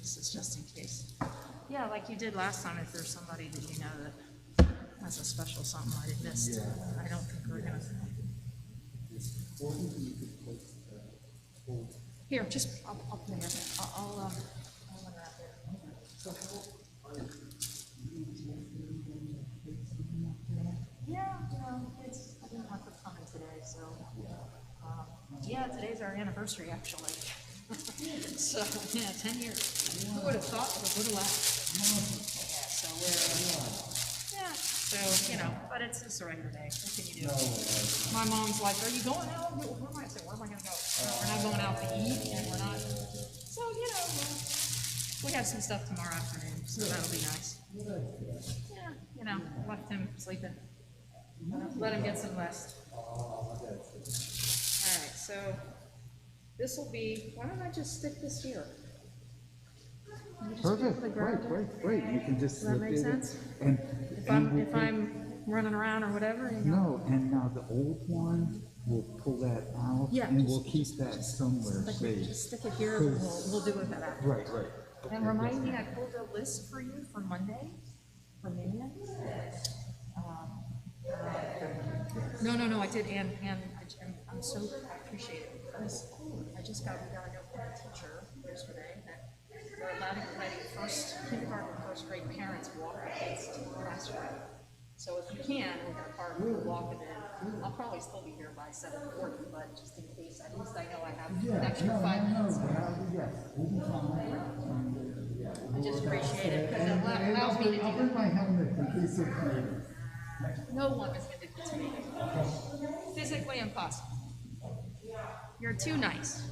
This is just in case. Yeah, like you did last time, if there's somebody that you know that has a special something I missed. Yeah. I don't think we're gonna. Here, just, I'll put it here. I'll unwrap it. Yeah, it's, I didn't have to come in today, so, yeah, today's our anniversary, actually. So, yeah, 10 years. Who would have thought it would have lasted? Yeah, so we're, but it's just a regular day. What can you do? My mom's like, are you going out? Where am I? I said, where am I going to go? We're not going out to eat, and we're not, so, we have some stuff tomorrow afternoon, so that'll be nice. Yeah, left him sleeping. Let him get some rest. All right, so this will be, why don't I just stick this here? Perfect, great. You can just Does that make sense? If I'm running around or whatever? No, and now the old one, we'll pull that out, Yeah, and we'll keep that somewhere safe. Just stick it here, and we'll do it that after. Right. And remind me, I pulled a list for you for Monday, for minions. No, I did, and I'm so, I appreciate it, because we got a note from a teacher yesterday that they're letting kindergarten and first grade parents walk their kids to the classroom. So if you can, with your car, we'll walk them in. I'll probably still be here by 7:40, but just in case, at least I know I have an extra 5 minutes. I just appreciate it, because it allows me to do I'll bring my helmet in case it comes. No one is going to do this to me. Physically impossible. You're too nice.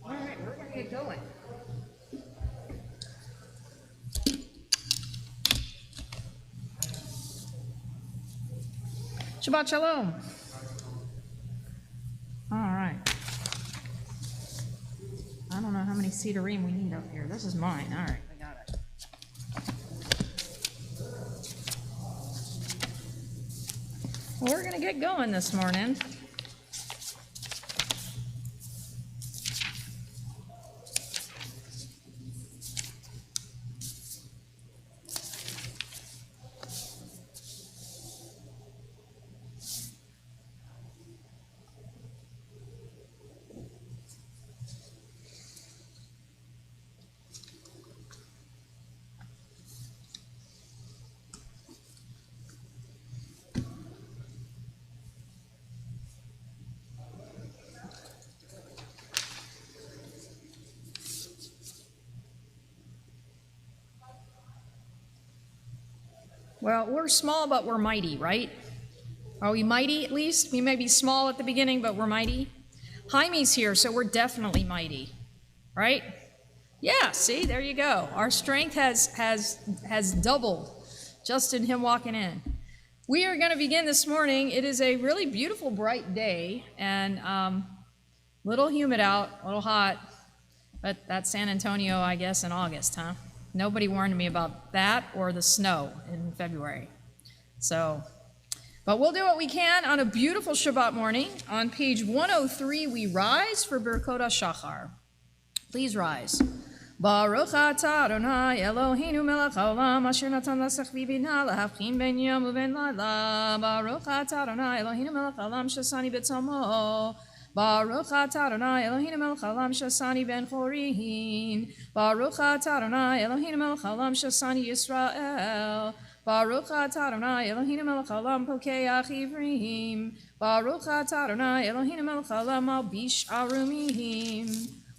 All right, we're going to get going. Shabbat Shalom. All right. I don't know how many Cedarim we need up here. This is mine. All right, we got it. Well, we're going to get going this morning. Well, we're small, but we're mighty, right? Are we mighty at least? We may be small at the beginning, but we're mighty. Jaime's here, so we're definitely mighty, right? Yeah, see, there you go. Our strength has doubled just in him walking in. We are going to begin this morning. It is a really beautiful, bright day, and a little humid out, a little hot, but that's San Antonio, I guess, in August, huh? Nobody warned me about that or the snow in February. So, but we'll do what we can on a beautiful Shabbat morning. On page 103, we rise for Birkot HaShachar. Please rise. Baruch atah Adonai Eloheinu melech haolam asher natan lasech v'bina lahavchin ben yom uben laila. Baruch atah Adonai Eloheinu melech haolam shasani b'tzamo. Baruch atah Adonai Eloheinu melech haolam shasani ben chorin. Baruch atah Adonai Eloheinu melech haolam shasani Yisrael. Baruch atah Adonai Eloheinu melech haolam pokeach ivrim. Baruch atah Adonai Eloheinu melech haolam albish arumim.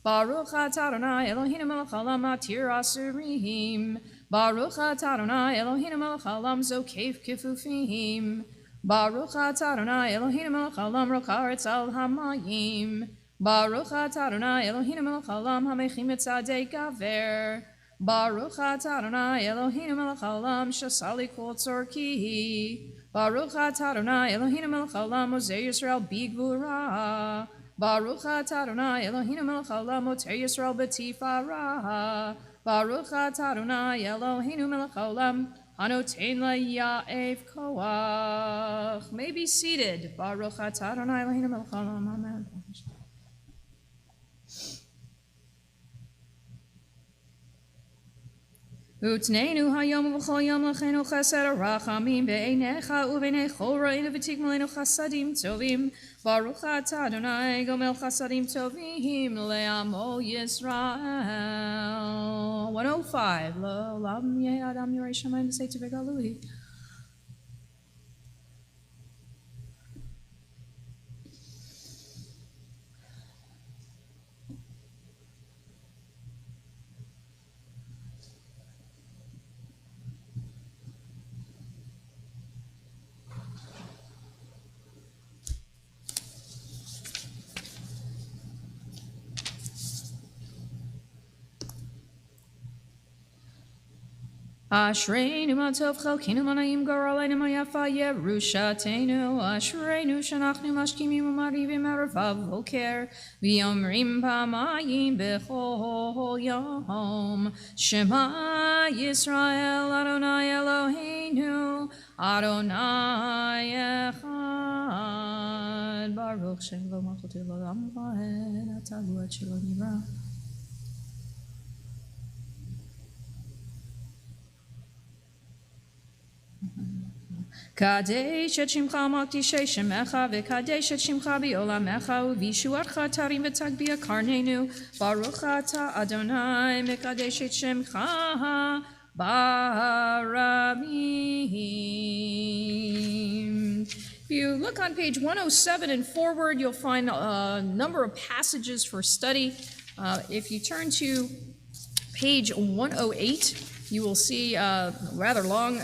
Baruch atah Adonai Eloheinu melech haolam atir asurim. Baruch atah Adonai Eloheinu melech haolam zokef kifufim. Baruch atah Adonai Eloheinu melech haolam rokaretz al hamayim. Baruch atah Adonai Eloheinu melech haolam hamechim et tzadei gaver. Baruch atah Adonai Eloheinu melech haolam shasali kol tzorki. Baruch atah Adonai Eloheinu melech haolam ozei Yisrael bigvura. Baruch atah Adonai Eloheinu melech haolam otei Yisrael b'tifara. Baruch atah Adonai Eloheinu melech haolam hanotein la'ya'ev koach. May be seated. Baruch atah Adonai Eloheinu melech haolam. Amen. Utneinu hayom v'chol yom l'chenu chesed rachamim be'einecha u'beinei chol ra'inu v'tikmalenu chasadim tovim. Baruch atah Adonai gomel chasadim tovim le'amo Yisrael. 105. Lo lam yeh adam yorei shamayim v'sei tevegalui. Ashreinu matov chalkinu manayim garaleinu mayafa Yerushatenu. Ashreinu shanachnu mashkimim umarivim aravav voker v'yomrim pamayim bechol yom Shema Yisrael Adonai Eloheinu Adonai Echad. Baruch Shem v'malchuto l'olam va'ed atahu ad shelo nivra. Kadesh et shimcha makdishei shemecha v'kadesh et shimcha bi'olamecha u'vishuatcha tarim v'tagbia karnenu. Baruch atah Adonai mekadesh et shemcha baramim. If you look on page 107 and forward, you'll find a number of passages for study. If you turn to page 108, you will see a rather long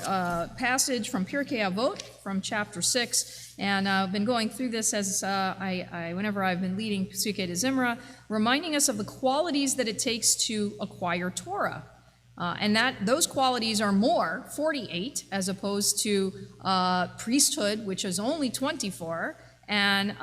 passage from Pirkei Avot from chapter 6. And I've been going through this as whenever I've been leading Pesukei de Zimra, reminding us of the qualities that it takes to acquire Torah. And those qualities are more, 48, as opposed to priesthood, which is only 24, and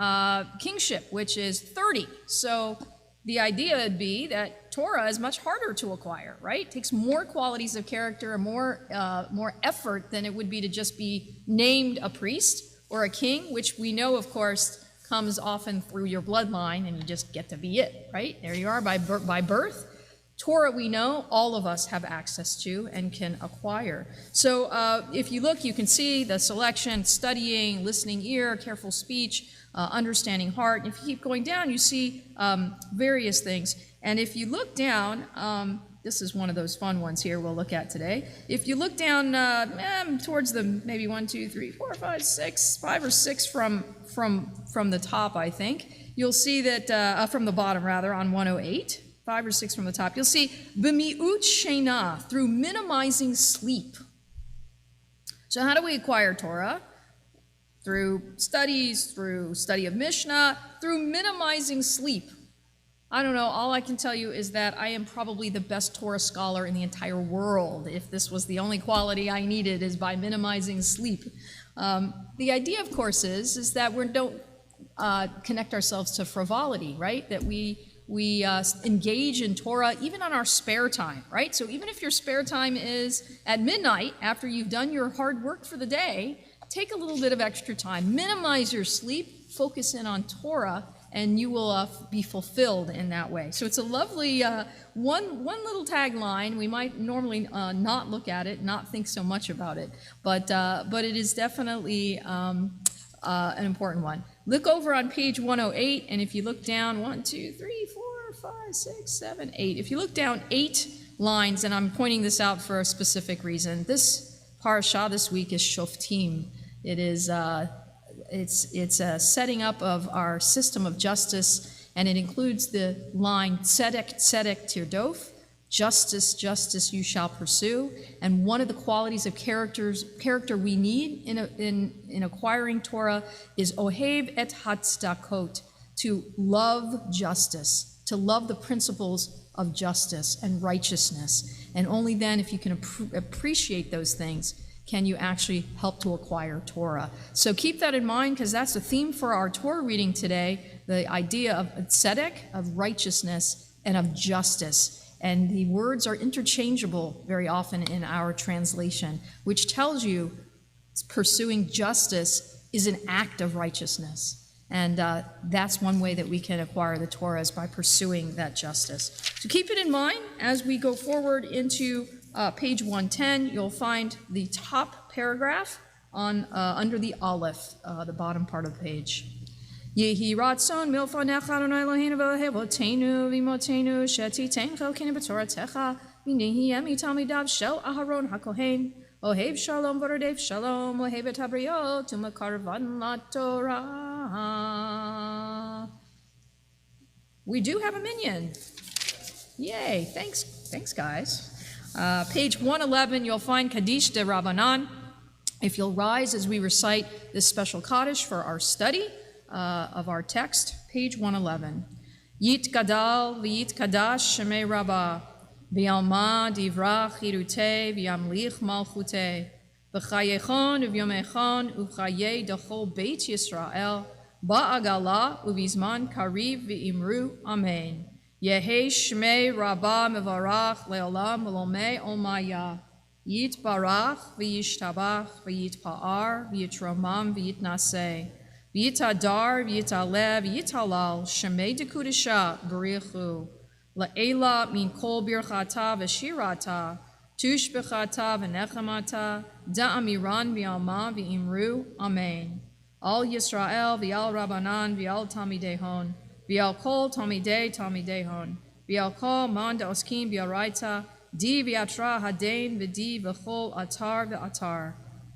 kingship, which is 30. So the idea would be that Torah is much harder to acquire, right? It takes more qualities of character, more effort than it would be to just be named a priest or a king, which we know, of course, comes often through your bloodline, and you just get to be it, right? There you are by birth. Torah, we know, all of us have access to and can acquire. So if you look, you can see the selection: studying, listening ear, careful speech, understanding heart. And if you keep going down, you see various things. And if you look down, this is one of those fun ones here we'll look at today. If you look down towards the maybe 1, 2, 3, 4, 5, 6, 5 or 6 from the top, I think, you'll see that from the bottom rather on 108. 5 or 6 from the top, you'll see b'mi'ut sheina, through minimizing sleep. So how do we acquire Torah? Through studies, through study of Mishnah, through minimizing sleep. I don't know, all I can tell you is that I am probably the best Torah scholar in the entire world. If this was the only quality I needed, is by minimizing sleep. The idea, of course, is that we don't connect ourselves to frivolity, right? That we engage in Torah even on our spare time, right? So even if your spare time is at midnight after you've done your hard work for the day, take a little bit of extra time, minimize your sleep, focus in on Torah, and you will be fulfilled in that way. So it's a lovely one little tagline. We might normally not look at it, not think so much about it, but it is definitely an important one. Look over on page 108, and if you look down 1, 2, 3, 4, 5, 6, 7, 8. If you look down 8 lines, and I'm pointing this out for a specific reason, this parasha this week is Shoftim. It is it's a setting up of our system of justice, and it includes the line tzedek tzedek tirdof, justice justice you shall pursue. And one of the qualities of character we need in acquiring Torah is ohev et hatzdakot, to love justice, to love the principles of justice and righteousness. And only then, if you can appreciate those things, can you actually help to acquire Torah. So keep that in mind, because that's the theme for our Torah reading today, the idea of tzedek, of righteousness, and of justice. And the words are interchangeable very often in our translation, which tells you pursuing justice is an act of righteousness. And that's one way that we can acquire the Torah, is by pursuing that justice. So keep it in mind as we go forward into page 110. You'll find the top paragraph on under the Aleph, the bottom part of the page. Yehi ratzon milfanecha Adonai Eloheinu v'Eloheinu v'imotenu shetiten chelkenu b'toratecha v'nehi emi talmidav shel Aharon hakohen ohev shalom v'rodev shalom ohev et habriot u'makarvan laTorah. We do have a minyan. Yay! Thanks, guys. Page 111, you'll find Kaddish de Rabbanan. If you'll rise as we recite this special Kaddish for our study of our text, page 111. Yit gadal v'yit kadash shemei rabbah v'yalma divrach hirute v'yamlich malchute v'chayechon u'vyomechon u'chayei d'chol beit Yisrael ba'agala u'vizman kariv v'imru amen. Yehi shmei rabbah mevarach leolam v'lomei olmaya yit barach v'yishtabach v'yit pa'ar v'yitromam v'yitnaseh v'yitadar v'yitalev v'yitalal shemei dekudesha b'richu la'ela min kol birchata v'shirata tush b'chata v'nechamata da'amiran v'alma v'imru amen. Al Yisrael v'al Rabbanan v'al Talmidehon v'al kol Talmidehon v'al kol man da'oskim b'oraita di v'atra hadain v'di v'chol atar v'atar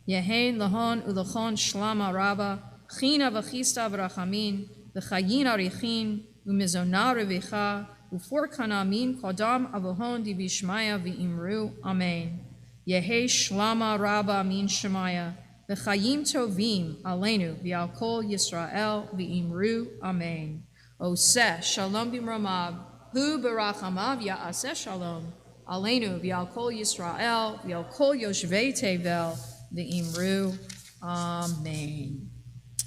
yehein lahon u'lachon shlama rabba china v'chista v'rachamin v'chayin arichin u'mizona revicha u'forkana min kodam avohon di v'shmaya v'imru amen. Yehei shlama rabba min shemaya v'chayim tovim aleinu v'al kol Yisrael v'imru amen. Oseh shalom b'mromav hu b'rachamav ya'aseh shalom aleinu v'al kol Yisrael v'al kol yoshvei tevel v'imru amen.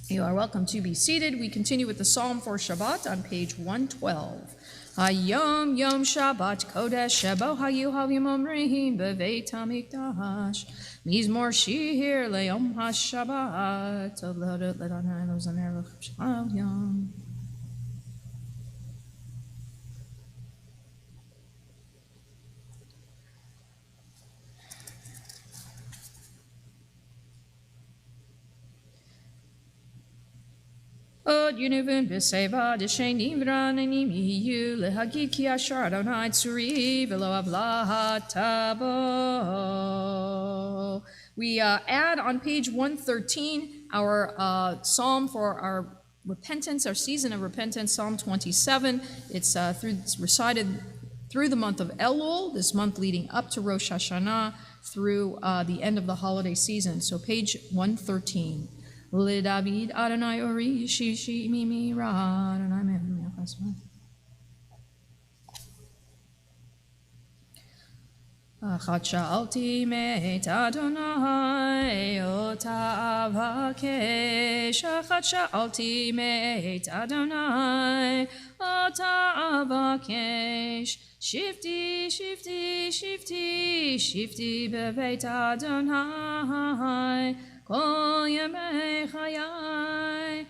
You are welcome to be seated. We continue with the Psalm for Shabbat on page 112. Hayom Yom Shabbat Kodesh Shebo Hayu Havim Omrihim Beveit HaMikdash Mizmor Shir Le'Yom HaShabbat Le'Adonai Lozamer L'Shabbat. Od Yunivin B'Seva D'Shenim V'Ranenim Yiyu Lehagid Ki Ashar Adonai Tzuri V'Lo Avlah Tabo. We add on page 113 our psalm for our repentance, our season of repentance, Psalm 27. It's recited through the month of Elul, this month leading up to Rosh Hashanah, through the end of the holiday season. So page 113. LeDavid Adonai Ori Shishi Mimi Ra Adonai Mem Yachasma. Achat Sha'alti Meit Adonai Ota Avakesh. Achat Sha'alti Meit Adonai Ota Avakesh. Shifty, shifty, shifty, shifty Beveit Adonai. Kol yemei chayai,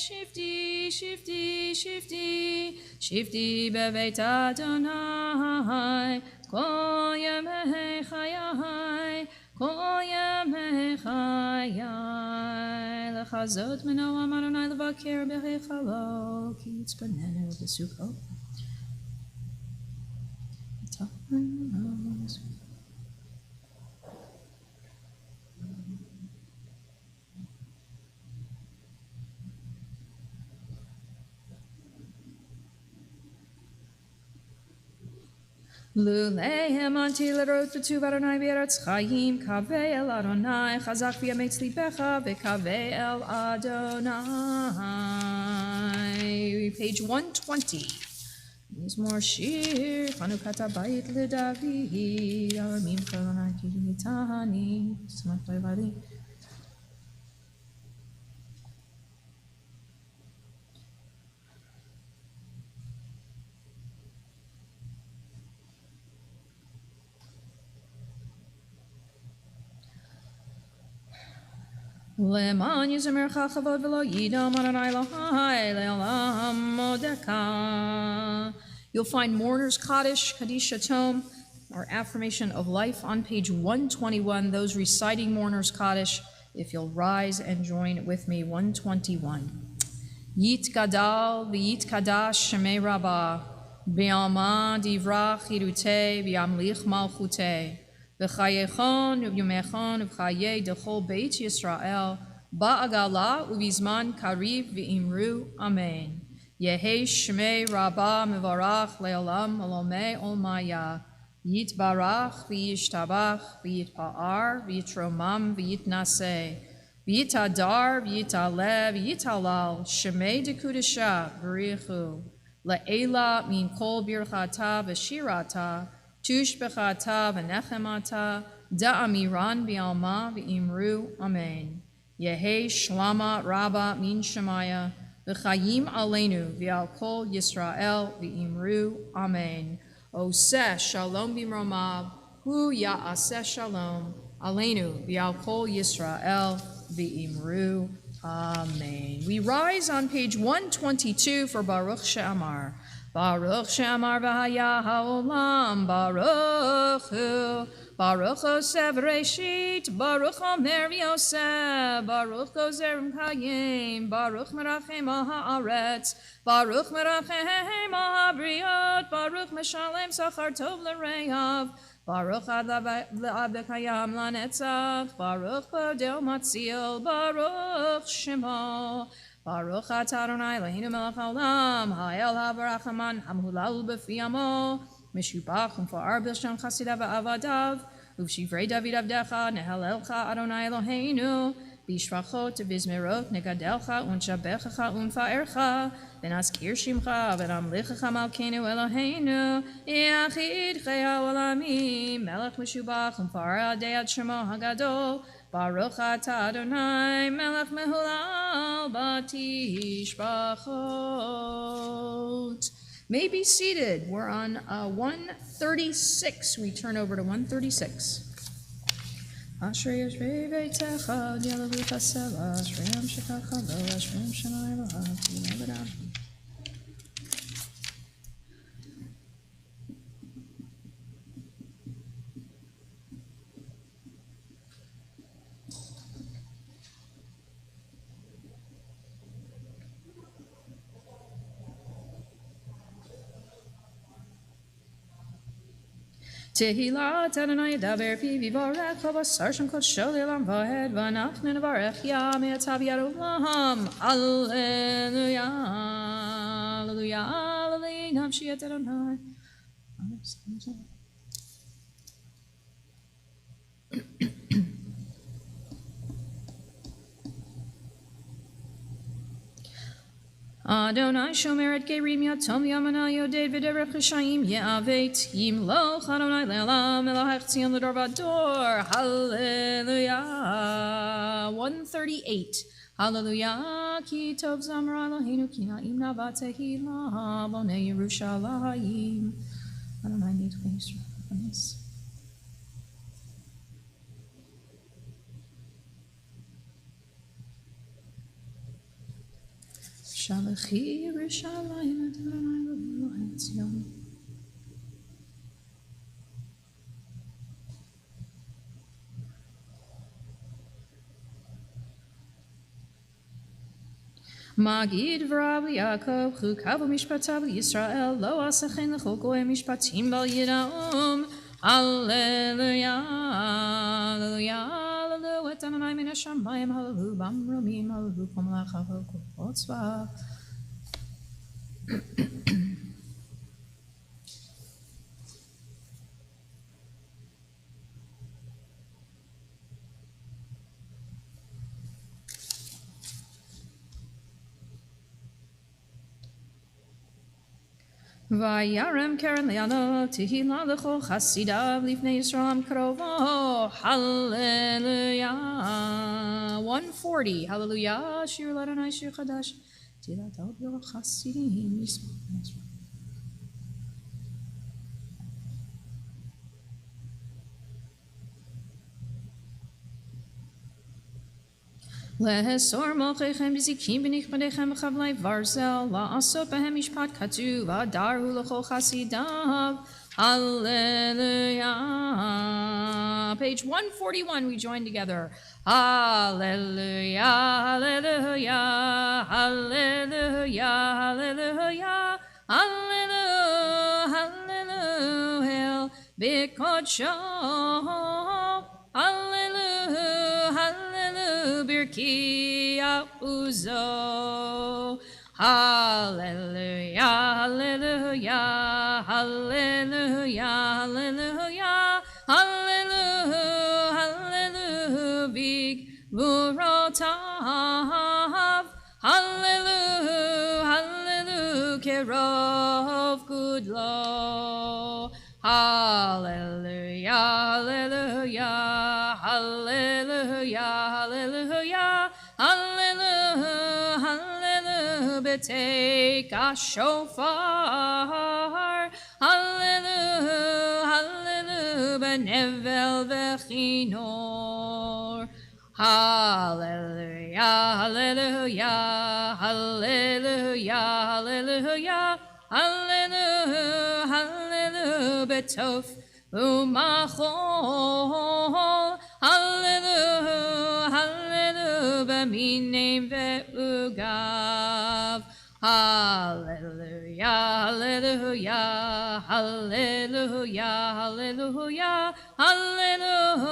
shifty, shifty, shifty, shifty bebeit Adonai, kol yemei chayai, kol yemei chayai, lechazot menoam Adonai levaker bechalo, ki yitzpanenu b'sukkot. Lulehem anti lerot v'tuv Adonai b'eretz chayim, kaveh el Adonai, chazak v'yametz libecha, v'kaveh el Adonai. Page 120. Mizmor shir, Chanukat habayit leDavid, aramim Adonai kitani, smach levadi. Leman yizamercha chavod v'lo yidam Adonai Elohai le'olam modeka. You'll find Mourner's Kaddish, Kaddish Tome, or Affirmation of Life on page 121. Those reciting Mourner's Kaddish, if you'll rise and join with me, 121. Yit gadal v'yit kadash shemei rabbah, b'yalma divrach hirute v'yamlich malchute. V'chayechon u'yumechon u'chayei dechol beit Yisrael ba'agala u'bizman kariv v'imru amen. Yehei shmei rabbah mevarach le'olam olomei olmaya. Yitbarach v'yishtabach v'yitpa'ar v'yitromam v'yitnaseh. V'yitadar v'yitale v'yitalal shmei dekudesha v'richu. Le'ela min kol birchata v'shirata. Tush bechata v'nechemata, da'amiran bi'alma v'imru, amen. Yehei shlama rabba min shemaya, v'chayim aleinu v'al kol Yisrael v'imru, amen. Oseh shalom b'mromav, hu ya'aseh shalom, aleinu v'al kol Yisrael v'imru, amen. We rise on page 122 for Baruch She'amar. Baruch She'amar v'haya ha'olam, Baruch hu, Baruch Oseh v'reshit, Baruch Omer v'yoseh, Baruch Gozer v'kayim, Baruch merachem al ha'aretz, Baruch merachem al ha'briot, Baruch meshalem sachar tov l'reyav, Baruch ad l'abdekayam lanetzach, Baruch bodeo matzil, Baruch Shemo. Baruch atah Adonai Eloheinu melech haolam, ha'el ha'varachaman hamhulal b'fi amo, mishubach umfa'ar b'lshon chasidav v'avadav, uvshivrei David avdecha, nehalelcha Adonai Eloheinu, b'shvachot v'izmerot negadelcha, unshabechacha unfa'ercha, v'nazkir shimcha, v'namlichecha malkeinu Eloheinu, yachid chei ha'olamim, melech mishubach umfa'ar adei ad shemo hagadol, Baruch atah Adonai melech mehulal batishbachot. May be seated. We're on 136. We turn over to 136. Ashrei yosvei beitecha dialavucha sela, Ashrei shekach lo, Ashrei shanai lahav, Yinavedav. Tehillat Adonai daber pi vivarech v'asar shem kodsho le'olam v'hed v'anachnu nevarech yam yatav yad olam. Alleluia, alleluia, alleluia, nafshi et Adonai. Adonai shomer et gerim yatom yamanal yoded v'derech rishayim ye'avet yimloch Adonai le'olam Elohech tzion l'dor v'ador. Hallelujah. 138. Hallelujah. Ki tov zamra Eloheinu ki na'im nava tehillah bonei Yerushalayim. Adonai nitchei Yisrael. Shalachi Yerushalayim et Adonai Eloheinu Tzion. Magid v'rav Yaakov chukav u'mishpatav Yisrael lo asachen l'chol goyim mishpatim bal yida'um. Hallelujah, hallelujah, hallelujah. Et Adonai min hashamayim, hallelujah, b'amromim, hallelujah, kol malachav, kol tzvah. Vayarem keren le'ano tehila l'chol chasidav lifnei Yisrael krovo. Hallelujah. 140. Hallelujah. Shir l'Adonai shir chadash. Tehillat ha'odel chasidim. Lehesor mochechem b'zikim b'nichmadechem b'chavlei varzel la'asot b'hem mishpat katuv adarhu l'chol chasidav. Hallelujah. Page 141, we join together. Hallelujah, hallelujah, hallelujah, hallelujah, hallelujah, hallelujah, b'kodsho. Hallelujah, hallelujah, birki uzo. Hallelujah, hallelujah, hallelujah, hallelujah, hallelujah, hallelujah, big vurotav. Hallelujah, hallelujah, kerov gudlo. Hallelujah, hallelujah, hallelujah, hallelujah, hallelujah, hallelujah, betake a shofar. Hallelujah, hallelujah, benevel vechinor. Hallelujah, hallelujah, hallelujah, hallelujah, hallelujah, hallelujah, betof umachol. Hallelujah, hallelujah, b'minim ve'ugav. Hallelujah, hallelujah, hallelujah, hallelujah, hallelujah,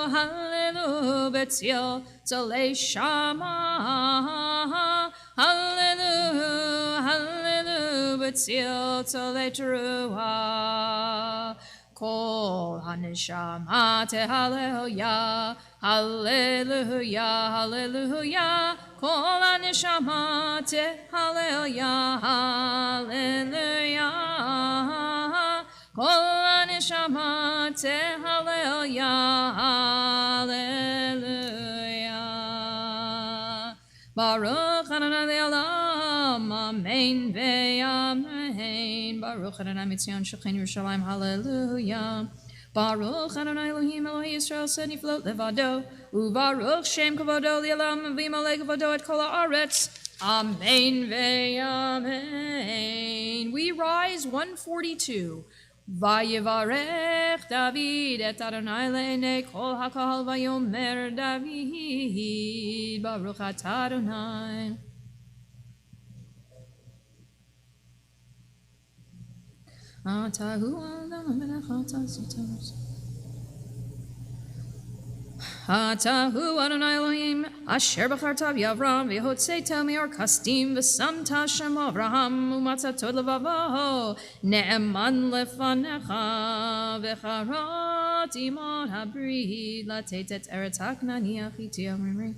hallelujah, betzil tzolei shama. Hallelujah, hallelujah, betzil tzolei teruah. Kol haneshama hallelujah, hallelujah, hallelujah. Kol haneshama hallelujah, hallelujah. Kol haneshama hallelujah, hallelujah. Baruch Adonai Le'olam, amen ve'amen. Baruch Adonai Mitzion Shechin Yerushalayim, hallelujah. Baruch Adonai Elohim Elohei Yisrael Seni Float Levado, Ubaruch Shem Kavodo Li'olam V'Malei Kavodo Et Kol Haaretz, amen ve'amen. We rise 142. Vayivarech David et Adonai le'nei kol hakahal vayomer David Baruch atah Adonai. Atahu Adam melech atazitos. Atahu Adonai Elohim asher b'chartav Yavram v'hotzeitel me'or kasdim v'samta shem Avraham u'matzatod levavo ne'eman lefanecha v'charat imon habrid latet et eretz haknani achiti amri.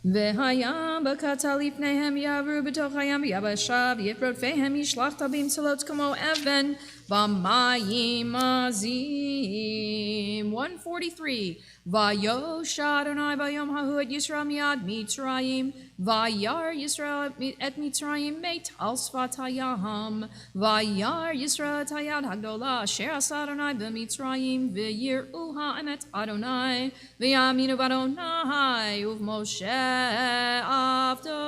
V'hayam b'kata lifneihem yavru b'toch hayam v'yabasha v'yifrot fehem yishlach tabim tzalot kamo even v'mayim azim. 143. Vayosh Adonai bayom hahu et Yisrael miad Mitzrayim, vayar Yisrael et Mitzrayim meit al sfat hayam, vayar Yisrael et hayad hagdola asher asa Adonai b'Mitzrayim, v'yir'u ha'emet Adonai, v'yaminu b'Adonai uv'Moshe avdo.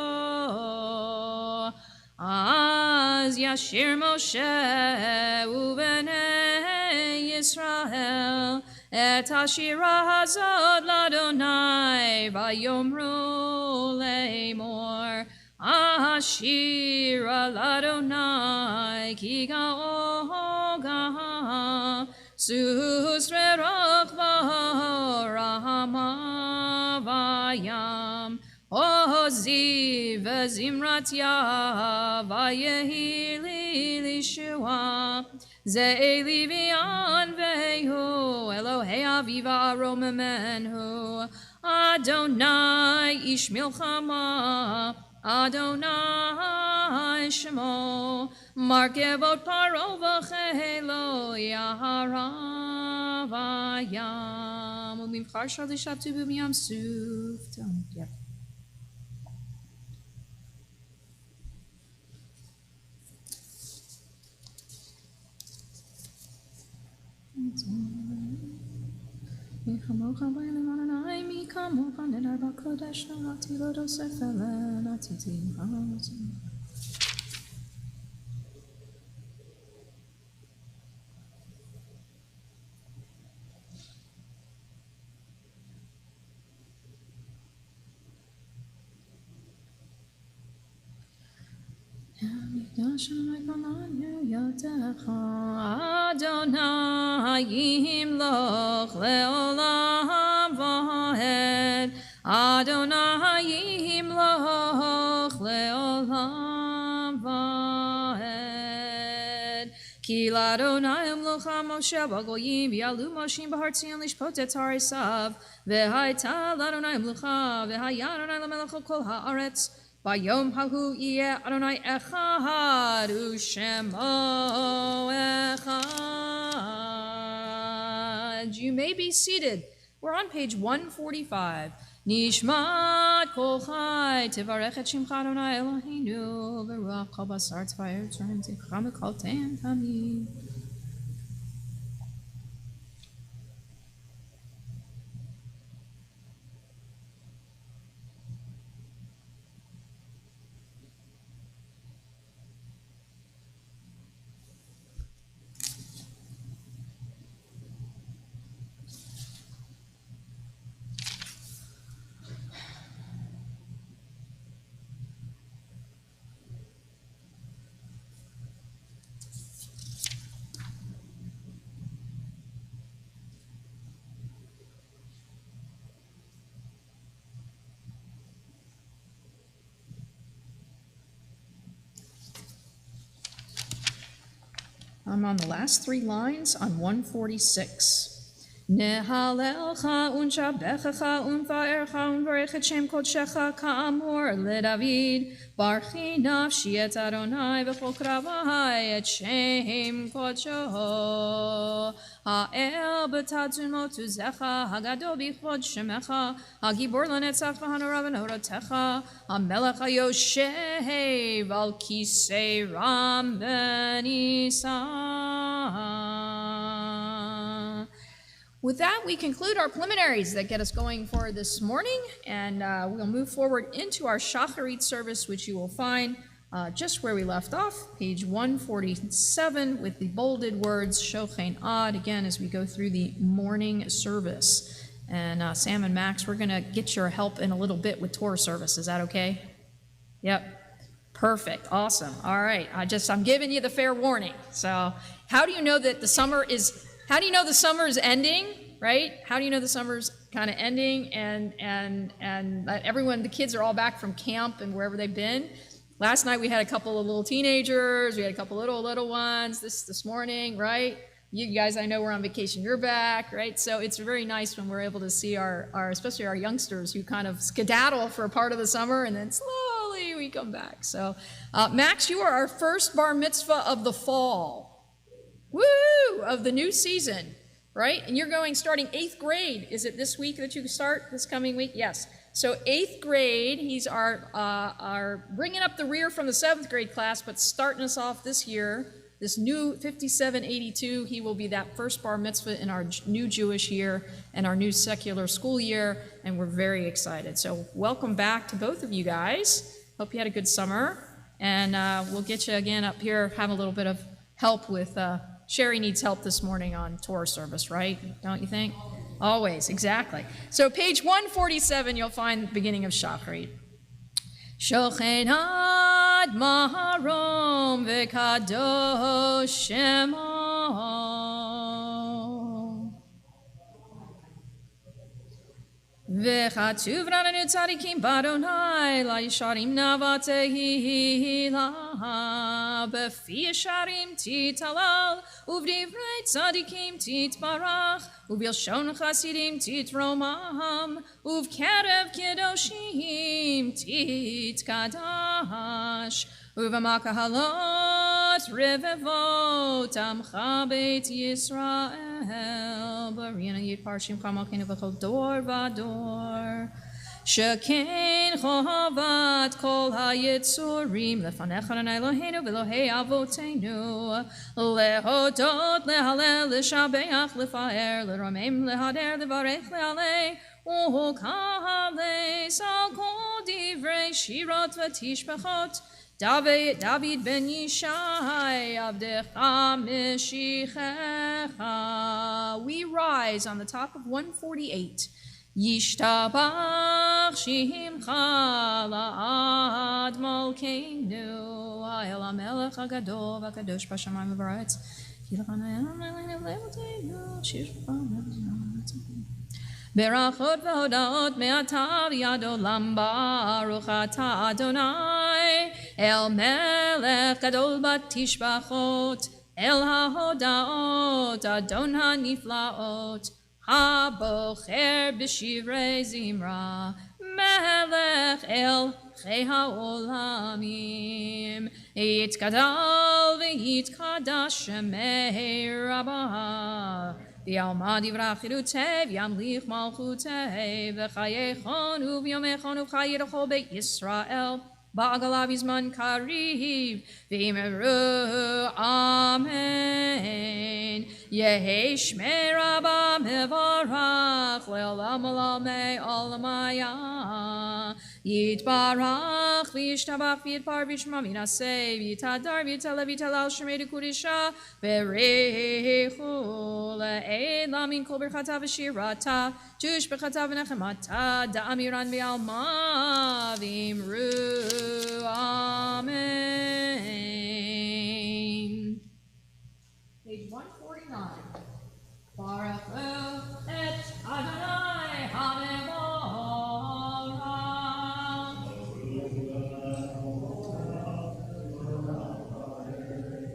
Az yashir Moshe u'bnei Yisrael et hashira hazod ladonai vayomru leimor ashira ladonai ki gaoga susre rachva rahama vayam oziv zimratya vayehi lishua Ze'eli v'yan vehu Elohei aviva aroma menhu Adonai ish milchama Adonai shemo Markevot paro v'chelo yaharavayam Umimchar shalishabtu b'miyam suf. Yep. Adonai yimloch leolam vahed Adonai yimloch leolam vahed Ki l'Adonai amlocha Moshe b'goyim v'yalu Moshe b'har Tzion lishpot et harisav v'hayta l'Adonai amlocha v'haya Adonai l'melech kol haaretz Bayom hahu yeh Adonai echad u'shemo echad. You may be seated. We're on page 145. Nishmat kol chai tivarech et shimcha Adonai Eloheinu v'ruach kol basar tzvayir tzvarim tikcha mikol ten tamid. I'm on the last three lines on 146. Nehalelcha unshabechacha unva'ercha unvarech et shem kodshecha ka'amor leDavid barchi nafshi et Adonai v'chol kravai et shem kodsho ha'el b'tadzumot uzecha hagadol b'chod shemecha hagibor lanetzach v'hanora v'noratecha hamelech hayoshev al kisei ram b'nisa. With that, we conclude our preliminaries that get us going for this morning, and we'll move forward into our Shacharit service, which you will find just where we left off, page 147, with the bolded words Shochein Ad, again, as we go through the morning service. And Sam and Max, we're going to get your help in a little bit with Torah service. Is that okay? Yep. Perfect. Awesome. All right. I'm giving you the fair warning. So how do you know that the summer is... How do you know the summer is ending, right? How do you know the summer's kind of ending and everyone, the kids are all back from camp and wherever they've been? Last night we had a couple of little teenagers, we had a couple little ones this morning, right? You guys, I know, we're on vacation, you're back, right? So it's very nice when we're able to see our especially our youngsters who kind of skedaddle for a part of the summer and then slowly we come back. So Max, you are our first bar mitzvah of the fall. Woo! Of the new season, right? And you're starting 8th grade. Is it this week that you start, this coming week? Yes. So 8th grade, he's our bringing up the rear from the 7th grade class, but starting us off this year, this new 5782, he will be that first bar mitzvah in our new Jewish year and our new secular school year, and we're very excited. So welcome back to both of you guys. Hope you had a good summer, and we'll get you again up here, have a little bit of help with, Sherry needs help this morning on Torah service, right? Don't you think? Always, exactly. So page 147, you'll find the beginning of Shachrit. Shochen ad maharom v'kadosh shemo v'chatuv rananu tzadikim baronai la yisharim navatehi la b'fi yisharim titalal uvdivrei tzadikim titbarach ubilshon chasidim titromam uvkerev kedoshim titkadash uvamakahalot revevot amcha beit Yisrael barina yitparshim chamalkeinu v'chol dor vador Sheken chovat kol hayitzurim lefanecha Adonai Eloheinu v'Elohei avotenu lehodot lehalel leshabeach lefaer leromem lehader levarech lealei ukahales al kol divrei shirot v'tishbechot David ben Yishai avdecha mishichecha. We rise on the top of 148. Yishtabach shimcha la'ad malkeinu ha'el ha'melech ha'gadol v'kadosh b'shamayim v'ba'aretz Berachot v'hodot me'atav yad olam baruch atah Adonai el melech gadol batishbachot el ha'hodaot adon ha'niflaot Habocher b'shivrei zimra melech el chei ha'olamim yitkadal v'yitkadash shemei rabbah V'yalma divrach chirutev yamlich malchutev v'chayechon u'v'yomechon u'chayirachol beit Yisrael ba'agalav yizman kariv v'yimeru amen Yehi shmei rabba mevarach le'olam olamei olamaya Yitbarach v'yishtabach v'yitpar v'yishma v'yinaseh v'yitadar v'yitalev v'yitalal shemei d'kudisha v'rechu le'elam min kol berchata v'shirata tush b'chata v'nechemata da'amiran v'alma v'imru amen. Page 149. Baruch et Adonai ha'mevorach.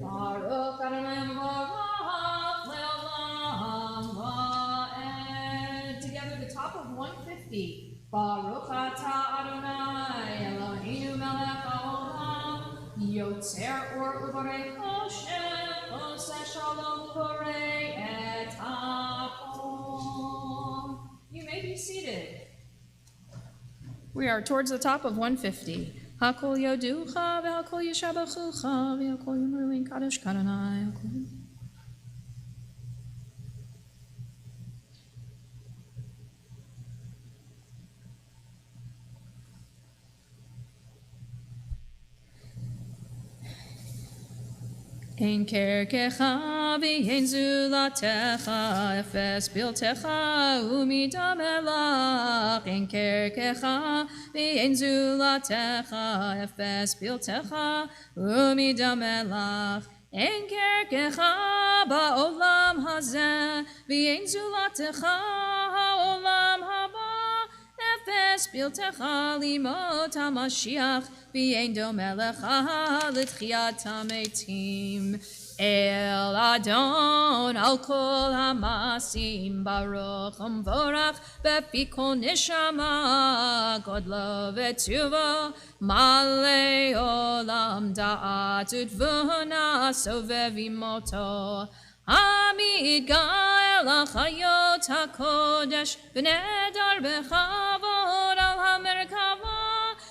Baruch Adonai ha'mevorach le'olam va'ed. Together, the top of 150. Baruch atah Adonai Eloheinu melech ha'olam yotzer or u'barei Hashem oseh shalom u'barei et ha'kol. You may be seated. We are towards the top of 150. Hakol yoducha v'hakol yishabachucha v'hakol yimru in kadosh kadonai. Ein kerkecha v'yein zulatecha efes biltecha umida melach. Ein kerkecha v'yein zulatecha efes biltecha umida melach. Ein kerkecha ba'olam hazeh v'yein zulatecha ha'olam haba. Efes biltecha limot hamashiach v'yein doma lecha l'tchiyat hametim. El Adon al kol hamasim baruch umvorach befi kol neshama godlo v'tzuva malei olam da'at u'tvuna sovev imoto המתגאה לחיות הקודש, ונדר בכבוד על המרכבה,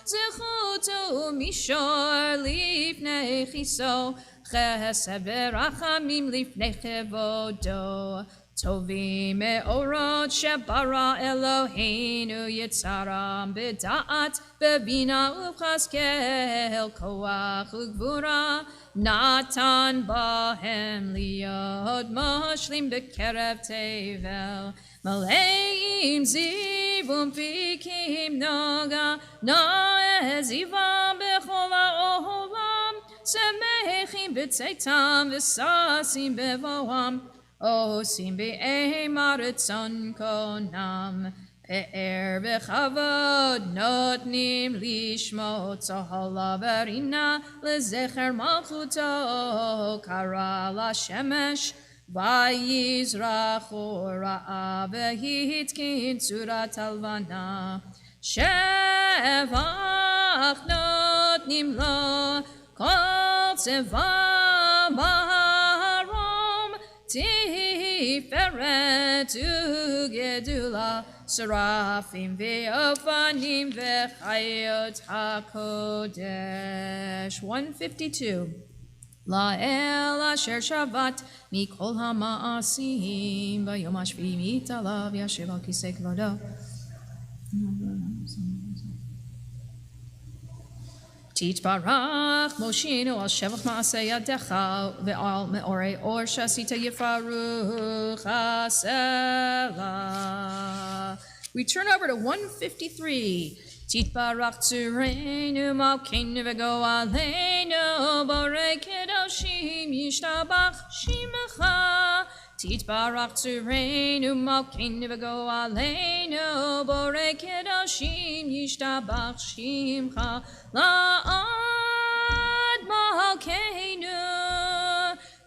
זכות ומישור לפני כיסו, חסד ורחמים לפני כבודו. טובים מאורות שברא אלוהינו יצרם בדעת, בבינה ובחסקל, כוח וגבורה, נתן בהם להיות משלים בקרב תבל. מלאים זיו ומפיקים נוגה, נאה זיום בכל העולם, שמחים בצאתם וששים בבואם, עושים באימה רצון קונם. פאר בכבוד נותנים לשמו, צהלה ורינה לזכר מלכותו. קרא לשמש ויזרחו רעה, והתקין צורת הלבנה. שבח נותנים לו כל צבא ברום, תפארת וגדולה, שרפים ואופנים וחיות הקודש. 152. לאל אשר שבת מכל המעשים, ביום השביעי מתעליו ישב על כיסא כבודו. תתברך מושיענו על שבח מעשה ידיך, ועל מאורי אור שעשית יפרוך הסלע. We turn over to 153. תתברך צורנו מלכנו וגואלנו, בורא קדושים ישתבח שמך. תתברך צורנו מלכנו וגואלנו, בורא קדושים ישתבח שמך. לעד מלכנו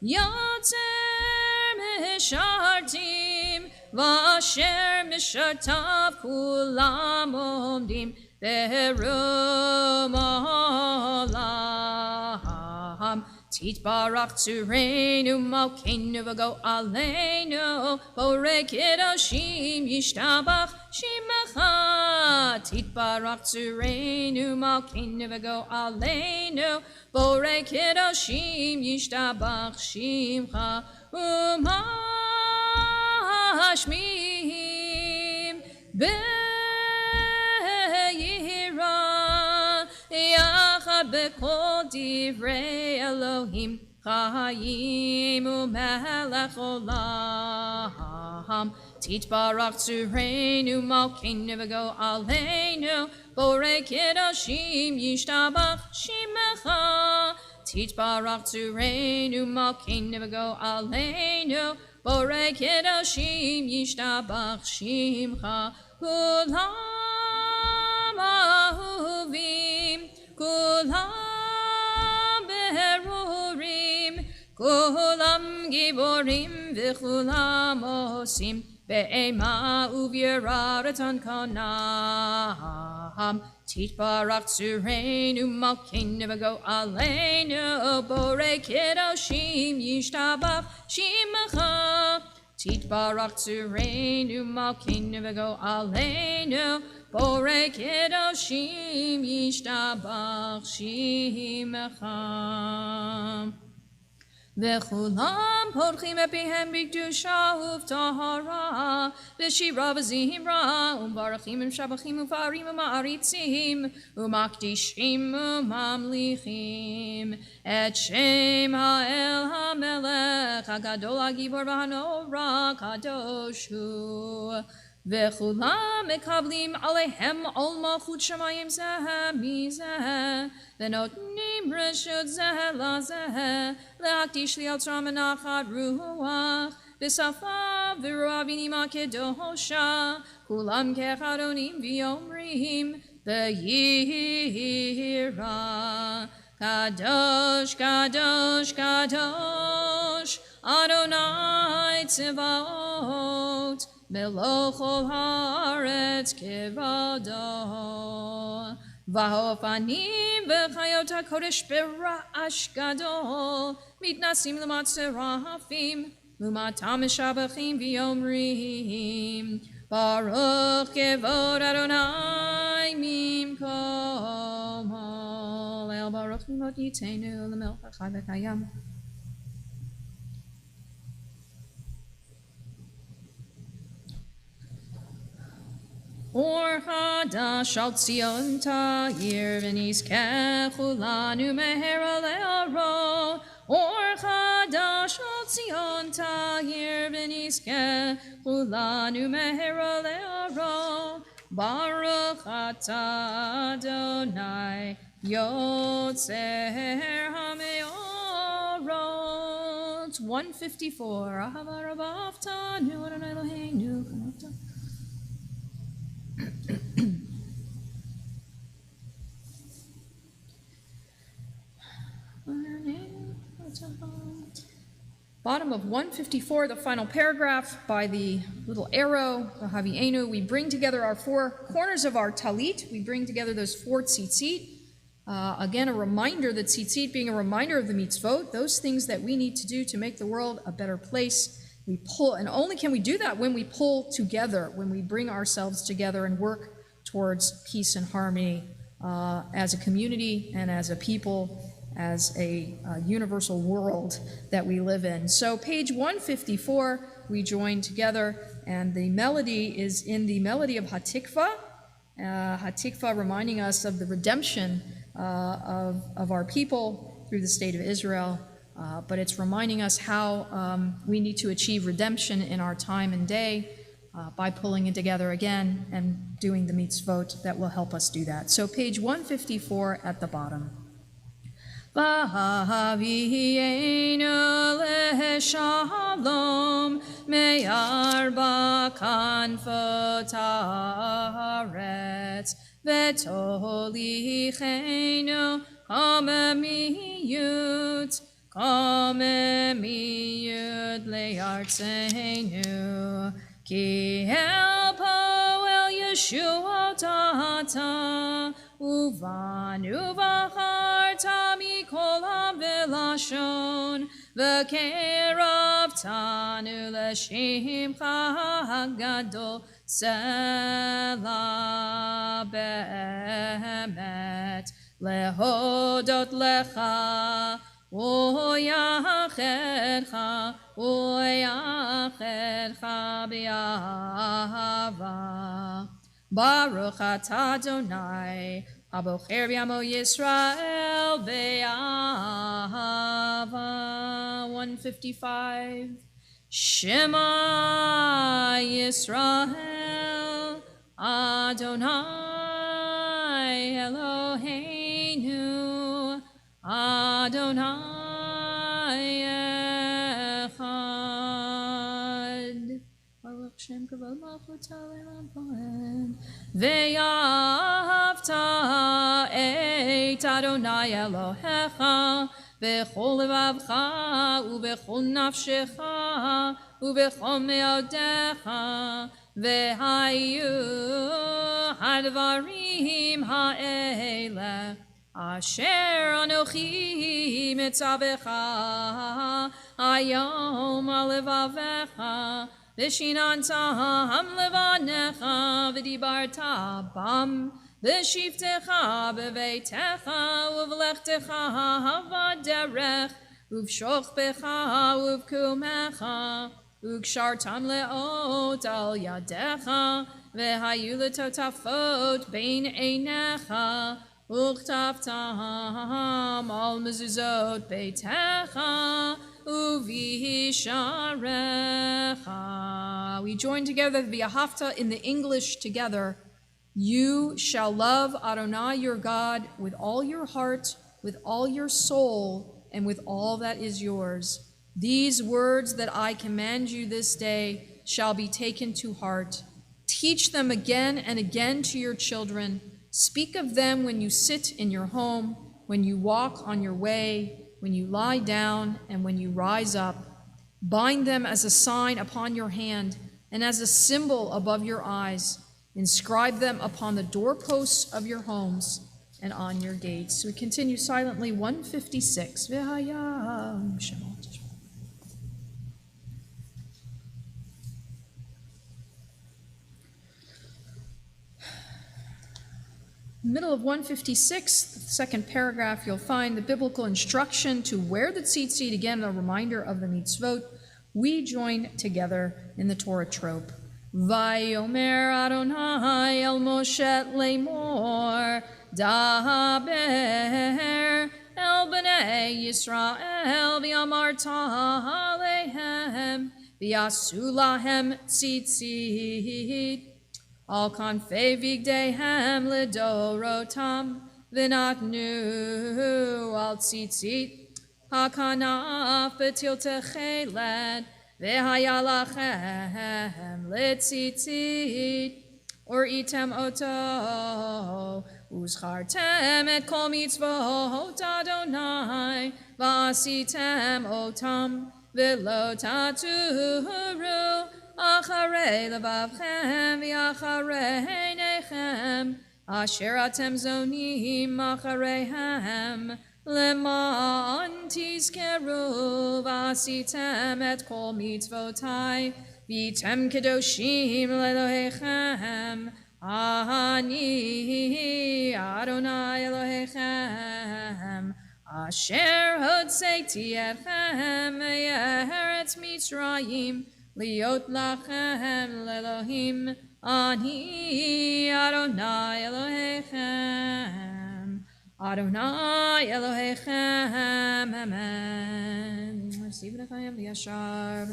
יוצר משרתים, ואשר משרתיו כולם עומדים ברום העולם. תתברך צורנו מלכנו וגואלנו, בורא קדושים ישתבח שמך. תתברך צורנו מלכנו וגואלנו, בורא קדושים ישתבח שמך. ומשמיעים ביראה יחד בכל דברי אלוהים, חיים ומלך עולם. תתברך צורנו מלכנו וגואלנו, בורא קדושים ישתבח שמך. תתברך צורנו מלכנו וגואלנו, בורא קדושים ישתבח שמך. כולם אהובים, כולם ברורים, כולם גיבורים וכולם עושים באימה וביראה רצון קונם. תתברך צורנו מלכנו וגואלנו, בורא קדושים ישתבח שמך. תתברך צורנו מלכנו וגואלנו, בורא קדושים ישתבח שמך. וכולם פותחים את פיהם בקדושה ובטהרה, בשירה וזמרה, ומברכים ומשבחים ופארים ומעריצים, ומקדישים וממליכים את שם האל המלך הגדול הגיבור והנורא קדוש הוא. וכולם מקבלים עליהם עול מלכות שמיים זה מזה, ונותנים רשות זה לזה, להקדיש ליוצרם מנחת רוח, בשפה ורוח בנימה קדושה, כולם כאחד עונים ואומרים ביראה, קדוש קדוש קדוש אדוני צבאות, מלוא כל הארץ כבודו. והאופנים וחיות הקודש ברעש גדול, מתנסים למעט שרפים, Umatam Shabachim V'Yomrim Baruch Kevod Adonai Mimkom Hallel Baruch Mimot Yitenu L'Melech HaChai V'Kayam. Or Hadash al Tzion Ta'ir V'Nizkechu Lanu Mehera Le'aro. Or Hadash al Tzion Ta'ir V'Nizkechu Lanu Mehera Le'aro. Baruch Atah Adonai Yotzer HaMeorot. 154. Ahava Rabba Avtanu Adonai Eloheinu Kanavta. Bottom of 154, the final paragraph by the little arrow, Havienu. We bring together our four corners of our talit. We bring together those four tzitzit. Again, a reminder that tzitzit being a reminder of the mitzvot, those things that we need to do to make the world a better place. We pull, and only can we do that when we pull together, when we bring ourselves together and work towards peace and harmony as a community and as a people, as a universal world that we live in. So page 154, we join together, and the melody is in the melody of Hatikva. Hatikva reminding us of the redemption of our people through the state of Israel, but it's reminding us how we need to achieve redemption in our time and day by pulling it together again and doing the mitzvot that will help us do that. So page 154 at the bottom. V'havienu leshalom me'arba kanfot haaretz v'tolichenu kamemiyut le'artzenu ki el poel Yeshua tata uvanu v'charta mikol ha'velashon v'keravtanu l'shimcha hagadol sela be'emet lehodot lecha Oyachecha b'ahava Baruch atah Adonai Abocher b'yamo Yisrael be'ahava. 155. Shema Yisrael Adonai Eloheinu Adonai Echad. Baruch Shem Kavod Malchuta Le'olam Kohen. Ve'ahavta et Adonai Elohecha b'chol levavcha u'b'chol nafshecha u'b'chol me'odecha ve'hayu hadvarim ha'ele Asher anochi mitzavecha hayom alevavecha v'shinanta ham levanecha v'dibarta bam v'shiftecha b'veitecha uv'lechtecha havaderech uv'shochbecha uv'kumecha ug'shartam le'ot al yadecha v'hayu letotafot bein einecha Uchtavtam al mezuzot beitecha uvisharecha. We join together the V'ahavta in the English together. You shall love Adonai your God with all your heart, with all your soul, and with all that is yours. These words that I command you this day shall be taken to heart. Teach them again and again to your children. Speak of them when you sit in your home, when you walk on your way, when you lie down, and when you rise up. Bind them as a sign upon your hand and as a symbol above your eyes. Inscribe them upon the doorposts of your homes and on your gates. We continue silently, 156. middle of 156, the second paragraph, you'll find the biblical instruction to wear the tzitzit, again, a reminder of the mitzvot. We join together in the Torah trope. Vayomer Adonai el Moshe lemor, daber el bnei Yisrael v'amarta alehem v'yasu lahem tzitzit al kanfei vigdehem lidorotam v'natnu al tzitzit hakanaf b'til techelet v'haya lachem litzitzit or item oto uzchartem et kol mitzvot Adonai v'asitem otam v'lo taturu acharei levavchem v'acharei nechem asher atem zonim achareihem leman tizkeru v'asitem et kol mitzvotai v'tem kedoshim lelohechem ani Adonai Elohechem asher hotzeiti etchem me'eretz Mitzrayim liot lachem lelohim ani Adonai Elohechem Adonai Elohechem amen. Receive it I am the Yashar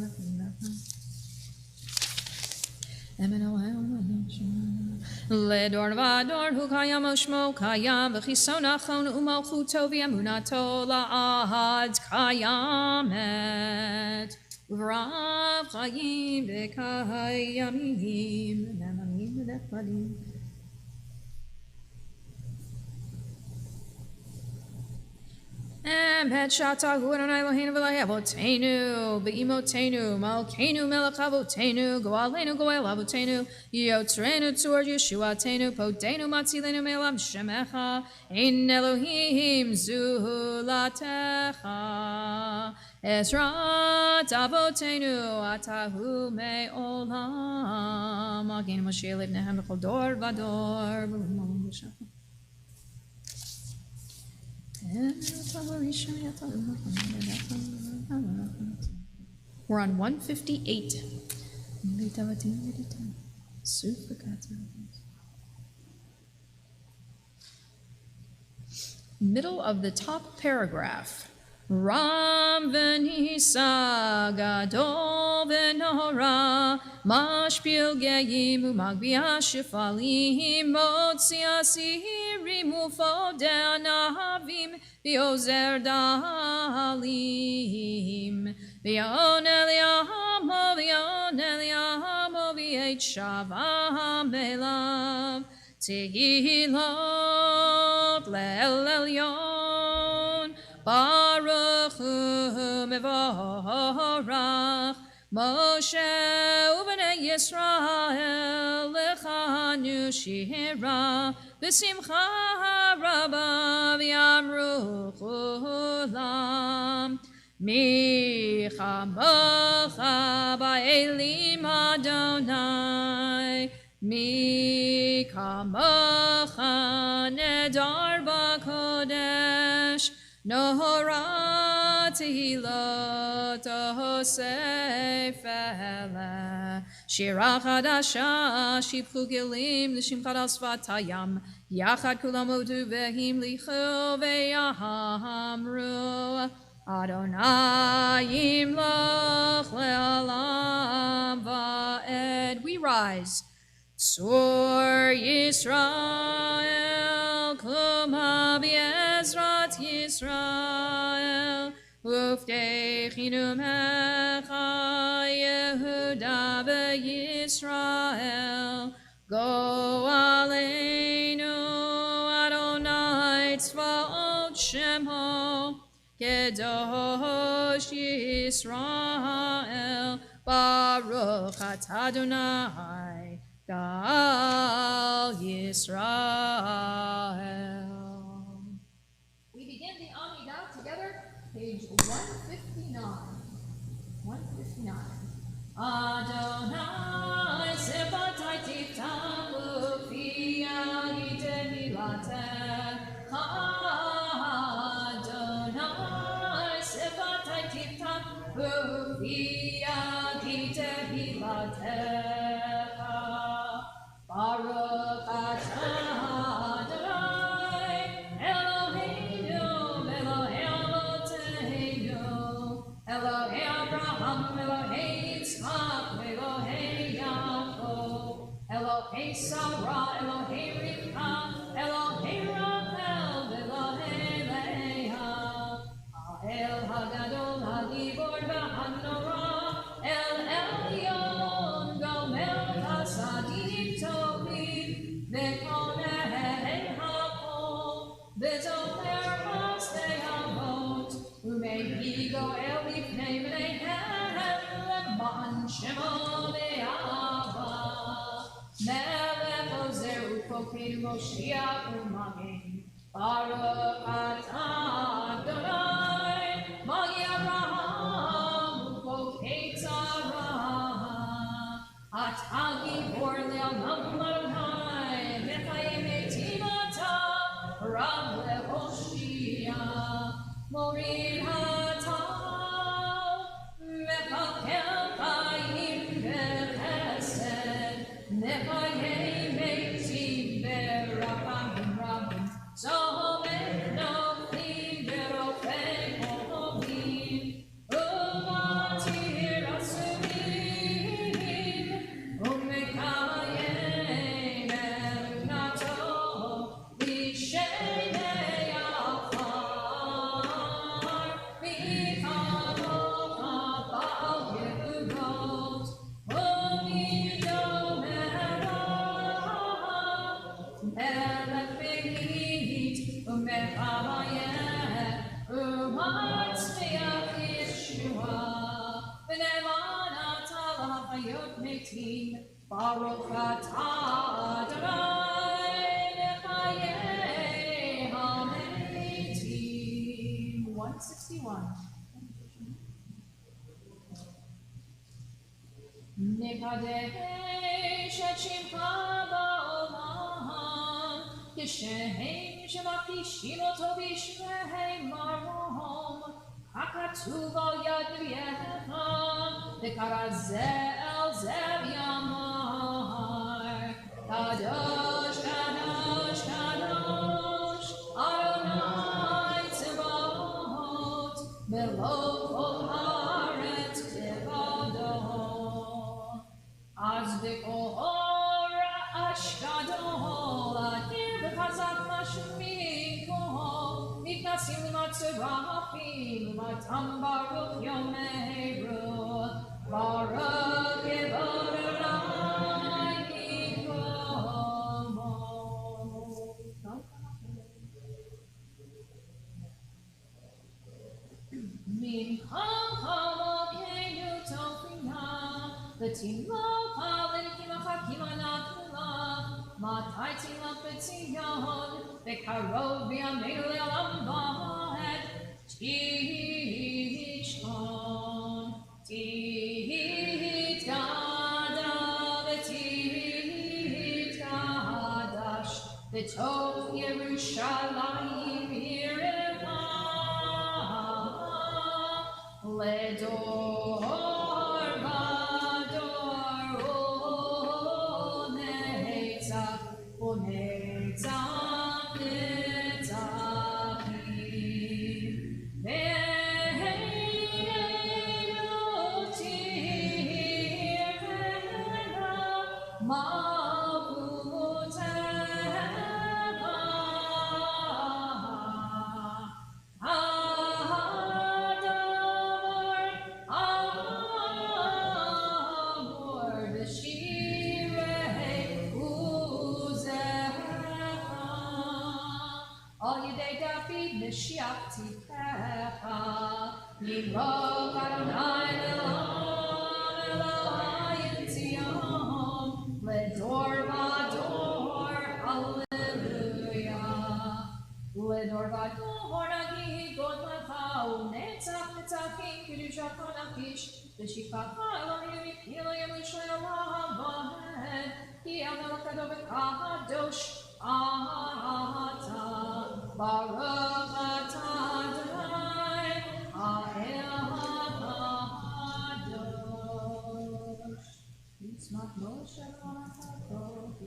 Ledor vador hu kayam oshmo kayam v'chison achon u'malchuto v'emunato la'ad kayamet v'rav chayim v'kayamim v'namim v'nechvadim. Bet shatahu Adonai Eloheinu v'la'avotenu v'imotenu malkeinu melech avotenu go'alenu go'el avotenu yotzrenu tzur Yeshuatenu podenu matzilenu me'olam shemecha ein Elohim zulatecha Ezrat avotenu atahu me'olam Agenu Moshe lebnehem b'chol dor v'dor v'l'mon v'shachar. We're on 158. Middle of the top paragraph. Ram v'nisa gadol v'nora mashpil geim u'magbia shifalim motzi asirim u'fodeh nahavim v'ozer dalim v'yon eliamo v'yet shavam elav tehilot le'el elyon Baruch hu mevorach Moshe u'bnei Yisrael lechanu shira b'simcha rabba v'yamru chulam mi chamocha ba'elim Adonai mi kamocha nedar b'kodesh Nohora tehilot hosefela Shira chadasha shipchu gilim l'shimchad al svatayam Yachad kulam odu vehim lichu ve'yahamru Adonai yimloch le'alam va'ed. We rise. Tzur Yisrael kuma b'ezrat Yisrael Uftechinu mecha Yehuda v'Yisrael Go aleinu Adonai tzvaot shemo Kedosh Yisrael Baruch atah Adonai Gal Yisrael. We begin the Amidah together, page 159. 159. Adonai sebatai tiftamu fi yaditeni latem Adonai Sefatai Tiftan Ufia Gite Hilatecha Baruch Adonai Eloheinu Eloheinu Elohei Abraham Elohei Yitzchak Elohei Yaakov Elohei Sarah Elohei Rivka Elohei Rachel Elohei Leah El Hagadol Hagibor V'Hanora El Elyon Gomel Hasadim Tovim V'Konei Hakol V'Zomer Hasei Avot U'Mehigo El Lifnei V'Nehem Leman Shemo Ve'ava Melech Ozer U'Pokei Moshiach U'Magin Baruch Atah Adonai Magi Abraham U'Pokei Tzara Atah Gibor Le'olam Adonai Mechayim Eitim Atah Rav Le'Hoshia Morid Atah Mechakel Chayim B'Chesed Mechayim Eitim B'Rachamim Rabim Zohomech Noflim V'Rofei Ohovim Umatir Asurim Umekayem Emunato L'Shenei Afar Mikamo Chabal Yehudot Umidomera Melech Begit Umechavayeh Umatzmiach Yeshua V'ne'eman atah l'hachayot metim Baruch atah Adonai Mechayeh hametim 161 Nekadesh et shimcha ba'olam Kishem shemapishim oto b'shmei marom Hakatuv al yad nevi'echa V'karazeh el zev yamar Kadosh, Kadosh, Kadosh Adonai Tzvaot Melo kol haaretz kevado Az b'kol ra'ash gadol Adir b'chazak mashmiko Miknasim l'matzorafim L'matam baruch yomeru Baruch Kevod Adonai Kikomo Min Hamokenu Tofina V'timo Pavlikim Achakim Anakula Matai Tila Petzion V'karov V'yameinu Le'olam V'ed Tishkon Titkada V'titkadash V'tov Yerushalayim Yirecha Ledor Vador Onetzach Onetzach Netzachim Ve'einu tirena Shiachtipecha, Yimrok Adonai Elohim Tzion, Ledor Vador, Hallelujah. Ledor Vador, Nagi God Machau, Netzach Netzachim, Kedusha Konakish, V'shikacha Elohim Ikilayim L'Shoyam Vahed, Ki Amelach Kadosh Kadosh Ata. Baruch atah Adonai, ha'el ha'kadosh. Yitzmak Moshe ha'kadosh.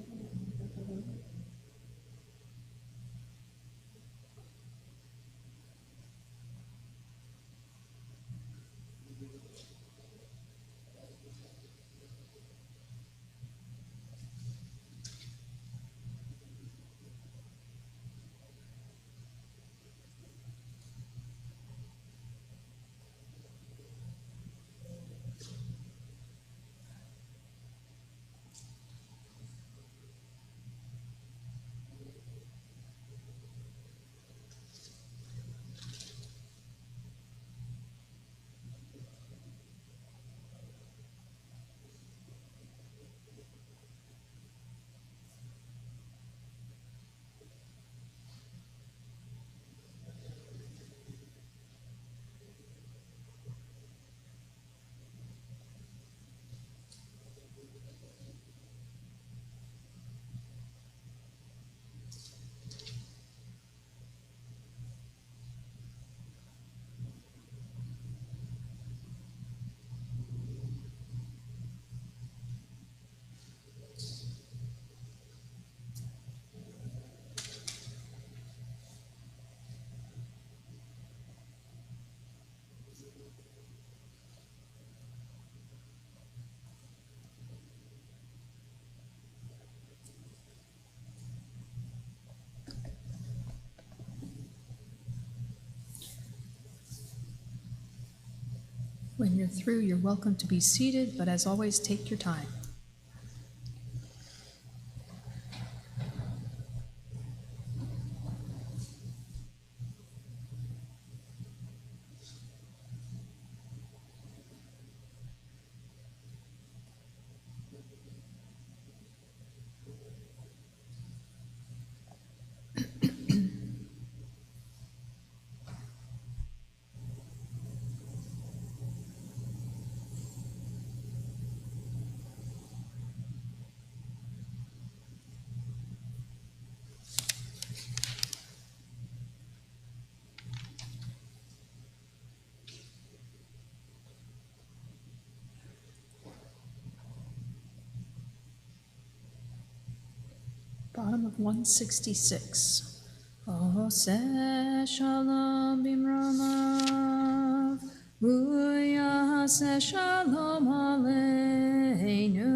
When you're through, you're welcome to be seated, but as always, take your time. Bottom of 166. Oseh shalom bimromav, v'yaseh shalom aleinu,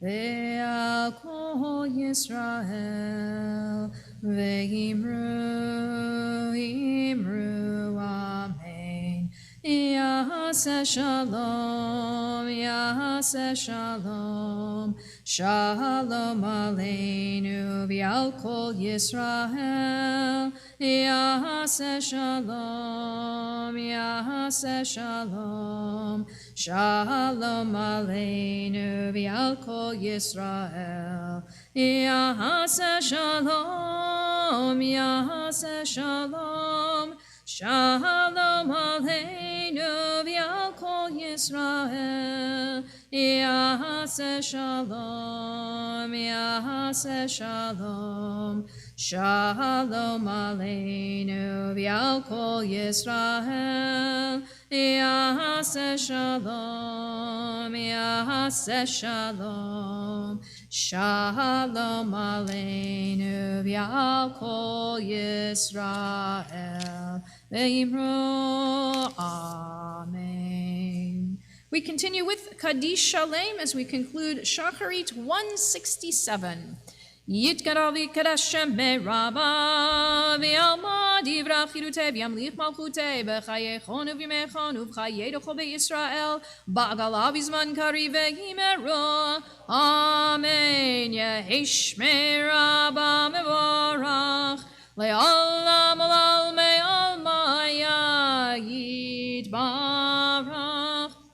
ve'al kol Yisrael, ve'imru, imru, amen. Yaseh shalom, yaseh shalom, shalom aleinu v'al kol Yisrael. Yaseh shalom, yaseh shalom, shalom aleinu v'al kol Yisrael. Yaseh shalom, yaseh shalom, shalom aleinu v'al kol Yisrael. Yaseh shalom, yaseh shalom, shalom aleinu v'al kol Yisrael. Yaseh shalom, yaseh shalom, shalom aleinu v'al kol Yisrael. Ve'imru, amen. We continue with Kaddish Shalem as we conclude Shacharit 167. Yitkara v'yikadesh shemei Rabba v'yalma divrach chirutei v'yamlich malchutei b'chayechon uv'yimechon uv'chayei docho be'Yisrael ba'agala v'zman kari v'yimeru. Amen. Yehi shmei Rabba mevorach le'olam olal me'almaya yitbarach.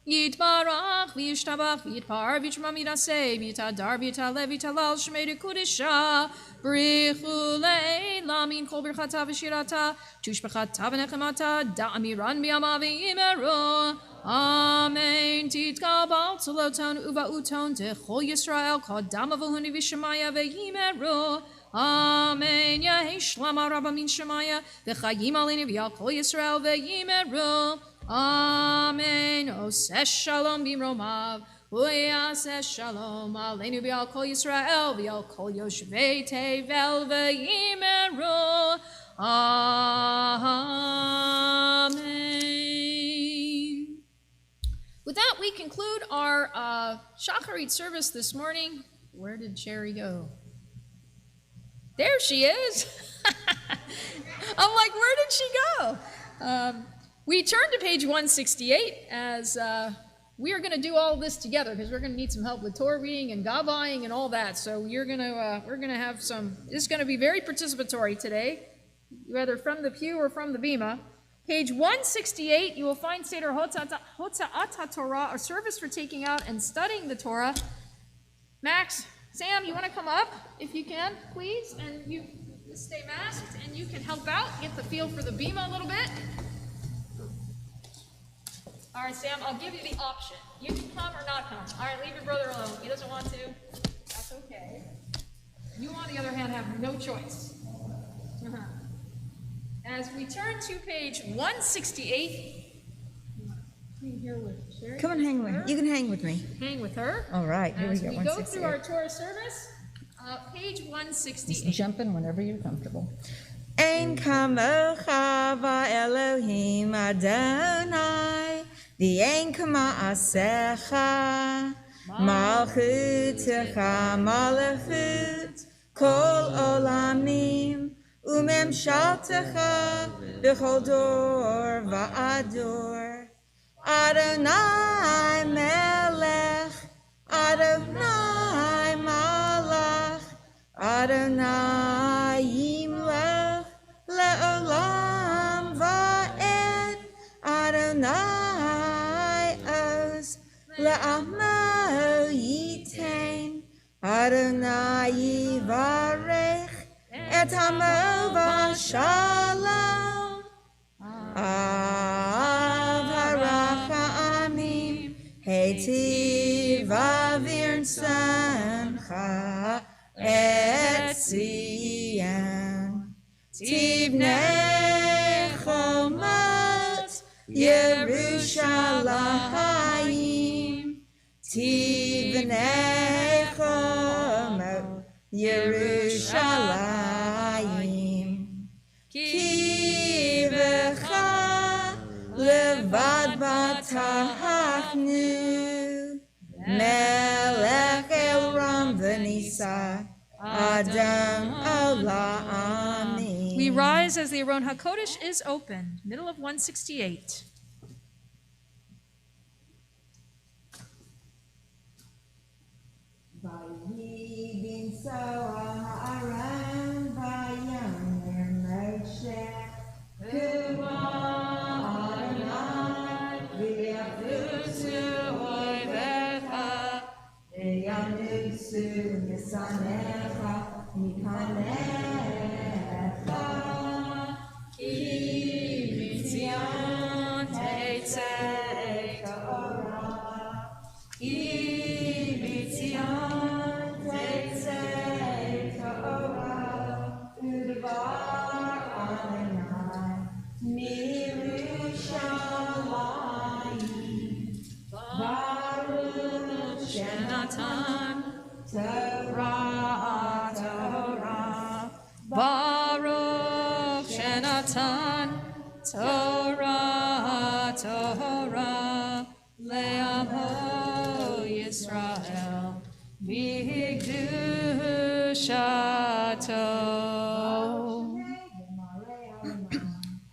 Yitbarach v'yishtabach v'yitpar v'yishma midaseh v'yitadar v'yitaleh v'yitalal shmei dekudesha b'richu le'elam min kol birchata v'shirata tushbechata v'nechemata da'amiran b'yama v'yimeru. Amen. Titkabal tzoloton uva'uton techol Yisrael kodama v'huni v'shemaya v'yimeru. Amen. Yehi shlama rabba min shemaya v'chayim aleinu v'yal kol Yisrael v'yimeru. Amen. Oseh shalom b'romav v'yaseh shalom aleinu v'yal kol Yisrael v'yal kol yoshvei tevel v'yimeru. Amen. With that, we conclude our Shacharit service this morning. Where did Sherry go? There she is. I'm like, where did she go? We turn to page 168 as we are going to do all this together because we're going to need some help with Torah reading and Gavaing and all that. So we're going to have some. It's going to be very participatory today, whether from the pew or from the bima. Page 168, you will find Seder Hotza'at HaTorah, a service for taking out and studying the Torah. Max, Sam, you want to come up if you can, please? And you stay masked and you can help out, get the feel for the bima a little bit. All right, Sam, I'll give you the option. You can come or not come. All right, leave your brother alone. He doesn't want to. That's okay. You, on the other hand, have no choice. As we turn to page 168, here with Sherry. Come and hang with me. You can hang with me. Hang with her. All right, here we go. As we go through our Torah service, page 168. Just jump in whenever you're comfortable. Ein kamocha va'Elohim Adonai, v'ein kama'asecha, malchutecha malachut, kol olamim, umemshaltecha, b'chol dor va'ador. Adonai melech, Adonai malach, Adonai yimlech, le'olam va'ed, Adonai oz, le'amo yitain, Adonai yivarech, et hamo v'shalom. Heitiv avir samcha et Zion, Tivnei chomot Yerushalayim, Tivnei chomot Yerushalayim, Ki v'cha levad batachnu, Melech Elram v'nisa, Adam Olam. We rise as the Aron HaKodesh is opened, middle of 168. Vayibin Soa Ha'aron Vayomer Moshe Kuva Adonai V'yafusu Oivecha V'yanusu Nisanecha Nikanecha Ki Mitzion Teitzei Torah Ki Mitzion Teitzei Torah U'Dvar Adonai Mirushalayim Baruch Shenatan Torah Torah Baruch Shenatan Torah Torah Le'amo Yisrael B'Kedushato.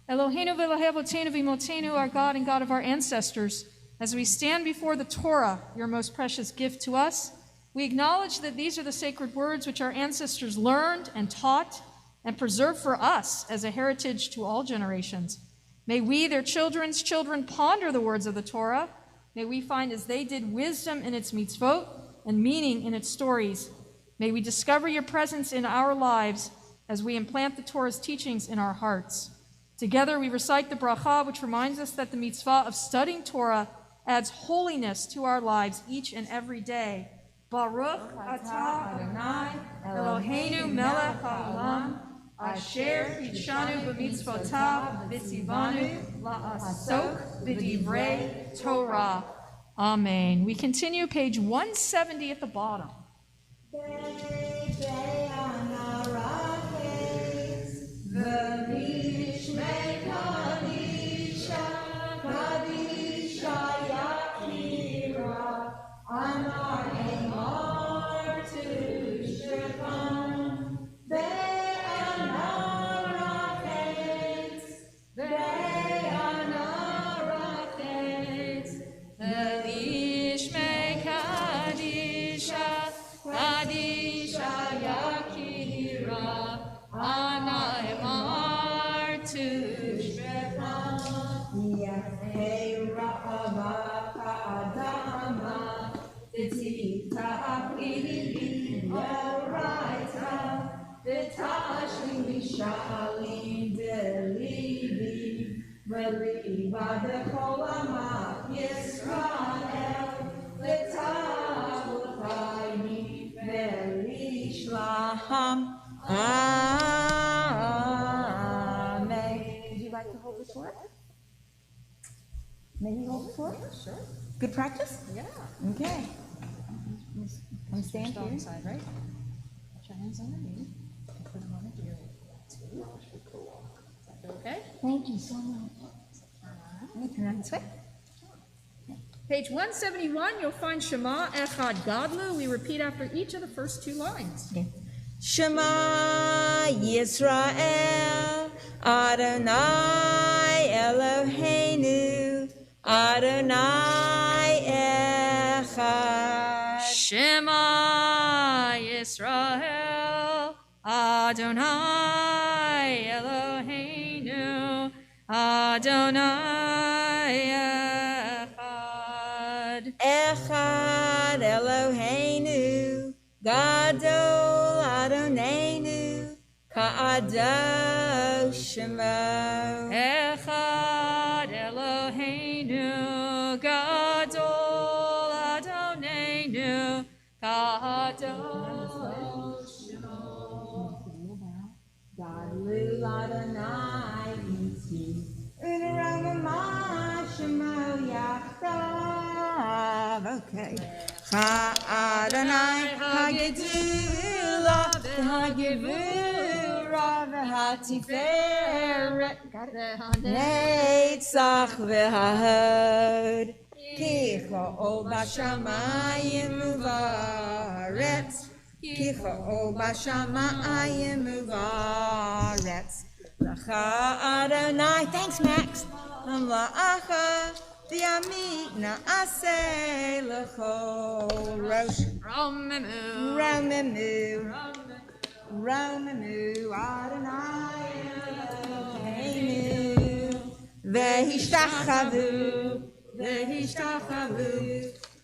Eloheinu v'Elohe Avotenu v'Imotenu, our God and God of our ancestors, as we stand before the Torah, your most precious gift to us, we acknowledge that these are the sacred words which our ancestors learned and taught and preserved for us as a heritage to all generations. May we, their children's children, ponder the words of the Torah. May we find as they did wisdom in its mitzvot and meaning in its stories. May we discover your presence in our lives as we implant the Torah's teachings in our hearts. Together we recite the bracha, which reminds us that the mitzvah of studying Torah adds holiness to our lives each and every day. Baruch atah Adonai Eloheinu melech haolam asher kitshanu b'mitzvotav v'tzivanu la'asok b'divrei Torah. Amen. We continue, page 170 at the bottom. Maybe hold it for it? Sure. Good practice? Yeah. Okay. Can we stand Strong here? side, right? Put your hands on your knee. Put them on the ear. Two. Is that okay? Thank you so much. Let me turn around this way. Page 171, you'll find Shema Echad Gadlu. We repeat after each of the first two lines. Okay. Shema Yisrael Adonai Eloheinu Adonai Echad. Shema Yisrael Adonai Eloheinu Adonai Echad. Echad Eloheinu Gadol Adonenu Ka'adosh Shemo. Echad Eloheinu Gadol Adonenu Kadosh Shemo. Gadol Adonai Iti Unerama Shemo Yachdav. Okay. Adonai Hagidula Hagivura V'Hatiferet Netzach V'Hahod Kicha Ol Bashamayim Uvaretz Kicha Ol Bashamayim Uvaretz Lacha Adonai. Thanks, Max. La'acha V'yamit na'aseh l'chol rosh. Romemu Romemu Adonai Eloheinu V'hishtachavu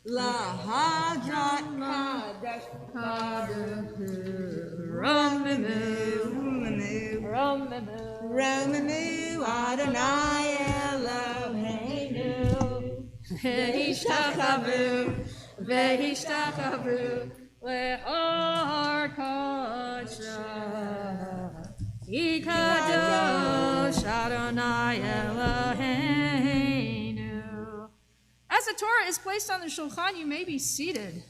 lahadrat kadosh Romemu Adonai Eloheinu V'hishtachavu le'or kodsha Ikadosh Adonai Eloheinu. As the Torah is placed on the shulchan, you may be seated.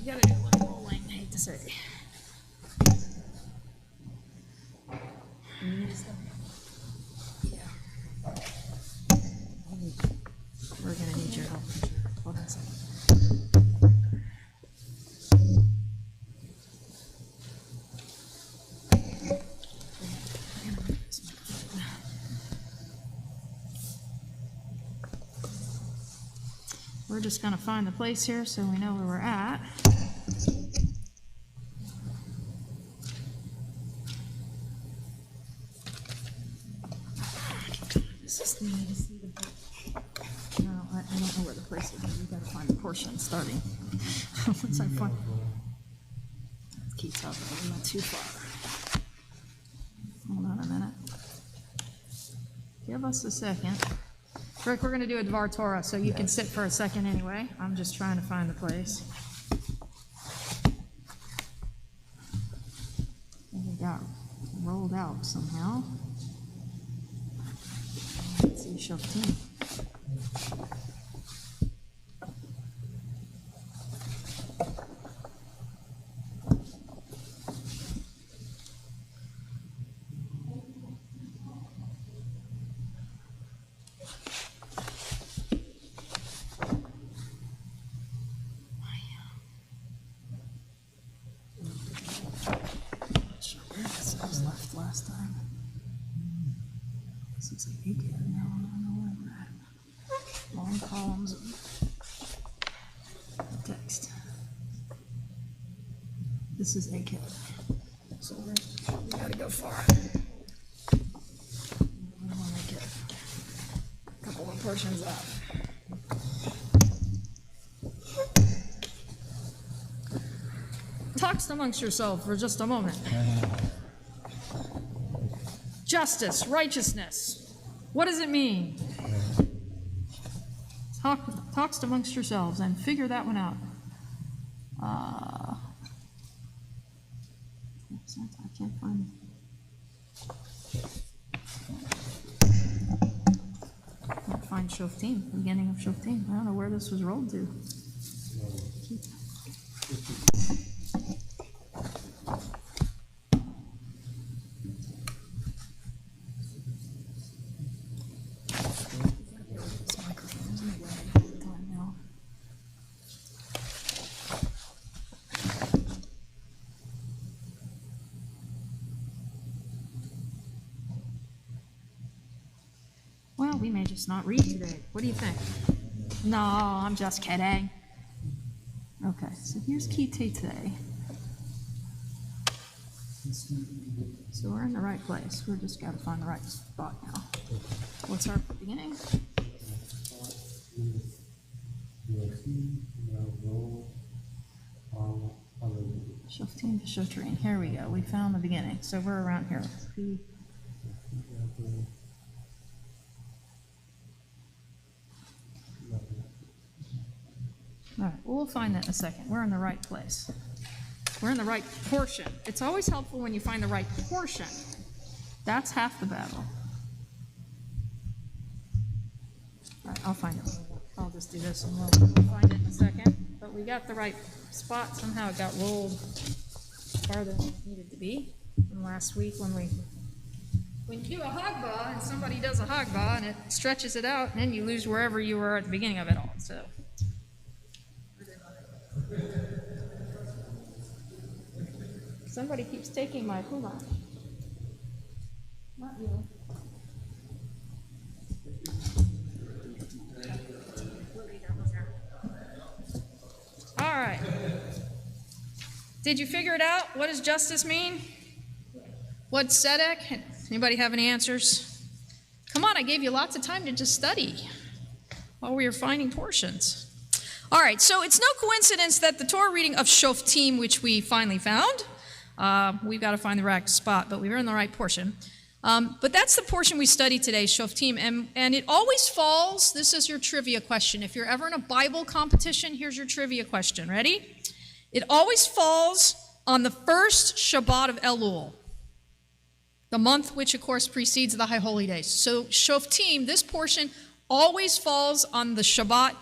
You gotta do a little rolling, I hate to say. Yeah. We're gonna need your help. Hold on a second. We're just gonna find the place here so we know where we're at. This is the no, I don't know where the place is. We gotta find the portion starting. Once I find keeps up, I'm not too far. Hold on a minute. Give us a second. Rick, we're going to do a Dvar Torah, so you can sit for a second anyway. I'm just trying to find the place. up somehow. Let's see, Shoftim. Left last time. This looks like Acad now. I don't know where we're at. Long columns of text. This is Acad. So we gotta go far. We want to get a couple of portions up. Talk amongst yourself for just a moment. Justice, righteousness. What does it mean? Talks amongst yourselves and figure that one out. I can't find. Can't find Shoftim. The beginning of Shoftim. I don't know where this was rolled to. Well, we may just not read today. What do you think? No, I'm just kidding. Okay, so here's Kite today. So we're in the right place. We're just got to find the right spot now. What's our beginning? Shoftim to Shotrim. Here we go. We found the beginning. So we're around here. All right, we'll find that in a second. We're in the right place. We're in the right portion. It's always helpful when you find the right portion. That's half the battle. All right, I'll find it. I'll just do this and we'll find it in a second. But we got the right spot. Somehow it got rolled farther than it needed to be from last week when you do a Hagbah and somebody does a Hagbah and it stretches it out, and then you lose wherever you were at the beginning of it all. So. Somebody keeps taking my hula. Not you. All right. Did you figure it out? What does justice mean? What's tzedek? Anybody have any answers? Come on, I gave you lots of time to just study while we were finding portions. All right, so it's no coincidence that the Torah reading of Shoftim, which we finally found, we've got to find the right spot, but we were in the right portion. But that's the portion we study today, Shoftim, and it always falls, this is your trivia question. If you're ever in a Bible competition, here's your trivia question. Ready? It always falls on the first Shabbat of Elul, the month which, of course, precedes the High Holy Days. So Shoftim, this portion, always falls on the Shabbat,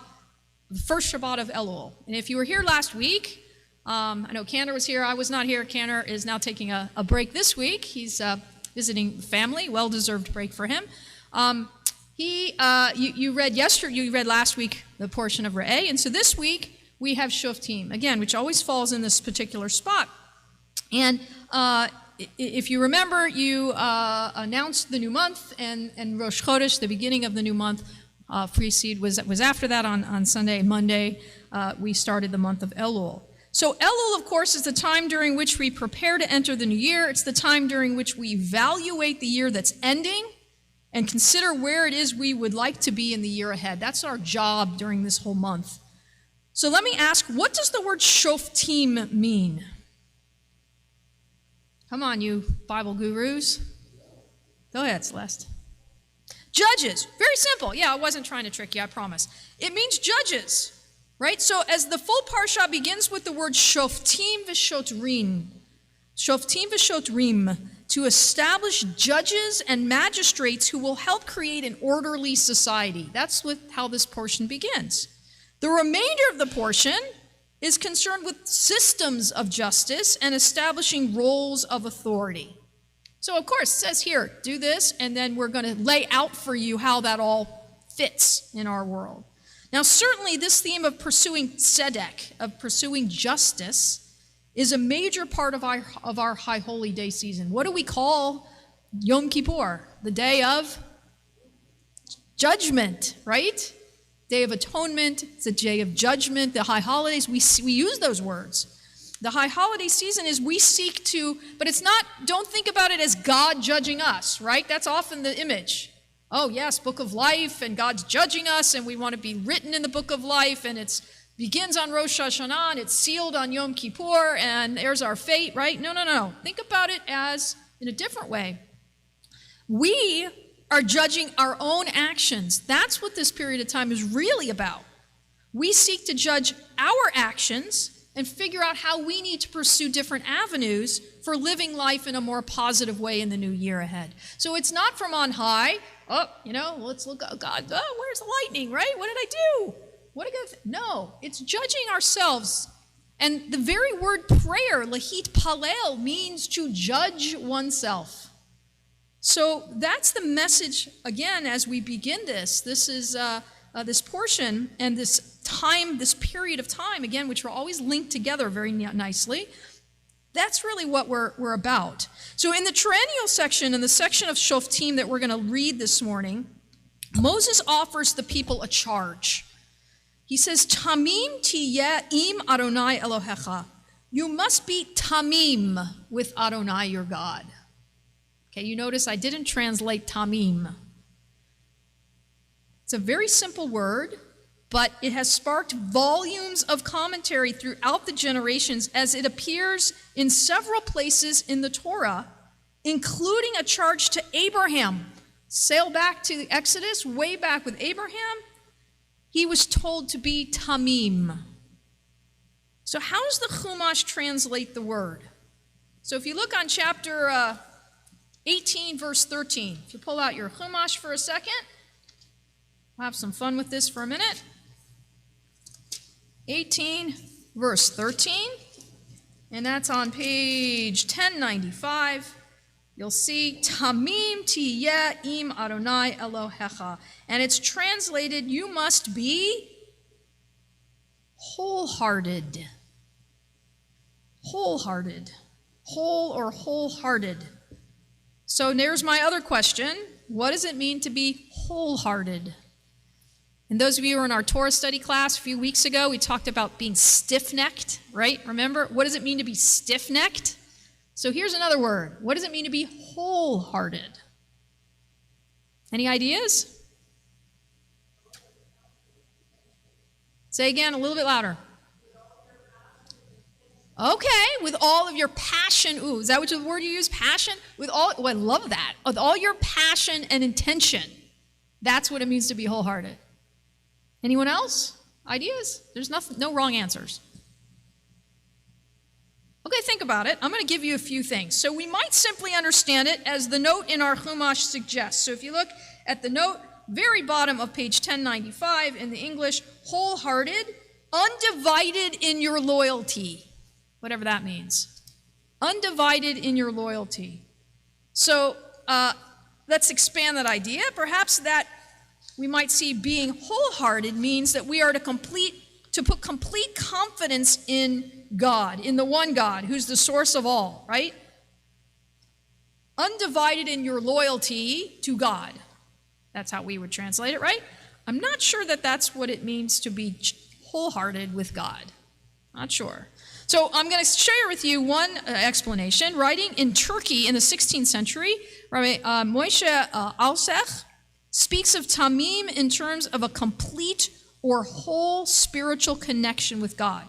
the first Shabbat of Elul. And if you were here last week, I know Cantor was here, I was not here. Cantor is now taking a break this week. He's visiting family, well-deserved break for him. You read last week the portion of Re'eh, and so this week we have Shoftim, again, which always falls in this particular spot. And if you remember, you announced the new month, and Rosh Chodesh, the beginning of the new month, was after that on Monday, we started the month of Elul. So Elul, of course, is the time during which we prepare to enter the new year. It's the time during which we evaluate the year that's ending and consider where it is we would like to be in the year ahead. That's our job during this whole month. So let me ask, what does the word Shoftim mean? Come on, you Bible gurus. Go ahead, Celeste. Judges. Very simple. Yeah, I wasn't trying to trick you, I promise. It means judges. Right? So as the full parsha begins with the word Shoftim v'Shotrim, Shoftim v'Shotrim, to establish judges and magistrates who will help create an orderly society. That's how this portion begins. The remainder of the portion is concerned with systems of justice and establishing roles of authority. So, of course, it says here, do this, and then we're going to lay out for you how that all fits in our world. Now, certainly this theme of pursuing tzedek, of pursuing justice, is a major part of our High Holy Day season. What do we call Yom Kippur? The Day of Judgment, right? Day of Atonement, it's a day of judgment. The high holidays, we use those words. The high holiday season is we seek to, but it's not, don't think about it as God judging us, right? That's often the image. Oh yes, book of life, and God's judging us, and we want to be written in the book of life, and it begins on Rosh Hashanah, and it's sealed on Yom Kippur, and there's our fate, right? No. Think about it as in a different way. We are judging our own actions. That's what this period of time is really about. We seek to judge our actions and figure out how we need to pursue different avenues for living life in a more positive way in the new year ahead. So it's not from on high, let's look, oh God, where's the lightning, right? What did I do? No, it's judging ourselves. And the very word prayer, lahit palel, means to judge oneself. So that's the message, again, as we begin this. This is this portion and this time, this period of time, again, which are always linked together very nicely. That's really what we're about. So in the triennial section, in the section of Shoftim that we're going to read this morning, Moses offers the people a charge. He says, Tamim tiyeh im Adonai Elohecha. You must be tamim with Adonai your God. Okay, you notice I didn't translate tamim. It's a very simple word, but it has sparked volumes of commentary throughout the generations as it appears in several places in the Torah, including a charge to Abraham. Sail back to the Exodus, way back with Abraham. He was told to be tamim. So how does the Chumash translate the word? So if you look on chapter 18, verse 13. If you pull out your Chumash for a second, we'll have some fun with this for a minute. 18, verse 13. And that's on page 1095. You'll see, Tamim tiyeh im Adonai Elohecha. And it's translated, you must be wholehearted. Wholehearted. Whole or wholehearted. So there's my other question. What does it mean to be wholehearted? And those of you who were in our Torah study class a few weeks ago, we talked about being stiff-necked, right? Remember, what does it mean to be stiff-necked? So here's another word. What does it mean to be wholehearted? Any ideas? Say again, a little bit louder. Okay, with all of your passion. Ooh, is that what the word you use? Passion? I love that. With all your passion and intention. That's what it means to be wholehearted. Anyone else? Ideas? There's no wrong answers. Okay, think about it. I'm going to give you a few things. So we might simply understand it as the note in our Chumash suggests. So if you look at the note, very bottom of page 1095 in the English, wholehearted, undivided in your loyalty. Whatever that means. Undivided in your loyalty. So let's expand that idea. Perhaps that we might see being wholehearted means that we are to put complete confidence in God, in the one God, who's the source of all, right? Undivided in your loyalty to God. That's how we would translate it, right? I'm not sure that that's what it means to be wholehearted with God. Not sure. So I'm going to share with you one explanation. Writing in Turkey in the 16th century, Rabbi Moshe Alsech speaks of tamim in terms of a complete or whole spiritual connection with God.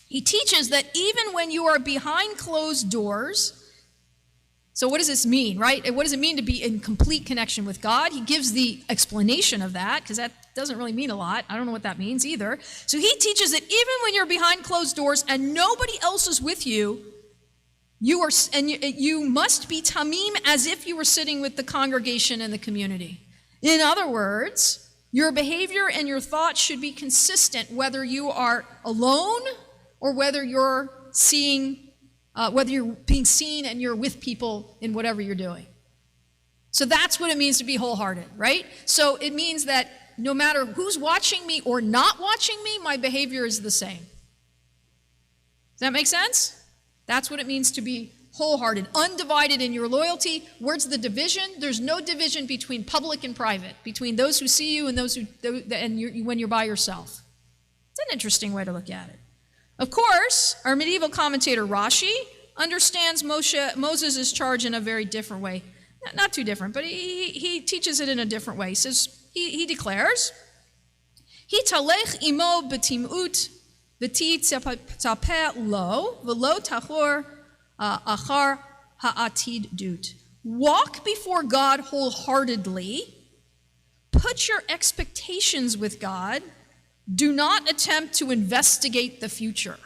He teaches that even when you are behind closed doors, so what does this mean, right? What does it mean to be in complete connection with God? He gives the explanation of that, because that doesn't really mean a lot. I don't know what that means either. So he teaches that even when you're behind closed doors and nobody else is with you, You must be tamim as if you were sitting with the congregation and the community. In other words, your behavior and your thoughts should be consistent whether you are alone or whether you're being seen and you're with people in whatever you're doing. So that's what it means to be wholehearted, right? So it means that no matter who's watching me or not watching me, my behavior is the same. Does that make sense? That's what it means to be wholehearted, undivided in your loyalty. Where's the division? There's no division between public and private, between those who see you and those who when you're by yourself. It's an interesting way to look at it. Of course, our medieval commentator Rashi understands Moses' charge in a very different way. Not too different, but he teaches it in a different way. He says, he declares, Hitalech imo betimut v'ti tzapeh lo v'lo tachor achar ha'atid dut. Walk before God wholeheartedly. Put your expectations with God. Do not attempt to investigate the future.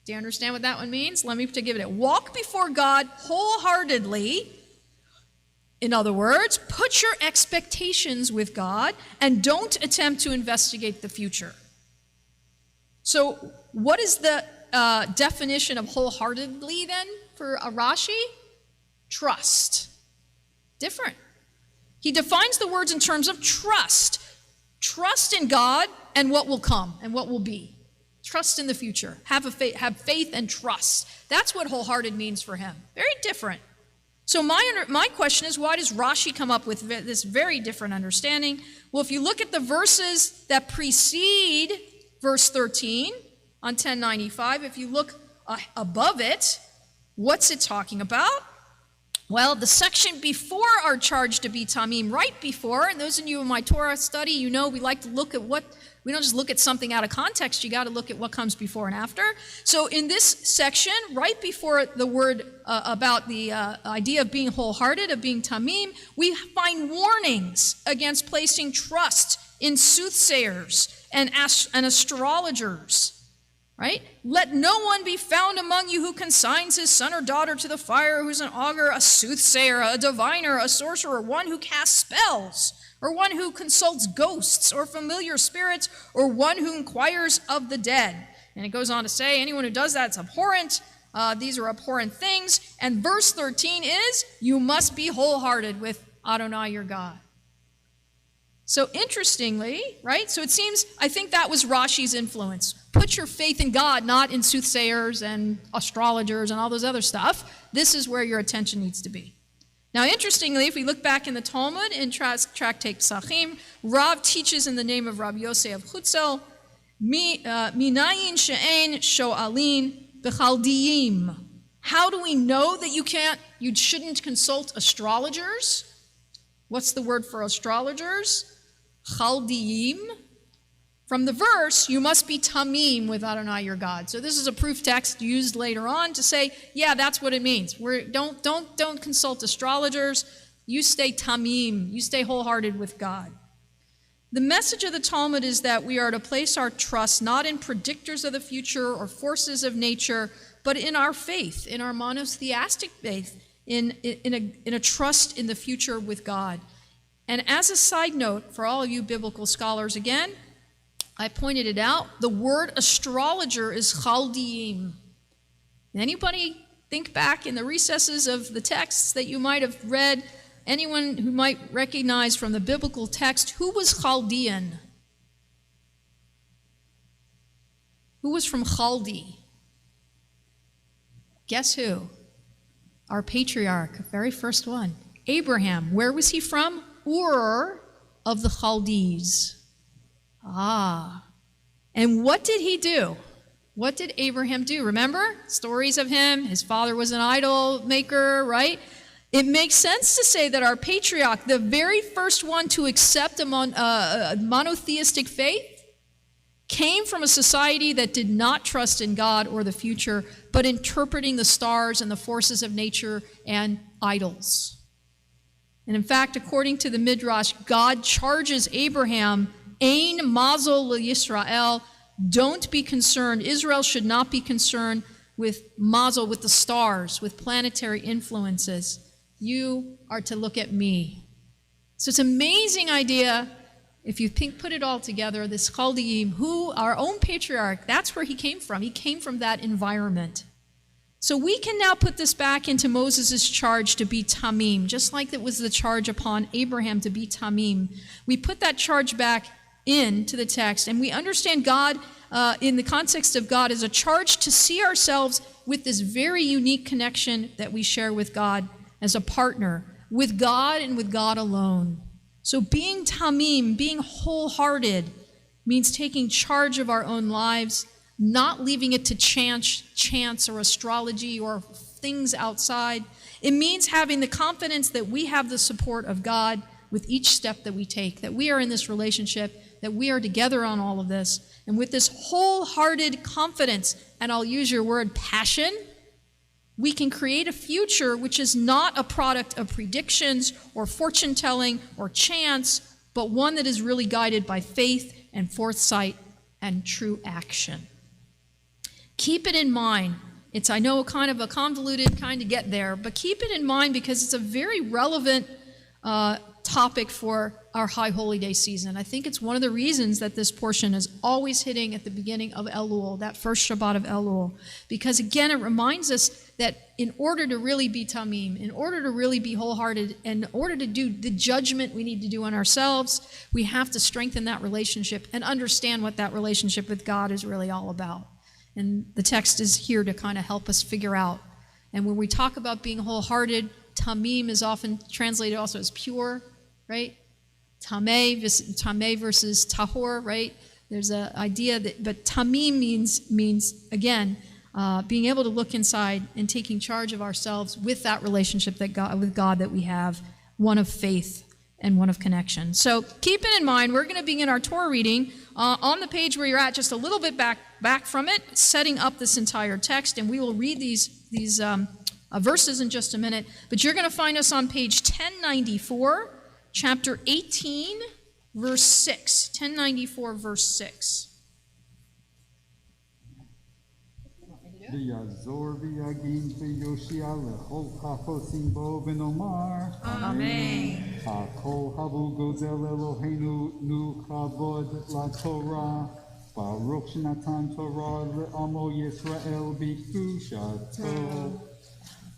Do you understand what that one means? Let me give it. Walk before God wholeheartedly. In other words, put your expectations with God and don't attempt to investigate the future. So, what is the definition of wholeheartedly then for a Rashi? Trust. Different. He defines the words in terms of trust. Trust in God and what will come and what will be. Trust in the future. Have faith and trust. That's what wholehearted means for him. Very different. So my question is, why does Rashi come up with this very different understanding? Well, if you look at the verses that precede verse 13 on 1095, if you look above it, what's it talking about? Well, the section before our charge to be tamim, right before, and those of you in my Torah study, you know we like to look at we don't just look at something out of context, you got to look at what comes before and after. So in this section, right before the word about the idea of being wholehearted, of being tamim, we find warnings against placing trust in soothsayers and astrologers. Right? Let no one be found among you who consigns his son or daughter to the fire, who's an augur, a soothsayer, a diviner, a sorcerer, one who casts spells, or one who consults ghosts or familiar spirits, or one who inquires of the dead. And it goes on to say, anyone who does that is abhorrent. These are abhorrent things. And verse 13 is, you must be wholehearted with Adonai your God. So interestingly, right? So it seems, I think that was Rashi's influence. Put your faith in God, not in soothsayers and astrologers and all those other stuff. This is where your attention needs to be. Now, interestingly, if we look back in the Talmud, in Tractate Pesachim, Rav teaches in the name of Rabbi Yosef of Chutzel, Minayin she'en sho'alin b'chaldiyim. How do we know that you shouldn't consult astrologers? What's the word for astrologers? Chaldiyim. From the verse, you must be tamim with Adonai your God. So this is a proof text used later on to say, yeah, that's what it means. Don't consult astrologers. You stay tamim. You stay wholehearted with God. The message of the Talmud is that we are to place our trust not in predictors of the future or forces of nature, but in our faith, in our monotheistic faith, in a trust in the future with God. And as a side note, for all of you biblical scholars again, I pointed it out, the word astrologer is chaldiyim. Anybody think back in the recesses of the texts that you might have read, anyone who might recognize from the biblical text, who was Chaldean? Who was from Chaldi? Guess who? Our patriarch, very first one, Abraham. Where was he from? Ur of the Chaldees. And what did he do? What did Abraham do? Remember stories of him? His father was an idol maker, right? It makes sense to say that our patriarch, the very first one to accept a monotheistic faith, came from a society that did not trust in God or the future, but interpreting the stars and the forces of nature and idols. And in fact, according to the Midrash, God charges Abraham, Ein Mazel Yisrael, Don't be concerned. Israel should not be concerned with mazel, with the stars, with planetary influences. You are to look at me. So it's an amazing idea. If you put it all together, this Chaldeim, who our own patriarch, that's where he came from. He came from that environment. So we can now put this back into Moses' charge to be Tamim, just like it was the charge upon Abraham to be Tamim. We put that charge back into the text, and we understand God, in the context of God, as a charge to see ourselves with this very unique connection that we share with God as a partner, with God and with God alone. So being Tamim, being wholehearted, means taking charge of our own lives, not leaving it to chance or astrology or things outside. It means having the confidence that we have the support of God with each step that we take, that we are in this relationship, that we are together on all of this. And with this wholehearted confidence, and I'll use your word passion, we can create a future which is not a product of predictions or fortune telling or chance, but one that is really guided by faith and foresight and true action. Keep it in mind. It's, I know, kind of a convoluted kind of get there, but keep it in mind because it's a very relevant topic for our High Holy Day season. I think it's one of the reasons that this portion is always hitting at the beginning of Elul, that first Shabbat of Elul, because again, it reminds us that in order to really be Tamim, in order to really be wholehearted, and in order to do the judgment we need to do on ourselves, we have to strengthen that relationship and understand what that relationship with God is really all about. And the text is here to kind of help us figure out. And when we talk about being wholehearted, Tamim is often translated also as pure, right? Tameh versus tahor, right? There's an idea that, but Tamim means again, being able to look inside and taking charge of ourselves with that relationship with God that we have, one of faith and one of connection. So keep it in mind. We're going to begin our Torah reading on the page where you're at, just a little bit back from it, setting up this entire text, and we will read these verses in just a minute. But you're going to find us on page 1094, chapter 18, verse 6. 1094, verse 6. ויעזור ויגן ויושיע לכל החפצים בו ונאמר Amen. הכל הבו גוזל אלוהינו נו כבוד לתורה ברוך שנתן תורה לעמו ישראל בקדושתו.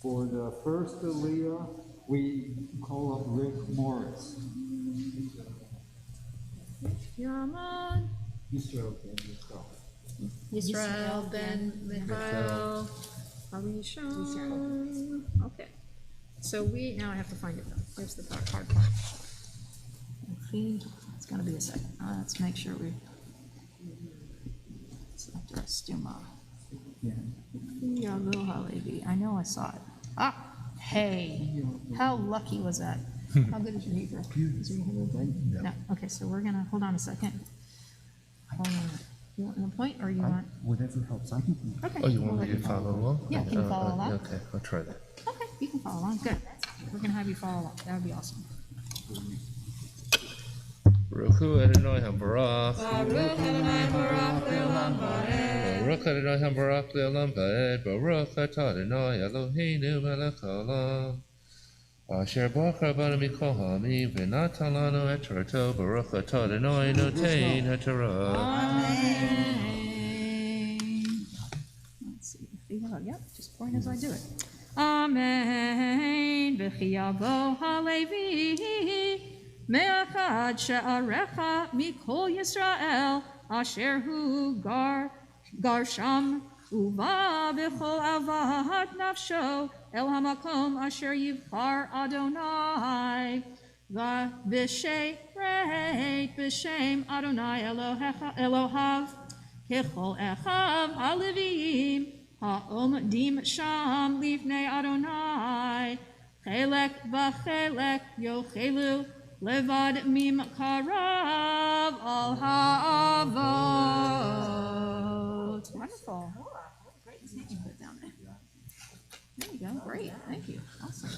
For the first Aliyah, we call up Rick Morris. Yaman. Yisrael ben Yisrael. Yisrael ben Michael. Arishon. Okay. So now I have to find it though. There's the hard part. It's going to be a second. Let's make sure we select our stuma. Yeah. I know I saw it. Hey. How lucky was that? How good is your Hebrew? Is your Hebrew good? No. Okay, so we're going to, hold on a second. Hold on. You want a point or you want? Whatever helps. I can. Okay. Oh, you want me to follow along? Yeah, can you follow along? Okay, I'll try that. Okay, you can follow along. Good. We're going to have you follow along. That would be awesome. Baruch Hu Adonai HaBarach. Baruch Adonai HaBarach Le'olam Va'ed. Baruch Adonai HaBarach Le'olam Va'ed. Baruch Atah Adonai Eloheinu melech haolam. Asher bachar banu mikol ha'amim v'natan lanu et Torato. Baruch Atah Adonai notein haTorah. Amen. Let's see. Yep, just point as I do it. Amen. V'chi yavo halevi. Me'achad she'arecha mikol Yisrael asher hu gar sham uva b'chol avat nafsho el hamakom asher yivchar Adonai v'b'shem Adonai Elohav kechol echav haleviim ha'omdim sham lifnei Adonai chelek v'chelek yochelu Levad mim karav al ha'avot. Wonderful. Great. You can put it down there. There you go. Great. Thank you. Awesome.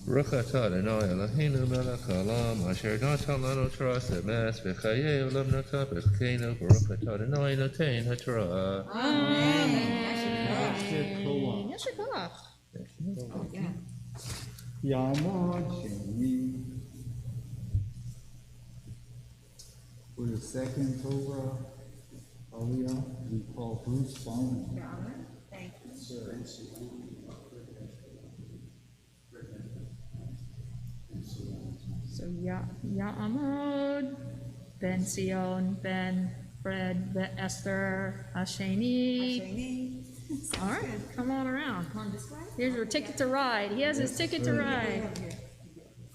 Baruch atah Adonai Eloheinu melech haolam, asher natan lanu Torah emes, v'chayei olam natan b'chkeinu, Baruch atah Adonai notein haTorah. Yasher koach. Yamad Sheni. For the second Torah Aliyah, we call Bruce Bowman. So Ya'amod, Ben Sion, Ben Fred, Ben Esther, Hasheni. All right, come on around. Here's your ticket to ride. He has his ticket to ride.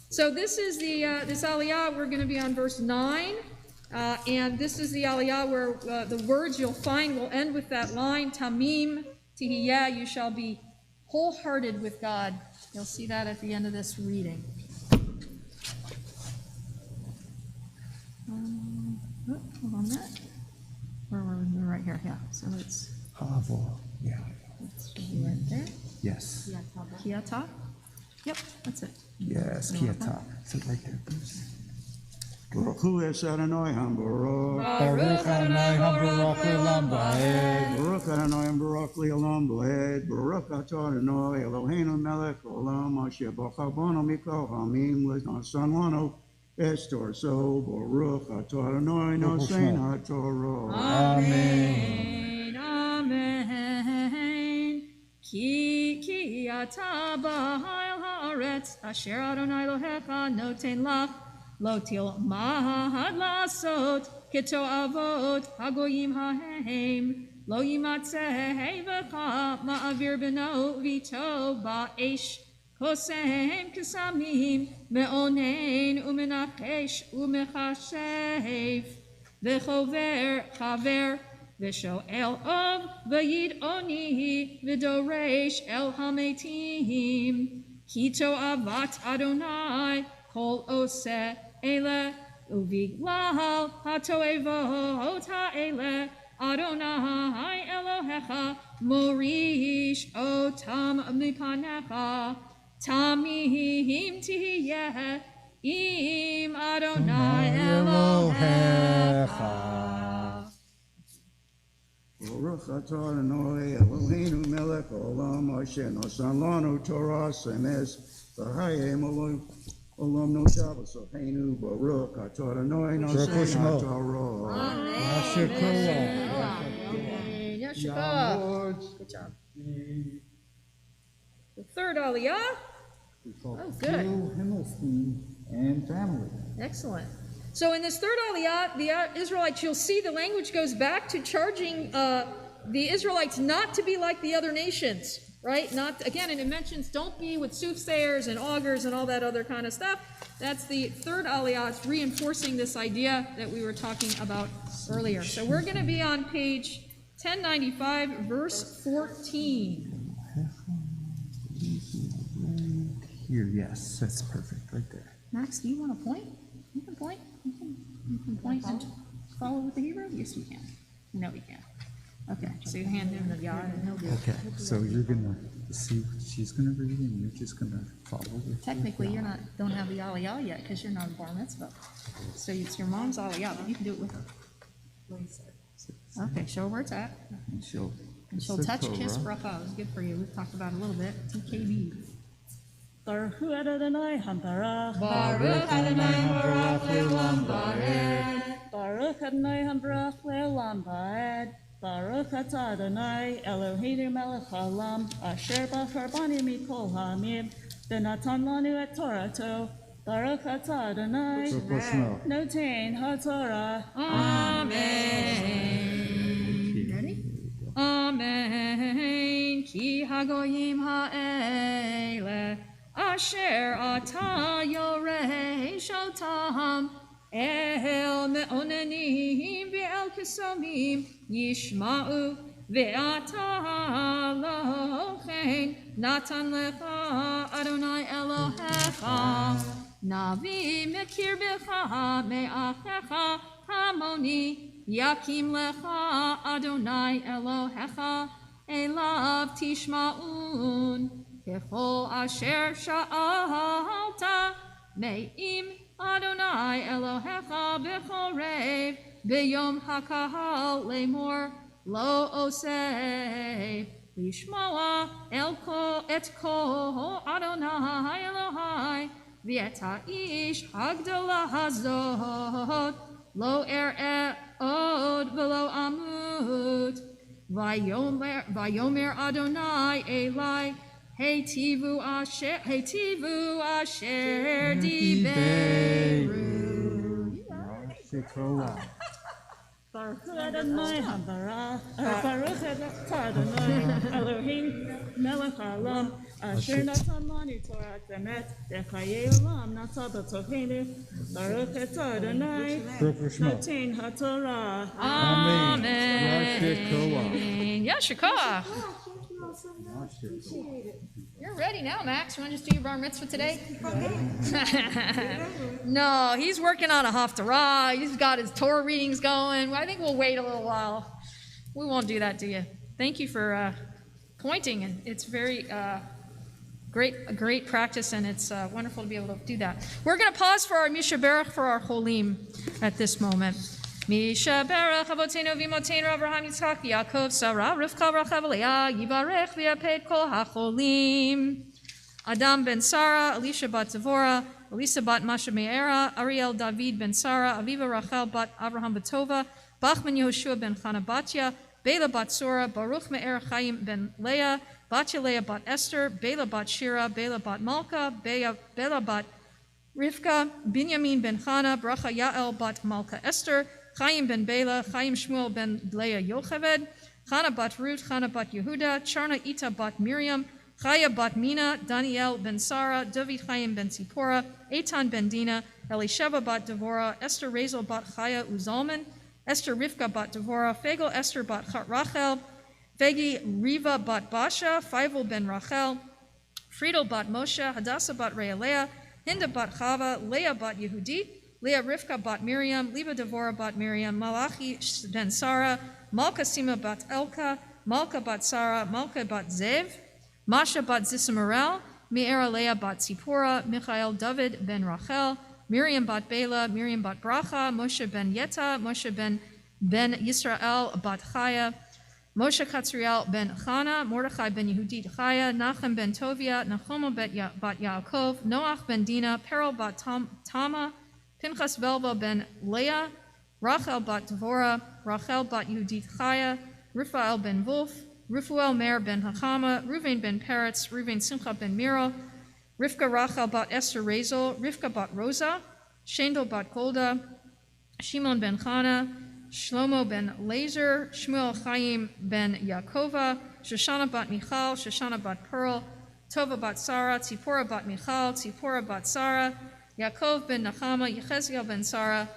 So this is the this aliyah. We're going to be on verse 9, and this is the aliyah where the words you'll find will end with that line, Tamim Tihiyah. You shall be wholehearted with God. You'll see that at the end of this reading. Hold on that. We're right here. Yeah. So it's Yeah. right there. Yes. Kiata. Yep, that's it. Yes. Kiata. Sit right there, Bruce. Baruch Hu es Adonai HaBaruch. Baruch Adonai HaBaruch Le'olam Va'ed. Baruch Adonai HaBaruch Le'olam Va'ed. Baruch atah Adonai Eloheinu melech haolam asher bachar banu mikol ha'amim v'nasan lanu es torso. Baruch atah Adonai nosein haTorah. Amen. Amen. Ki ata b'ha'el ha'aretz asher Adonai Elohecha noten lach lo tilmad lasot kito avot hagoyim hahem lo yimatzeh v'cha ma'avir b'no vito ba'esh kosem kesamim me'onen u'menachesh u'mechashev v'chover chaver v'sho'el ov v'yid oni v'doresh el hametim kito avat Adonai kol oseh ele uviglal hatoevot ha'ele Adonai Elohecha morish otam mipanecha tamim tihiyeh im Adonai Elohecha. Baruch atah Adonai Eloheinu melech haolam asher nosan lanu Torah emes v'chayei olam no Shabbos Eloheinu. Baruch atah Adonai nosein haTorah. Good job. The third aliyah. Oh, good. Himmelstein and family. Excellent. So in this third aliyah, the Israelites, you'll see the language goes back to charging the Israelites not to be like the other nations, right? Not again, and it mentions don't be with soothsayers and augurs and all that other kind of stuff. That's the third aliyah. It's reinforcing this idea that we were talking about earlier. So we're going to be on page 1095, verse 14. Here, yes, that's perfect, right there. Max, do you want to point? You can point. You can point and follow with the Hebrew? Yes, we can. No, we can. Okay, so you hand him the yah and he'll do it. Okay, so you're gonna see what she's gonna read and you're just gonna follow with. Technically, you're not, don't have the aliyah yet because you're not a bar mitzvah. So it's your mom's aliyah, but you can do it with her. Okay, show her where it's at. And she'll Touch, kiss, bracha. It's good for you. We've talked about it a little bit. TKB. Baruch Adonai HaBarach. Baruch Adonai Baruch Le'olam Va'ed. Baruch Adonai HaBarach Le'olam Va'ed. Baruch atah Adonai Eloheinu melech haolam asher bachar banu mikol ha'amim v'natan lanu et Torato. Baruch atah Adonai notein haTorah. Amen. Ready? Amen. Ki hagoyim ha'ele asher ata yoresh otam el me'onenim ve'el kesomim yishma'u ve'ata lochen natan lecha Adonai Elohecha navi mekir becha me'achecha hamoni yakim lecha Adonai Elohecha elav tishma'un ככל אשר שאלת, מעם אדוני אלוהיך בכל רב, ביום הקהל לאמור לא עושה, לשמוע את קול אדוני אלוהי, ואת האיש הגדולה הזאת, לא אראה עוד ולא אמות. ויאמר אדוני אלי, היטיבו אשר דיברו. Baruch Adonai Habarach, Baruch Adonai Elohim Melech Haolam, Asher Natan Lanu Torah Emet, Bechayei Olam Nata B'Tochenu, Baruch Adonai Noten HaTorah. Amen. Yashikah. You're ready now, Max. You want to just do your bar mitzvah today? No, he's working on a haftarah. He's got his Torah readings going. I think we'll wait a little while. We won't do that to you. Thank you for pointing, and it's very great practice, and it's wonderful to be able to do that. We're going to pause for our Misha Berach for our Cholim at this moment. Misha Berach Avotenu V'Imoteinu Avraham Yitzchak Yaakov Sarah Rivka Rachel Leah Yivarech V'Yaped Kol HaCholim Adam ben Sarah, Elisha bat Devorah, Elisa bat Masha Me'era, Ariel David ben Sarah, Aviva Rachel bat Avraham Batova, Bachman Yehoshua ben Chana Batya, Bela bat Sora, Baruch Me'er Chaim ben Leah, Batya Leah bat Esther, Bela bat Shira, Bela bat Malka, Bela bat Rivka, Binyamin ben Chana, Bracha Yael bat Malka Esther, Chaim ben Bela, Chaim Shmuel ben Leah Yocheved, Chana bat Ruth, Chana bat Yehuda, Charna Ita bat Miriam, Chaya bat Mina, Daniel ben Sarah, David Chaim ben Tzipora, Eitan ben Dina, Elisheva bat Devorah, Esther Razel bat Chaya Uzalman, Esther Rivka bat Devorah, Fagel Esther bat Rachel, Fegi Riva bat Basha, Feivel ben Rachel, Friedel bat Moshe, Hadassah bat Realeah, Hinda bat Chava, Leah bat Yehudit, Leah Rivka bat Miriam, Liba Devorah bat Miriam, Malachi ben Sarah, Malka Sima bat Elka, Malka bat Sarah, Malka bat Zev, Masha bat Zisamarel, Me'era Leah bat Tzipora, Michael David ben Rachel, Miriam bat Bela, Miriam bat Bracha, Moshe ben Yeta, Moshe ben Yisrael bat Chaya, Moshe Katzriel ben Chana, Mordechai ben Yehudit Chaya, Nachem ben Tovia, Nachomo bat Yaakov, Noach ben Dina, Perel bat Tama, Pinchas Velva ben Leah, Rachel bat Devorah, Rachel bat Yehudit Chaya, Rufael ben Wolf, Rufuel Mer ben Hachama, Ruvain ben Peretz, Ruvain Simcha ben Miro, Rivka Rachel bat Esther Razel, Rivka bat Rosa, Shendel bat Golda, Shimon ben Chana, Shlomo ben Lazer, Shmuel Chaim ben Yaakova, Shoshana bat Michal, Shoshana bat Pearl, Tova bat Sarah, Tzipora bat Michal, Tzipora bat Sarah, Yaakov ben Nachama, Yecheziel ben Sarah,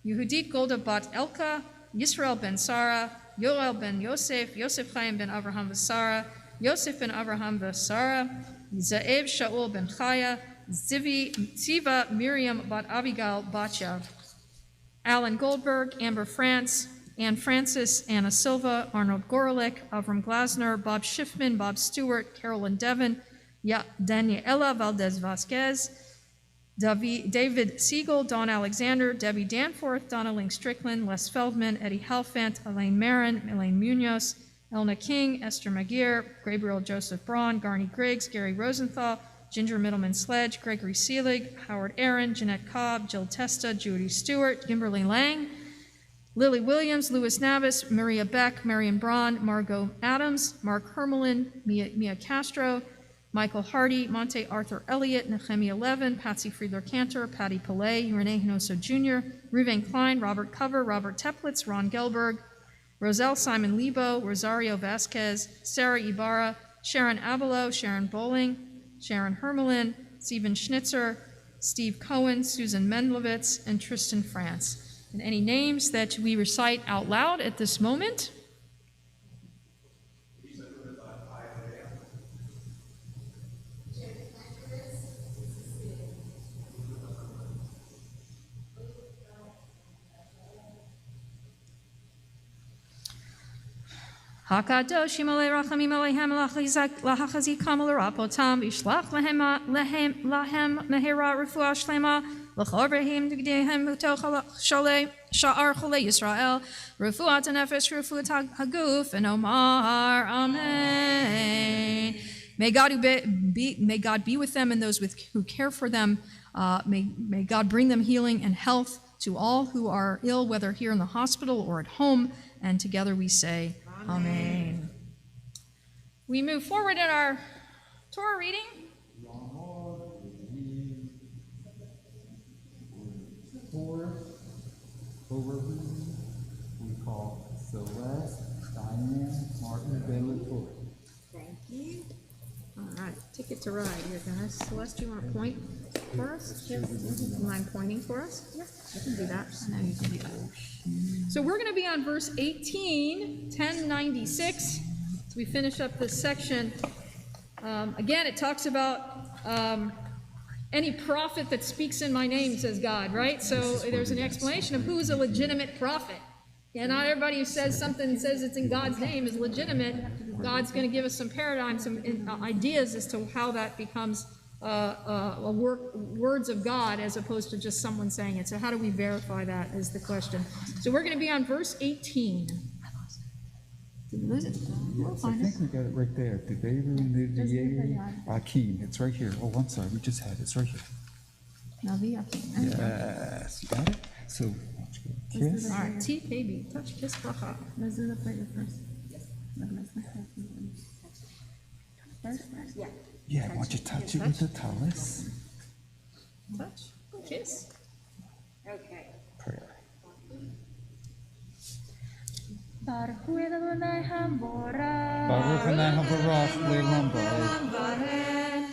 Yehudit Golda bat Elka, Yisrael ben Sarah, Yoel ben Yosef, Yosef Chaim ben Avraham v'Sara, Yosef ben Avraham v'Sara, Zaev Shaul ben Chaya, Ziva Miriam bat Abigail Batya, Alan Goldberg, Amber France, Ann Francis, Anna Silva, Arnold Gorolik, Avram Glasner, Bob Schiffman, Bob Stewart, Carolyn Devon, Daniela Valdez Vasquez, David Siegel, Don Alexander, Debbie Danforth, Donna Ling Strickland, Les Feldman, Eddie Halfant, Elaine Marin, Elaine Munoz, Elna King, Esther Magir, Gabriel Joseph Braun, Garney Griggs, Gary Rosenthal, Ginger Middleman Sledge, Gregory Seelig, Howard Aaron, Jeanette Cobb, Jill Testa, Judy Stewart, Kimberly Lang, Lily Williams, Louis Navis, Maria Beck, Marion Braun, Margot Adams, Mark Hermelin, Mia Castro, Michael Hardy, Monte Arthur Elliott, Nehemiah Levin, Patsy Friedler Cantor, Patty Pillay, Renee Hinoso Jr., Ruven Klein, Robert Cover, Robert Teplitz, Ron Gelberg, Roselle Simon Lebo, Rosario Vasquez, Sarah Ibarra, Sharon Avalo, Sharon Bowling, Sharon Hermelin, Stephen Schnitzer, Steve Cohen, Susan Mendlovitz, and Tristan France. And any names that we recite out loud at this moment? Hakadoshim alei rachamim aleihem lahachazikam l'rapotam v'shlach lahem mehira refuah shlema l'chovrehim d'gdehem utoch sha'ar cholei Yisrael refuat hanefesh refuat haguf and omar amen. May God be with them and those who care for them. May God bring them healing and health to all who are ill, whether here in the hospital or at home. And together we say, Amen. We move forward in our Torah reading. We call Celeste Diane Martin Belator. Thank you. All right, ticket to ride here, guys. Celeste, you want to point for us? Yes. Do you mind pointing for us? Yes, I can do that. I know you can do that. So we're going to be on verse 18, 1096. So we finish up this section. Again, it talks about any prophet that speaks in my name, says God, right? So there's an explanation of who is a legitimate prophet. Yeah, not everybody who says something and says it's in God's name is legitimate. God's going to give us some paradigms, some ideas as to how that becomes words of God as opposed to just someone saying it. So how do we verify that is the question. So we're going to be on verse 18. Did we lose it? Yes, I think we got it right there. Congregation Achim. It's right here. Oh, I'm sorry. We just had it. It's right here. Navi Achim. Yes, you got it? So, kiss. All right, TKB. Touch, kiss, bracha. Let's do the prayer first. First? Yeah. Yeah, why don't you touch it with the talus? Touch, kiss. Prayer. Baruch hu Adonai hamborah. Baruch Adonai habarach le'olam ba'ed.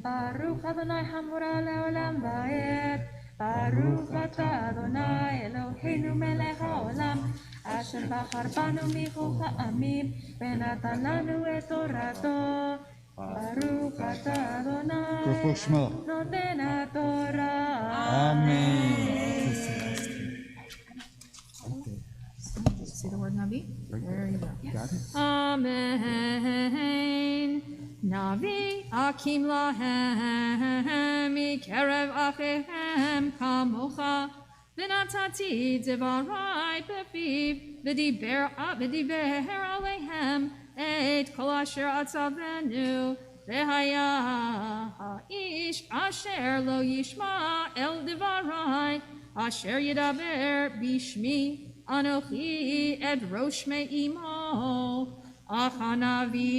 Baruch Adonai hamborah le'olam ba'ed. Baruch atah Adonai Eloheinu melech haolam, asher bachar banu michol ha'amim, venatan lanu et torato. Baruch atah Adonai Baruch Shema. noten haTorah. Amen. See the word Navi? There you go. Got it? Amen. Navi Achim lahem mikerev achechem kamocha v'natati devarai befiv v'diber aleihem et kol asher atzavenu v'haya ha'ish asher lo yishma el devarai asher yedaber bishmi Anochi et rosh me'imo achanavi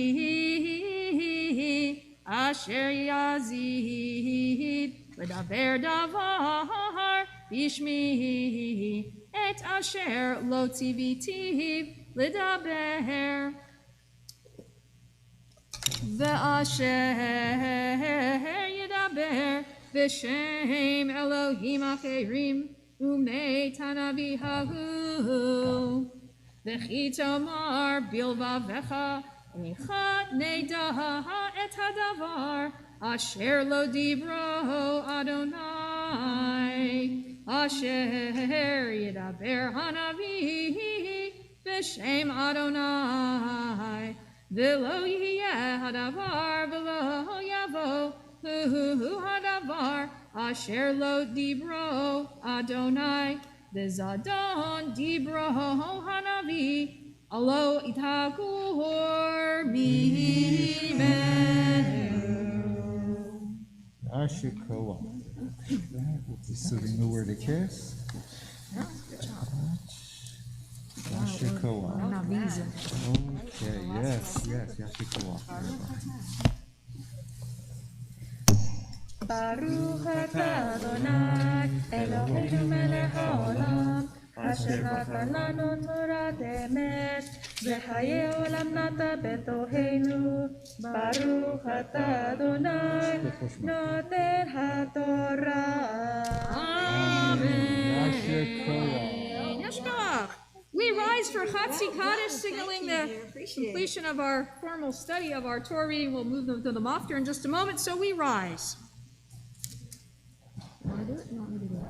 asher yazid v'daber davar bishmi et asher lo tiviti l'daber ve'asher yedaber v'shem Elohim acherim Umei tanavi hahu v'chi tomar bilvavecha echad neda et hadavar asher lo dibro Adonai asher yedaber hanavi v'shem Adonai v'lo yiyeh hadavar v'lo yavo hu hadavar Asher lo dibro Adonai, v'zadon dibro hanavi, alo itagur mimenu. Ashikoa. So we know where to kiss. Yeah, good job. Ashikoa. Naviza. Okay, yes, Yashikoa. Baruch atah Adonai Eloheinu melech haolam, asher natan lanu torat emet, v'chayei olam nata betoheinu. Baruch atah Adonai noten haTorah. Amen. Yeshkoach. We rise for Chatzi Kaddish, signaling the completion of our formal study of our Torah reading. We'll move them to the maftir in just a moment, so we rise. You want to do it? You want me to do it?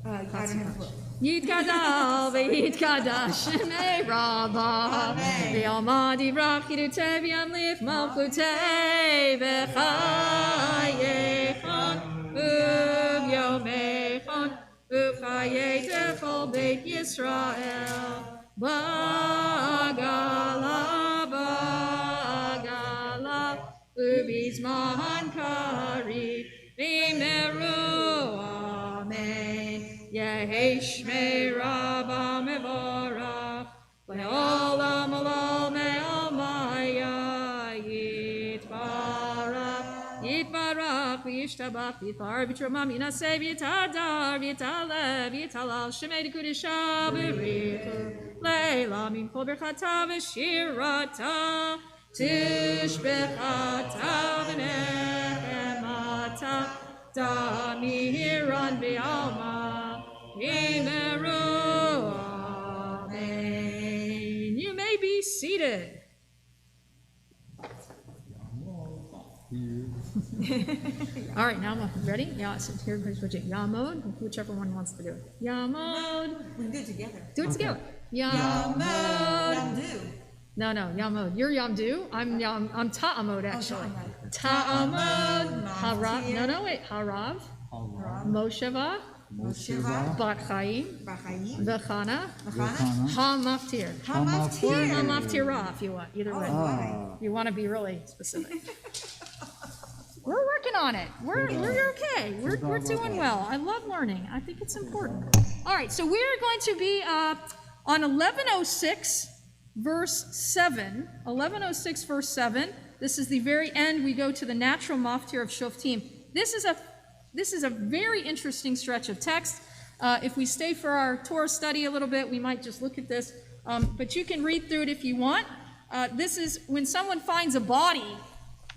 I don't have a book. Yitgadal v'yitkadash shemei Rabba v'yalmad yivrach yidutei v'yamlif malchutei v'chayechon u'vyomechon u'chayei tefol beit Yisrael bagala ubizman kari v'meru amen Yehi shmei Rabba mevorach le'olam olam me'omaya yitbarach v'yishtabach v'yitbar v'yitramam yinaseh v'yitadar v'yitalev v'yitalal shemei d'kudisha b'richu le'la min kol birchata v'shirata tishbechata v'nechemata damiran v'alma v'meru amen. You may be seated. All right, now I'm ready. Yeah, so here goes Bridget. Yamod, whichever one wants to do it. Yamod. We can do it together. Do it together. Yamod. Yamdu. No, Yamod. You're Yamdu. I'm Ta'amod actually. Ta'amod. Harav. No, wait. Harav. Mosheva. Bat Chaim. V'chana. Ha-maftir. Or ha-maftirah if you want. Either way. You want to be really specific. We're working on it. We're okay. We're doing well. I love learning. I think it's important. All right, so we're going to be on 1106 verse 7. 1106 verse 7. This is the very end. We go to the natural maftir of Shoftim. This is a very interesting stretch of text. If we stay for our Torah study a little bit, we might just look at this. But you can read through it if you want. This is when someone finds a body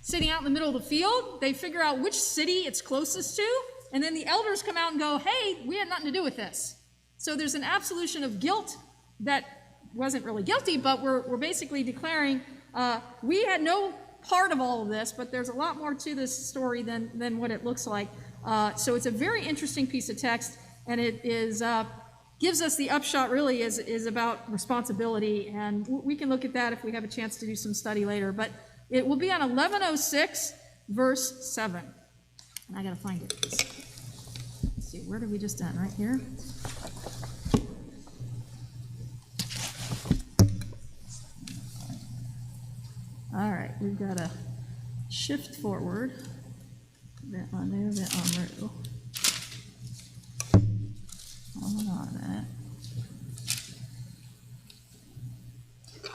sitting out in the middle of the field, they figure out which city it's closest to, and then the elders come out and go, hey, we had nothing to do with this. So there's an absolution of guilt that wasn't really guilty, but we're basically declaring we had no part of all of this, but there's a lot more to this story than what it looks like. So it's a very interesting piece of text, and it is gives us the upshot really is about responsibility, and we can look at that if we have a chance to do some study later. But it will be on 1106 verse 7. And I gotta find it. Let's see, where did we just end? Right here. All right, we've got to shift forward. Ve'anu, ve'amru. Hold on a minute.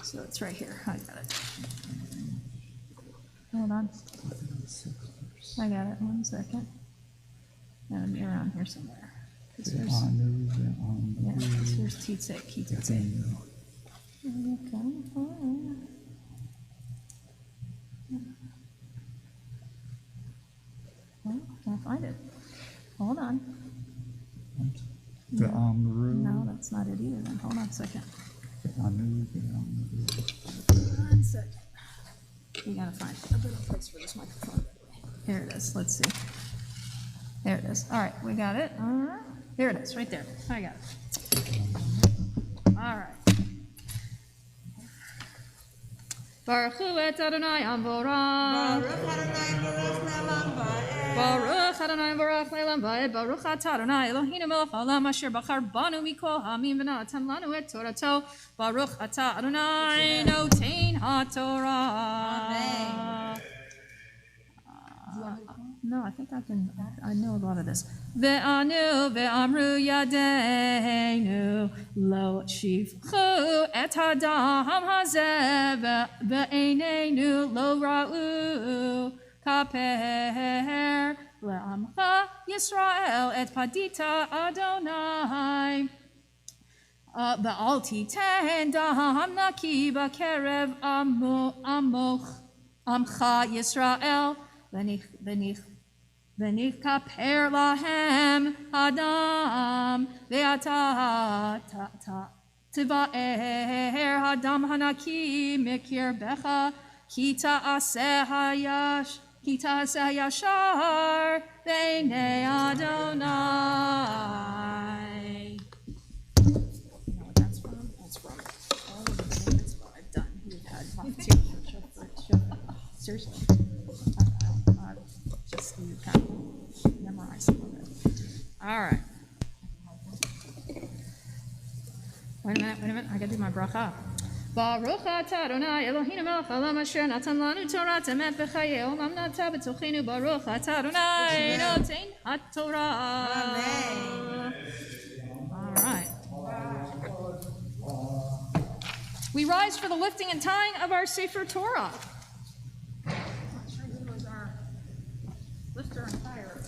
So it's right here. I got it. Hold on. I got it. 1 second. Gotta be around here somewhere. Here's Titzek, Kitzek. Well, can't find it. Hold on. No, that's not it either then. Hold on a second. 1 second. We gotta find a better place for this microphone. Here it is. Let's see. There it is. All right, we got it. All right. There it is, right there. I got it. All right. Baruch hu et Adonai Amvorah. Baruch Adonai Baruch Le'olam Va'ed. Baruch atah Adonai Eloheinu melech haolam asher bachar banu mikol ha'amim v'natan lanu et Torato. Baruch atah Adonai notein ha'Torah. Amen. No, I think I know a lot of this. Ve'anu ve'amru yadeinu lo shivchu et hadam hazeh ve'einenu lo ra'u kaper le'amcha Yisrael et padita Adonai ve'al titen dam naki b'kerev amcha Yisrael V'nikaper lahem Adam ve'ata tiva'er Adam hanaki mikirbecha kita aseh yashar ve'nei Adonai. Seriously. Just so you kind of memorize some of it. All right. Wait a minute. I gotta do my bracha. Baruch atah Adonai Eloheinu melech haolam asher natan lanu Torah emet b'chayei olam nata b'tochenu. Baruch atah Adonai noten haTorah. Amen. All right. We rise for the lifting and tying of our Sefer Torah. I'm not sure who was our lifter and tyer.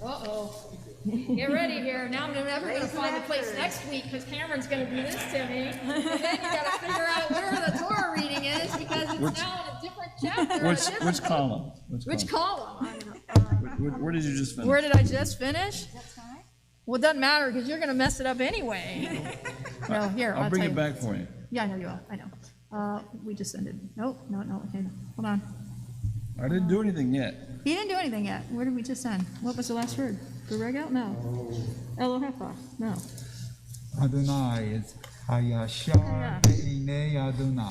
Uh-oh. Get ready here. Now I'm never going to find the place next week because Cameron's going to do this to me. And then you got to figure out where the Torah reading is because it's now in a different chapter. Which column? Which column? Where did you just finish? Where did I just finish? Well, it doesn't matter because you're going to mess it up anyway. No, here. I'll bring tell it you. back for you. Yeah, I know you will. I know. We just ended. Nope. No. Okay. Hold on. I didn't do anything yet. He didn't do anything yet. Where did we just end? What was the last word? Berega? No. Elohecha? No. Adonai is Hayashar Be'inei Adonai.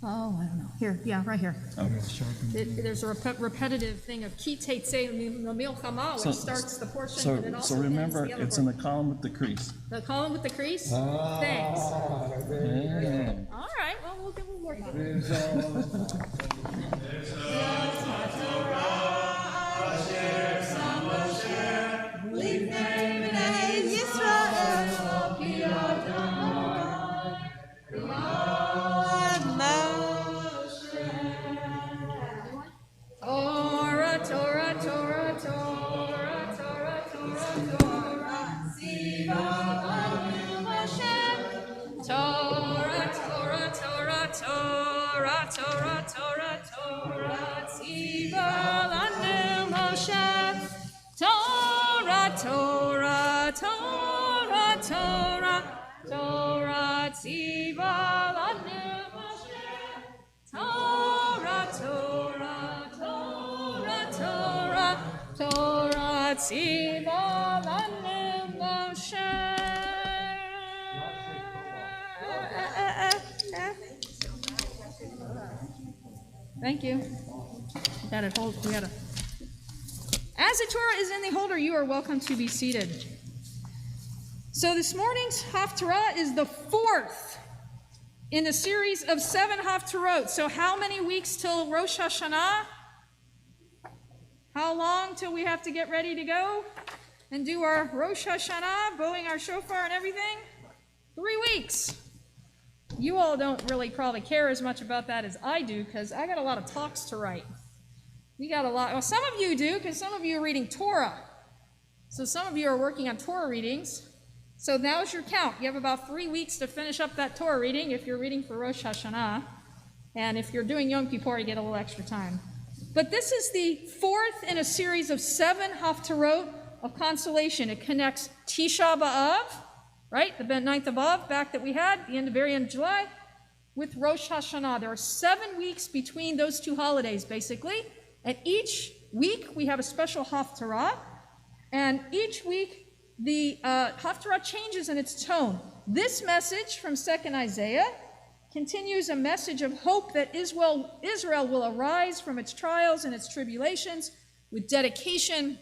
Oh, I don't know. Here, yeah, right here. Hayashar Be'inei. There's a repetitive thing of ki tetzei milchama, which starts the portion, So, and it also so remember, ends the other it's in the portion. column with the crease. The column with the crease? Thanks. Yeah. All right, well, we'll work on it. Torah, Torah, Torah, Torah, Torah, Torah, Torah, Siva Lanu Moshe. Torah, Torah, Torah, Torah, Torah, Torah, Torah, Siva Lanu Moshe. Torah, Torah, Torah, Torah, Torah, Siva Lanu Moshe. Torah, Torah, Torah, Torah, Torah, Tziva Lanu Moshe. Thank you. We got it. We got it. As the Torah is in the holder, you are welcome to be seated. So this morning's Haftarah is the fourth in a series of 7 Haftarot. So how many weeks till Rosh Hashanah? How long till we have to get ready to go and do our Rosh Hashanah, blowing our shofar and everything? 3 weeks. You all don't really probably care as much about that as I do because I got a lot of talks to write. We got a lot. Well, some of you do because some of you are reading Torah. So some of you are working on Torah readings. So now's your count. You have about 3 weeks to finish up that Torah reading if you're reading for Rosh Hashanah. And if you're doing Yom Kippur, you get a little extra time. But this is the fourth in a series of 7 Haftarot of consolation. It connects Tisha B'Av, right? The 9th of Av, back that we had, the very end of July, with Rosh Hashanah. There are 7 weeks between those two holidays, basically. And each week we have a special Haftarah. And each week the Haftarah changes in its tone. This message from 2nd Isaiah continues a message of hope that Israel will arise from its trials and its tribulations with dedication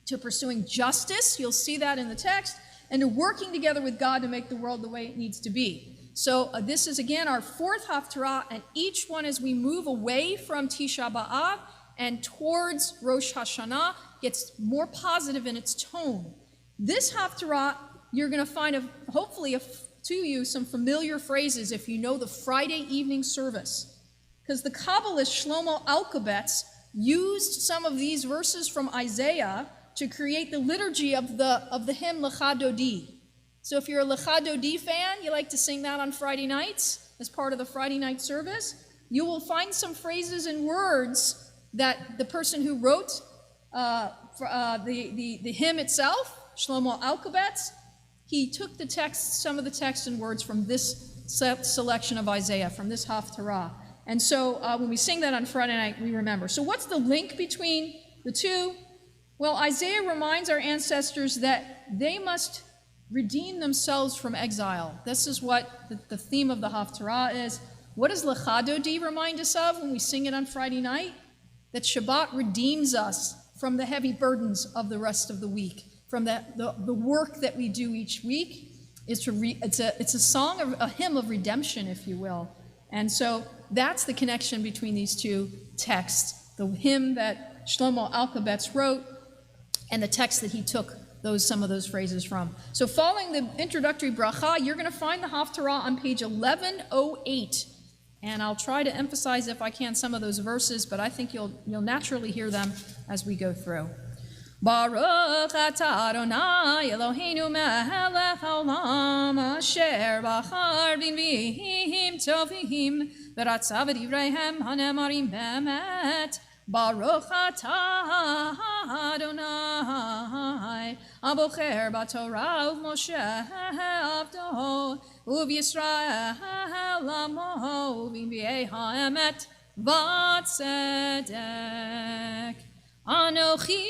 to pursuing justice. You'll see that in the text. And to working together with God to make the world the way it needs to be. So this is, again, our fourth Haftarah, and each one as we move away from Tisha B'Av and towards Rosh Hashanah gets more positive in its tone. This Haftarah, you're going to find, hopefully, to you some familiar phrases if you know the Friday evening service. Because the Kabbalist Shlomo Alkabetz used some of these verses from Isaiah to create the liturgy of the hymn Lecha Dodi. So if you're a Lecha Dodi fan, you like to sing that on Friday nights as part of the Friday night service, you will find some phrases and words that the person who wrote the hymn itself, Shlomo Alkabetz, he took the text, some of the text and words from this selection of Isaiah, from this Haftarah. And so when we sing that on Friday night, we remember. So what's the link between the two? Well, Isaiah reminds our ancestors that they must redeem themselves from exile. This is what the theme of the Haftarah is. What does Lechadodi remind us of when we sing it on Friday night? That Shabbat redeems us from the heavy burdens of the rest of the week, from the work that we do each week. It's a song, a hymn of redemption, if you will. And so that's the connection between these two texts, the hymn that Shlomo Alkabetz wrote and the text that he took some of those phrases from. So following the introductory bracha, you're going to find the Haftarah on page 1108. And I'll try to emphasize, if I can, some of those verses, but I think you'll naturally hear them as we go through. Baruch atah Adonai Eloheinu melech haolam asher bachar b'nviim tovim v'ratzav v'divreihem hanemarim be'emet. Baruch atah Adonai abocher b'torah u'Moshe avdo u'Yisrael amo v'nviei ha'emet v'tzedek. Anochi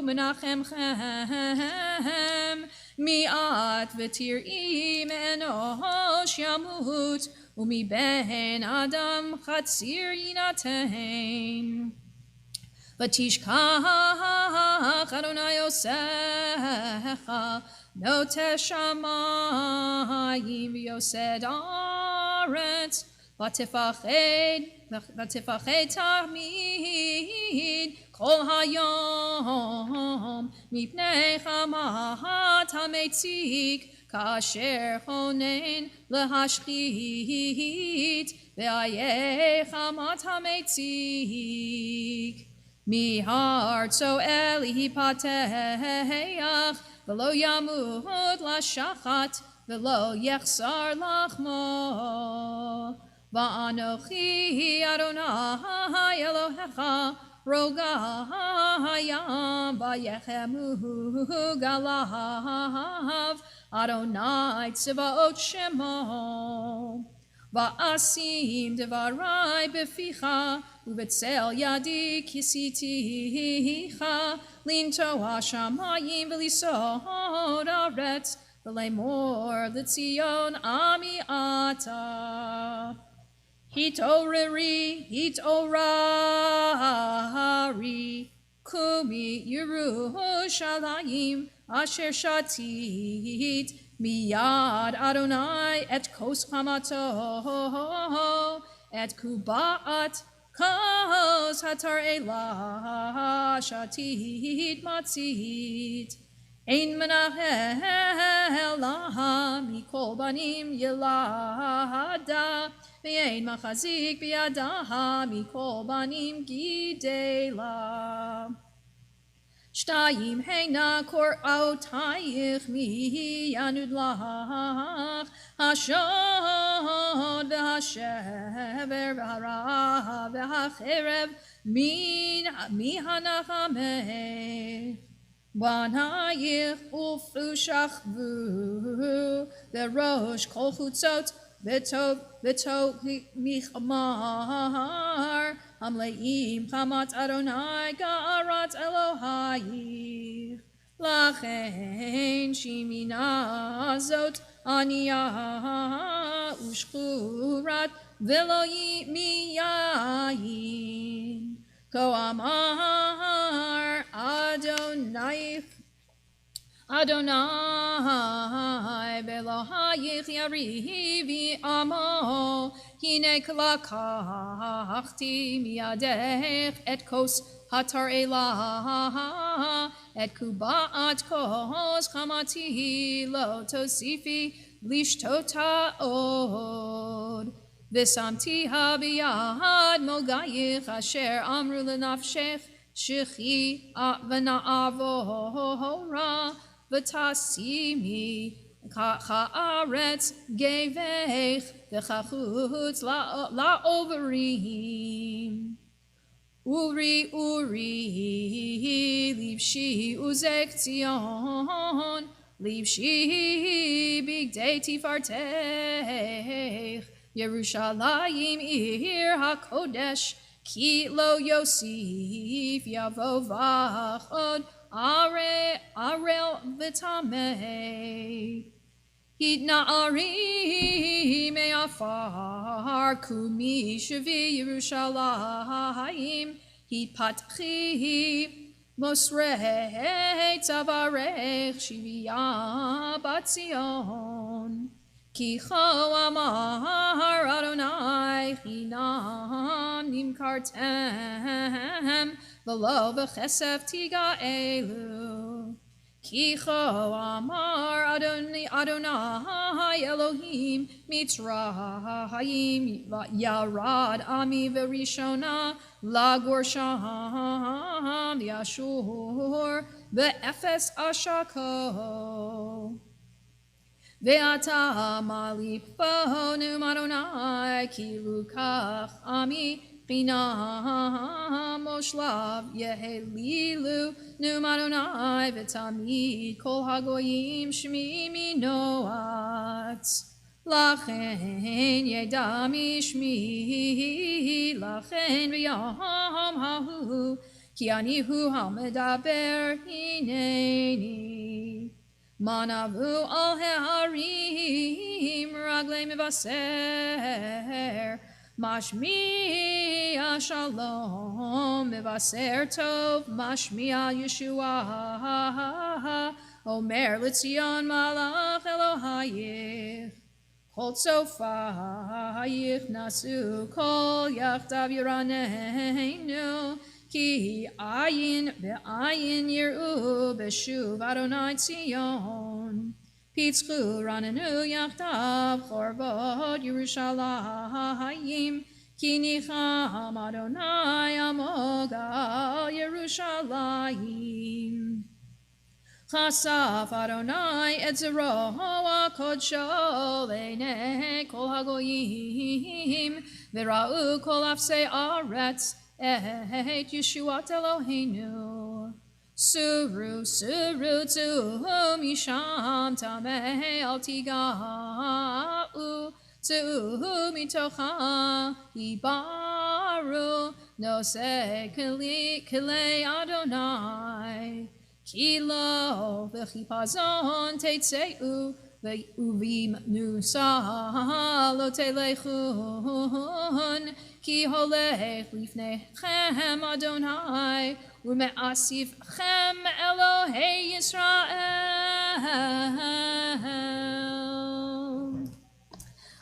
menachemchem mi'at v'tir'im enosh yamut umi ben adam chatzir yinatem. V'tishkach Adonai yosecha note shamayim v'yosed aretz v'tifached tamid kol hayom mipnei chamat hametzik kasher chonen lehashchit ve'ayeh chamat hametzik mihar so eli pateach v'lo yamud lashachat v'lo yechsar lachmo. Va'anochi Adonai Elohecha roga hayam v'yechemu galav Adonai tzvaot shemo. Va'asim devarai beficha uvetzel yadi kisiticha linto hashamayim v'lisod aretz v'leimor l'tzion ami ata. Hitorari, kumi Yerushalayim, asher shatit, miyad Adonai et kos hamato, et kubaat kos hatar elah, shatit matzit. Ein menachel laha mikol banim yelada, ve'ein machazik biadaha mikol banim gidela. Shtayim heina kor'otayich mi yanud lach, hashod v'hashever v'hara v'hacherev mi hanachameh. Banayich ufrushachvu verosh kol chutzot v'tov michmar hamleim chamat Adonai ga'arat Elohayich lachen shimina zot aniyah ushchurat v'lo miyayin. Ko amar Adonai Belohayich yarivi amo hine klakachti miadech et kos hatar elah et kubaat kos chamati lo tosifi lishtota od. V'samtiha biyad mogayich asher amru lenafshech shechi v'na'avora v'tasimi cha'aretz gevech v'chachutz la'overim. Uri livshi uzek tzion livshi bigdei tifartech Yerushalayim ir hakodesh ki lo yosif yavo vachod arel v'tameh. Hit na'ari me'afar kumi shavi Yerushalayim. Hit patchi mosrei tzavarech shiviyah batzion. Ki cho amar Adonai chinam nimkartem v'lo v'chesef tiga'elu. Ki cho amar Adonai Elohim Mitzrayim yarad ami v'rishona lagor sham v'ashur v'efes ashako. Ve'ata maliponu Adonai ki lukach ami Binam Moshlav Yehelilu Num Adonai V'tamid Kol Hagoyim Shmi Minoat Lachen Yedami Shmi Lachen V'yam Hahu Ki Anihu HaMedaber Hineni Manavu Al Heharim Raglei Mevaser Mashmiya Shalom, Mevaser Tov, Mashmiya Yeshua, Omer Litzion Malach Elohayich, Kol Tzofayich Nasu, Kol Yachtav Yiraneinu, Ki Ayin Ve'ayin Yiru, Beshuv Adonai Tzion. Pitzchu ranenu yachtav chorvot Yerushalayim ki nicham Adonai amogal Yerushalayim. Chasaf Adonai et zero hakodsho le'nei kol hagoyim v'ra'u kol afsei aretz et Yeshuat Eloheinu. Suru, suru, tuhu misham tameh al tiga'u, tuhu mitocha ibaru, no se kile Adonai, kilo v'chipazon teitzeu, ve'uvim nusa lo telechun, ki holech lifnechem Adonai, Ume'asif chem Elohei Yisrael.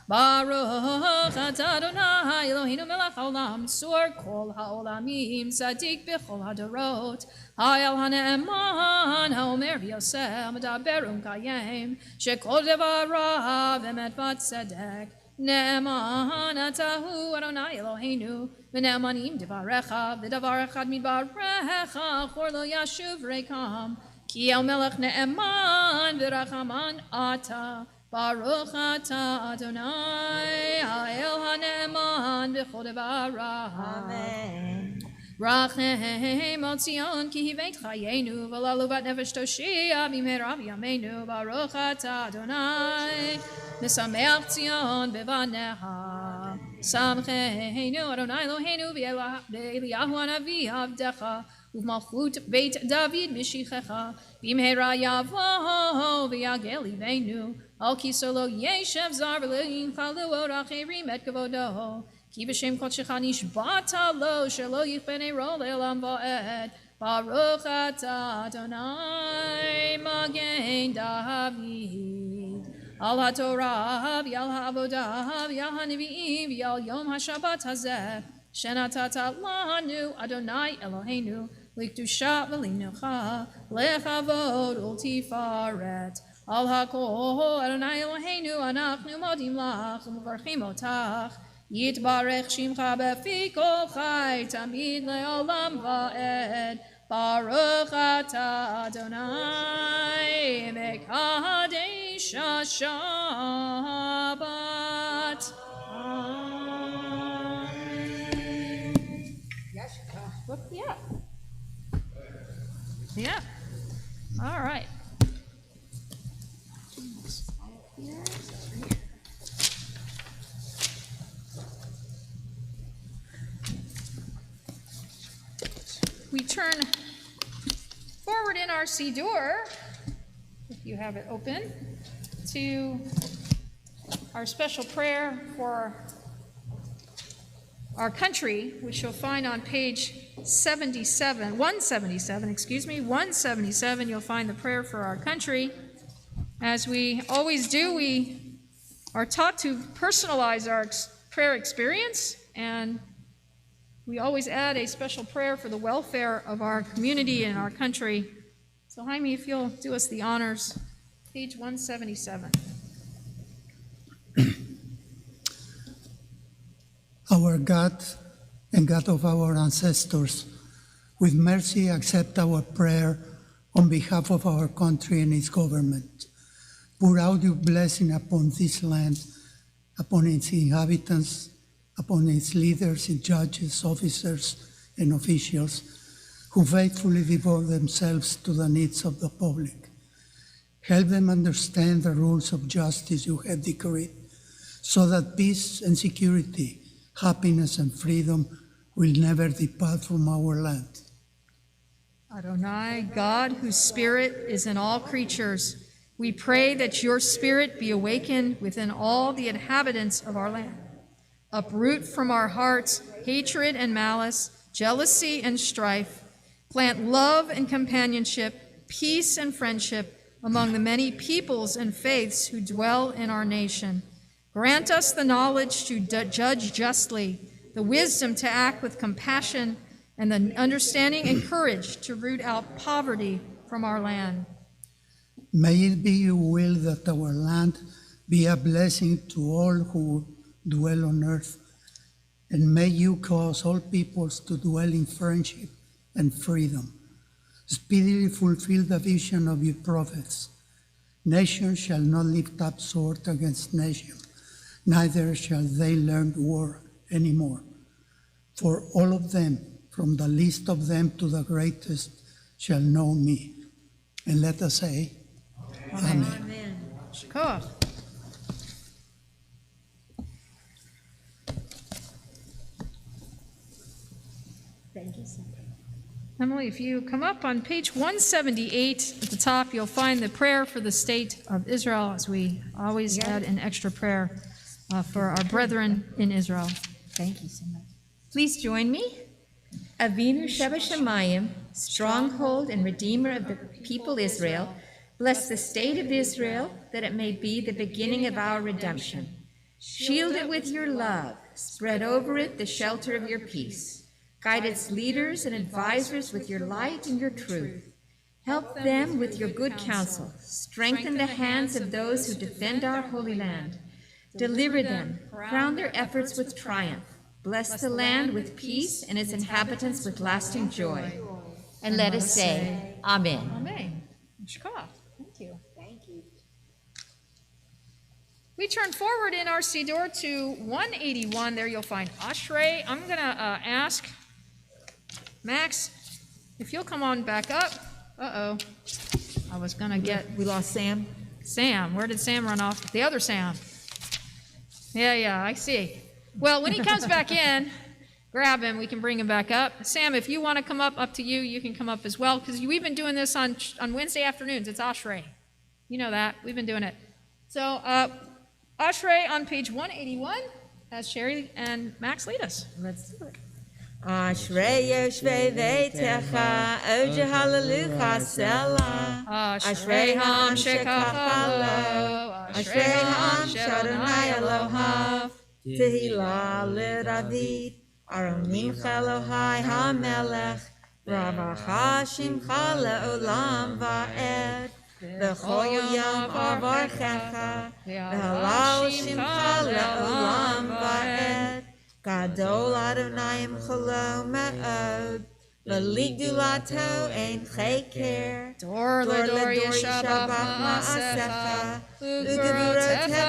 Baruch atah Adonai Eloheinu melech haolam, sur kol haolamim, tzadik b'chol hadorot, hayal hane'eman, haomer v'yoseh, medaber u'mkayem, shekol devarav emet v'tzedek. Ne'eman atahu Adonai Eloheinu, v'ne'emanim devarecha, v'davar echad midbarecha, chor lo yashuv rekam, ki el melech ne'eman, v'rachaman ata, baruch ata Adonai, ha'el ha'ne'eman, v'chol devarav. Amen. Rachem al Tzion ki hivet chayenu v'lalu vat nefesh toshia b'mehera b'yameinu baruch ata Adonai mesameach Tzion bevaneha samcheinu Adonai Eloheinu v'Eliyahu hanavi avdecha uv'malchut beit David mishichecha b'mehera yavo v'yagel liveinu al kisolo yeshev zar v'lein chalu oracherim et kavodo Ki b'shem kodshecha nishbata lo shelo yichbenei ro le'olam va'ed Baruch ata Adonai Magen David Al haTorah v'al ha'avodah v'al ha'nevi'im v'al yom ha'shabbat hazeh Shenatata lanu Adonai Eloheinu L'kedusha v'linucha lechavod u'tifaret Al ha'kol Adonai Eloheinu anachnu modim lach u'mevarchim otach Yitbarech Shimcha befi kol chai tamid le'olam va'ed Baruch ata Adonai mekadesh Shabbat. Whoop, yeah. Yeah. All right. We turn forward in our Siddur, if you have it open, to our special prayer for our country, which you'll find on page 177, you'll find the prayer for our country. As we always do, we are taught to personalize our prayer experience, and we always add a special prayer for the welfare of our community and our country. So Jaime, if you'll do us the honors, page 177. Our God and God of our ancestors, with mercy accept our prayer on behalf of our country and its government. Pour out your blessing upon this land, upon its inhabitants, upon its leaders, its judges, officers, and officials, who faithfully devote themselves to the needs of the public. Help them understand the rules of justice you have decreed, so that peace and security, happiness and freedom will never depart from our land. Adonai, God, whose spirit is in all creatures, we pray that your spirit be awakened within all the inhabitants of our land. Uproot from our hearts hatred and malice, jealousy and strife. Plant love and companionship, peace and friendship among the many peoples and faiths who dwell in our nation. Grant us the knowledge to judge justly, the wisdom to act with compassion, and the understanding and courage to root out poverty from our land. May it be your will that our land be a blessing to all who dwell on earth, and may you cause all peoples to dwell in friendship and freedom. Speedily fulfill the vision of your prophets. Nation shall not lift up sword against nation, neither shall they learn war anymore. For all of them, from the least of them to the greatest, shall know me. And let us say, Amen. Shkoch. Thank you so much. Emily, if you come up on page 178 at the top, you'll find the prayer for the state of Israel, as we always add an extra prayer for our brethren in Israel. Thank you so much. Please join me. Avinu Shebashamayim, stronghold and redeemer of the people Israel, bless the state of Israel, that it may be the beginning of our redemption. Shield it with your love. Spread over it the shelter of your peace. Guide its leaders and advisors with your light and your truth. Help them with your good counsel. Strengthen the hands of those who defend our holy land. Deliver them. Crown their efforts with triumph. Bless the land with peace and its inhabitants with lasting joy. And let us say, Amen. Amen. Shkoch. Thank you. Thank you. We turn forward in our Siddur to 181. There you'll find Ashrei. I'm going to ask Max, if you'll come on back up. Uh-oh. I was going to get... We lost Sam. Sam. Where did Sam run off? The other Sam. Yeah, I see. Well, when he comes back in, grab him. We can bring him back up. Sam, if you want to come up to you, you can come up as well, because we've been doing this on Wednesday afternoons. It's Ashrei. You know that. We've been doing it. So, Ashrei on page 181, as Sherry and Max lead us. Let's do it. Ashrei Yoshvei Veitecha, Oje Hallelujah Selah. Ashrei Ham Shekachalo, Ashrei Ham Shadonai Elohav, Tehillah LeDavid, Aronim Elohai HaMelech, Ravacha Shimcha LeOlam Va'ed, B'chol Yom Avarchecha, V'halal Shimcha LeOlam Va'ed, Gadol Adonai Cholo Me'od, V'ligdulato Ein Cheker, Dor Ledor Yeshabach Ma'asecha, U'gevurotecha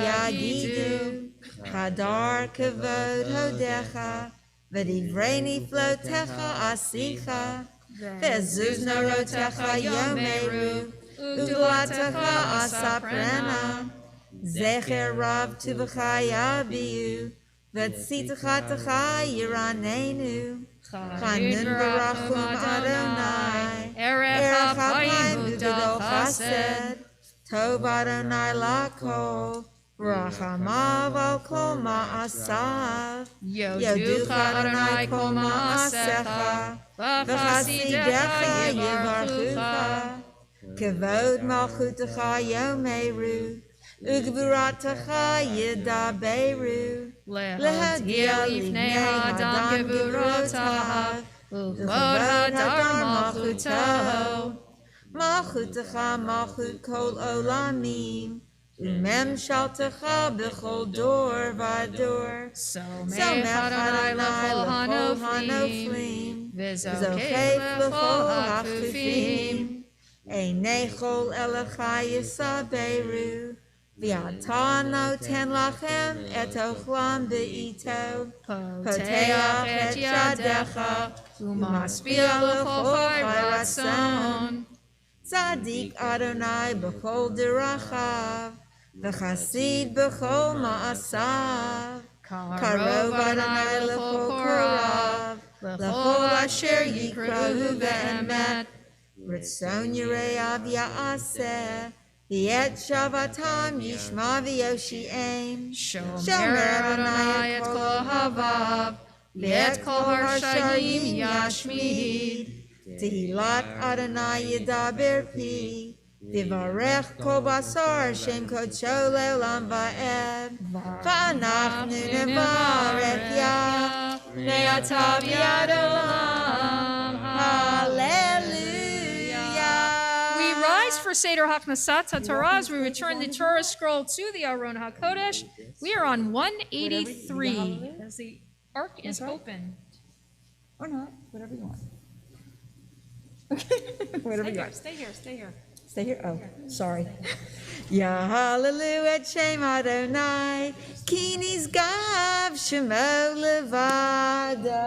Yagidu, Hadar Kavod Hodecha, V'divrei Niflotecha Asicha, V'ezuz Narotecha Yomeru, U'gdulatecha Asaprena, Zecher Rav Tuvacha Yabiu, V'tzitachatecha Yiranenu, Chanun Barachum Adonai, Erech HaPayim Udal Chesed, Tov Adonai lakol, Rachamav al kol ma'asav. Yoducha Adonai kol ma'asecha, v'chasidecha yivarchucha. Kavod malchutecha yomeru, ugvuratacha yidaberu. Lehadia lifnei ha'adam gevurotav, uvod hadar malchutaho. Malchutecha malchut kol olamim, umem shaltecha b'chol dor v'ador. Somech Adonai l'chol hanoflim, v'zokeh l'chol hachufim. Einei chol elecha yisaberu, v'ata noten lachem et ochlam be'ito. Poteach et yadecha, umaspia l'chol chai ratzon. Tzadik Adonai b'chol derachav, v'chasid b'chol ma'asav. Karov Adonai l'chol korav, l'chol asher yikrohu ve'emet. Ritzon yireav ya'aseh, v'et shavatam yishma v'yoshi'em. Shomer Adonai et kol havav, v'et kol harshayim yashmid. Tehilat Adonai yidaber pi, v'varech kol basar shem kodsho le'olam va'ed. V'anachnu nevarech yah, Ne'ata v'yad olam. Hallelujah. We rise for Seder Haknasat Torah as we return the Torah scroll to the Aron HaKodesh. We are on 183 as the ark is open. Or not, whatever you want. Stay here. Stay here? Oh, sorry. Ya hallelujah et Shem Adonai, Kinis gav shemo levado.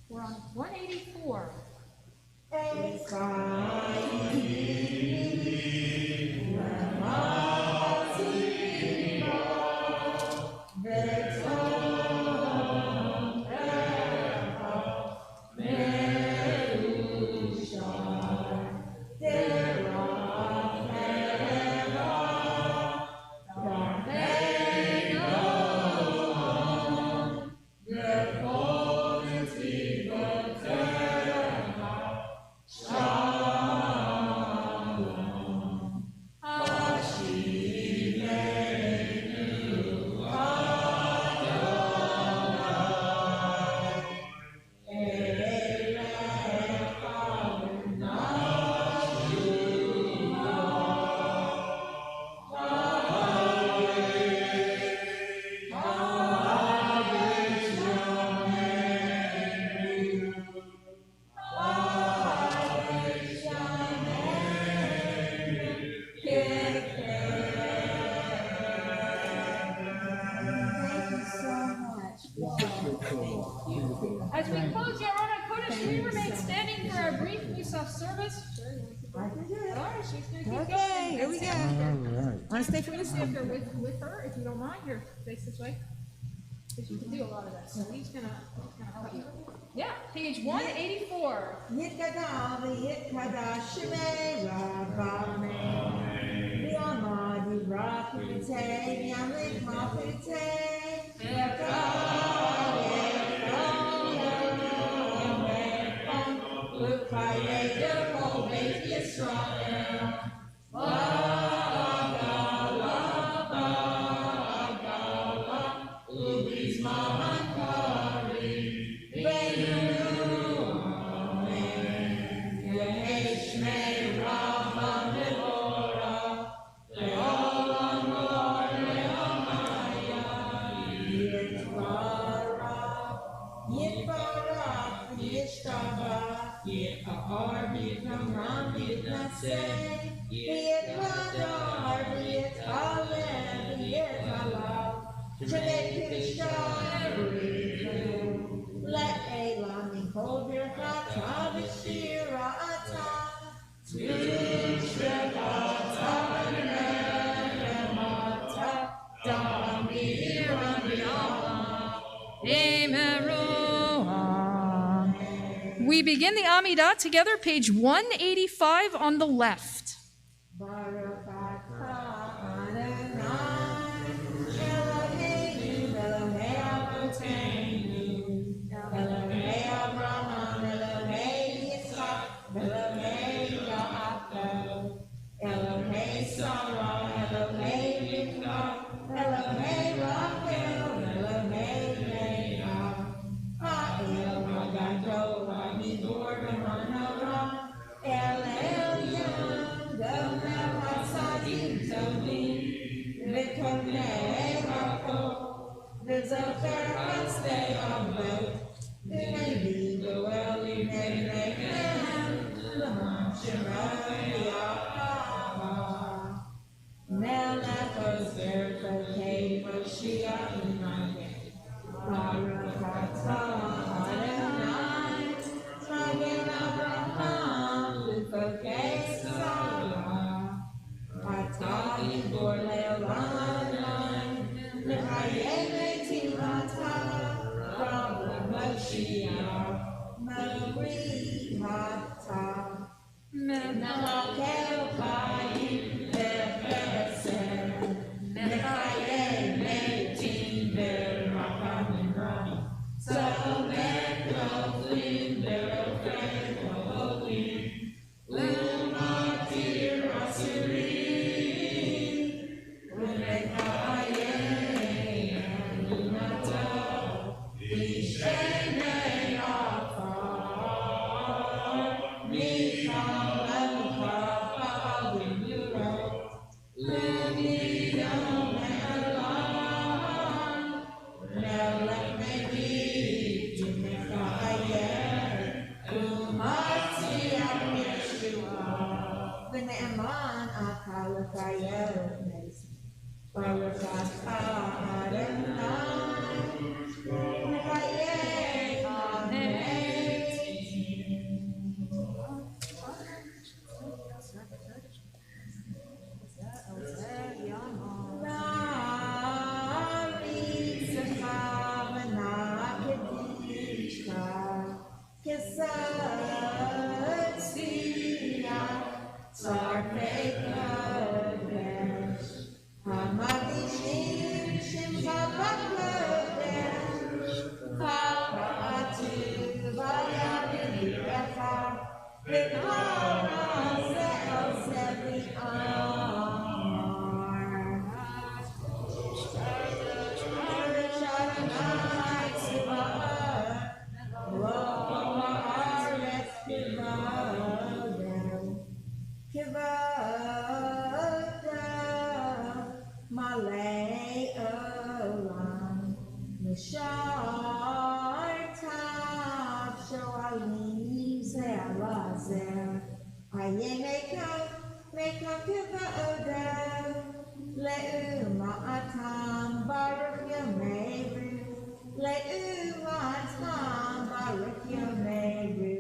We're on 184. remain standing for our brief Musaf service? I can do it. All right, she's gonna keep going. Okay, here we go. All right. Want to stay for this? Stand there with her, if you don't mind, here, face this way. Because you can do a lot of that, so he's gonna help you. Yeah, page 184. Yitkada, Yitkada, Shime, Rabame, Yamadi, Rakite, Yamlik, Mafite, let a longing hold your heart, Tabishira We begin the Amidah together, page 185 on the left. Baruch atah Adonai, Eloheinu, Elohei Avotenu, Elohei Abraham, Elohei Yitzchak, Elohei Yaakov, Elohei Sarah, Elohei Rivka, Elohei Rachel, Elohei Leah, Ha'el Hagadol, Ha'gibor V'Hanara, El Elyon, Gomer HaTzadim Tovim, V'Konei HaKol, V'Zofer HaStei Avot, V'Nevi Goel V'Nei Nechem, L'man Shemai Yahweh, Melech Ozer V'Kei Moshiach Imageh, Baruch atah Adonai, Magen Avraham, V'Fokei Sarah, Atah Gibor Le'olam, L'chayei Metim Atah, Rabbi Moshiach, Mori Atah, Menakel Chayim V'Chesed, L'chayei Metim V'Rachamim, Zomer Tovim V'Rofei Koholim, U'Matir Asirim, U'Mechayei Emunatah, L'Shenei Afar, Michal Elchaf V'Nurot, U'Miyom Elam, Melech Mevi, Mechayei, U'Matziach Yeshua, V'Ne'eman Akal L'Chayei, Baruch atah Adonai, L'chayei Amen. Malay Olam, Mishar Tav Shoalim Ze'alazer, Aye Mekom Kivodah, Le'umatam Baruch Yomeru, Le'umatam Baruch Yomeru,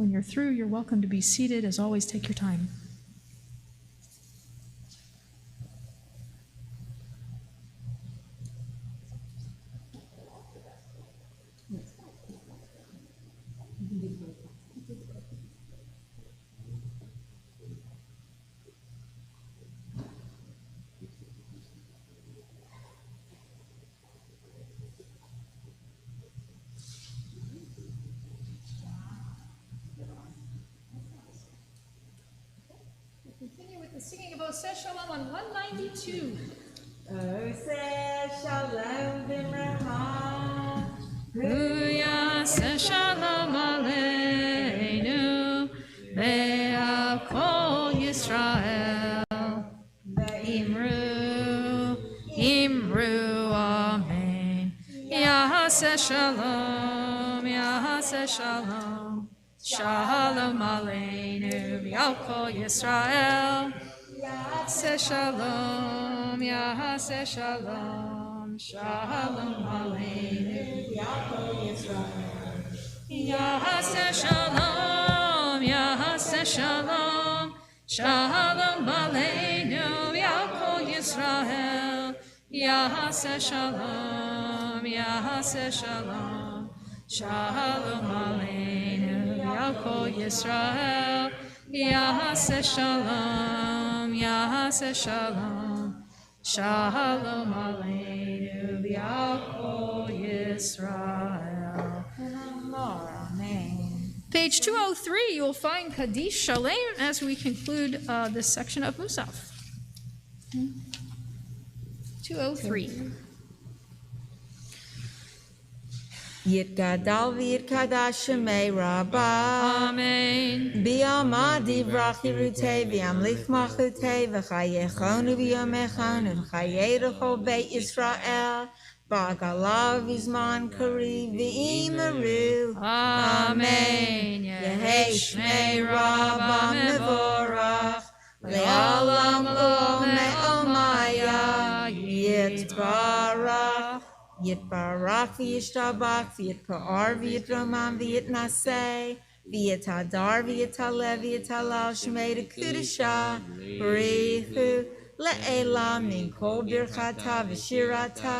When you're through, you're welcome to be seated. As always, take your time. Continue with the singing of Oseh Shalom on 192. Oseh Shalom Bimrama. Yaseh Shalom Aleinu ve'al kol Yisrael. Imru, Imru, Amen. Yaseh Shalom, Yaseh Shalom. Shalom Aleinu ve'al kol Yisrael. Yaseh Shalom, Yaseh Shalom. Shalom Aleinu ve'al kol Yisrael. Yaseh Shalom, Yaseh Shalom. Shalom Aleinu ve'al kol Yisrael. Yaseh Shalom, Yaseh Shalom. Shalom Aleinu ve'al kol Yisrael. Yaseh Shalom, Yaseh Shalom. Shalom Aleinu ve'al kol Yisrael. Amen. Page 203, you will find Kaddish Shalem as we conclude this section of Musaf. 203. Yitgadal v'yitkadash shemei Rabbah. Amen. B'yama divrach yirutei v'yamlich machutei v'chayechonu v'yomechonu v'chayei l'chol beit Yisrael b'agalav v'zman kari v'imeru. Amen. Yehei shmei Rabbah mevorach le'olam lo me'omaya yitbarach. Yitbarach v'yishtabach v'yitpa'ar v'yitroman v'yitnaseh v'yitadar v'yitaleh v'yitalal shmei d'kudusha b'richu le'elam min kol birchata v'shirata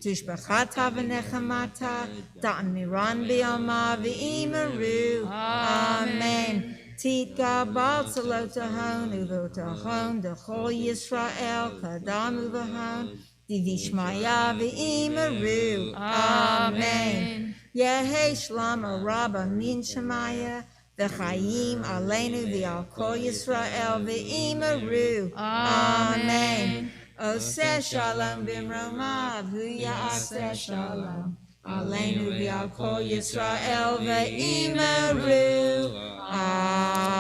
tushbachata v'nechamata da'amiran b'yama v'imeru. Amen. Titgabal tzalotahon uvotahon d'chol Yisrael kadam uvahon Divishmaya v'imeru. Amen. Yehei shlama rabba min shemaya v'chayim aleinu v'al kol Yisrael v'imeru. Amen. Oseh shalom b'mroma v'yaseh shalom aleinu v'al kol Yisrael v'imeru. Amen.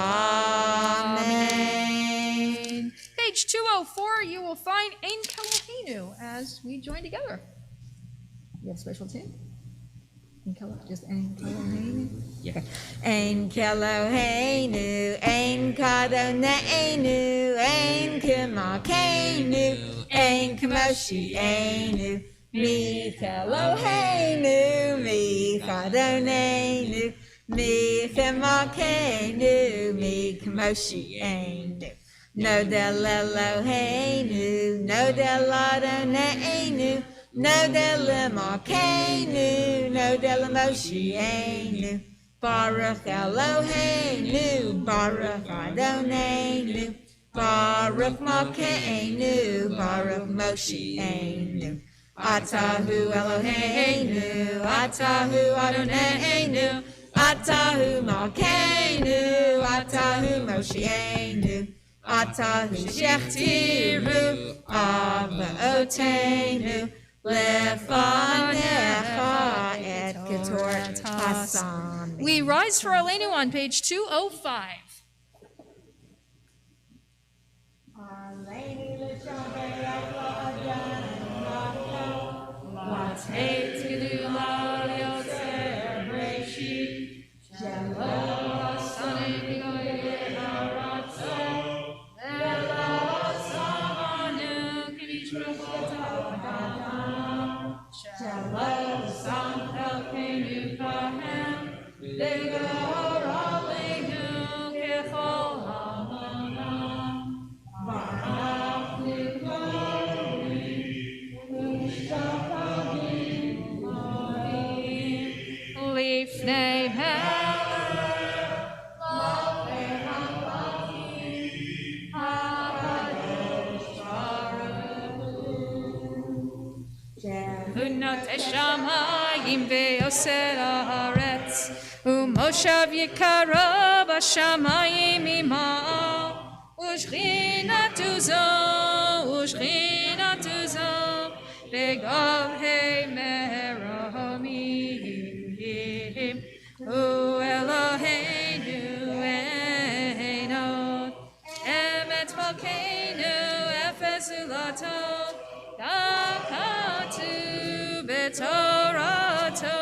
Page 204, you will find Ein Kelohenu as we join together. You have a special tune? Just Ein Kelohenu? Yeah. Ein Kelohenu, Ein Kadoneinu, Ein Kemalkeinu, Ein Kemoshienu, Mi Kelohenu, Mi Kadoneinu, Mi Kemalkeinu, Mi Kemoshienu. No del Eloheinu, no del Adonai, no del Malkeinu, no del Moshienu. Baruch Eloheinu, Baruch Adonai, Baruch Malkeinu, Baruch Moshienu. Atahu Eloheinu, Atahu Adonai, Atahu Malkeinu, Atahu Moshienu. Atahu shechtiru avotenu lefanecha et ketorat hasam. We rise for Aleinu on page 205. Aleinu l'shavei avla'adan Lateit gedula yotzer breishi Shelo asani goye haratzo Velo samanu k'nishrochot Shelo sam elkeinu kahem V'gor Unot Shamayim ve'oser haaretz, umoshav yikara b'shamayim ima'al, ushchinatu zo, begavhei meromim, u Eloheinu einot, emet malkeinu efes ulato, dakatu betorato,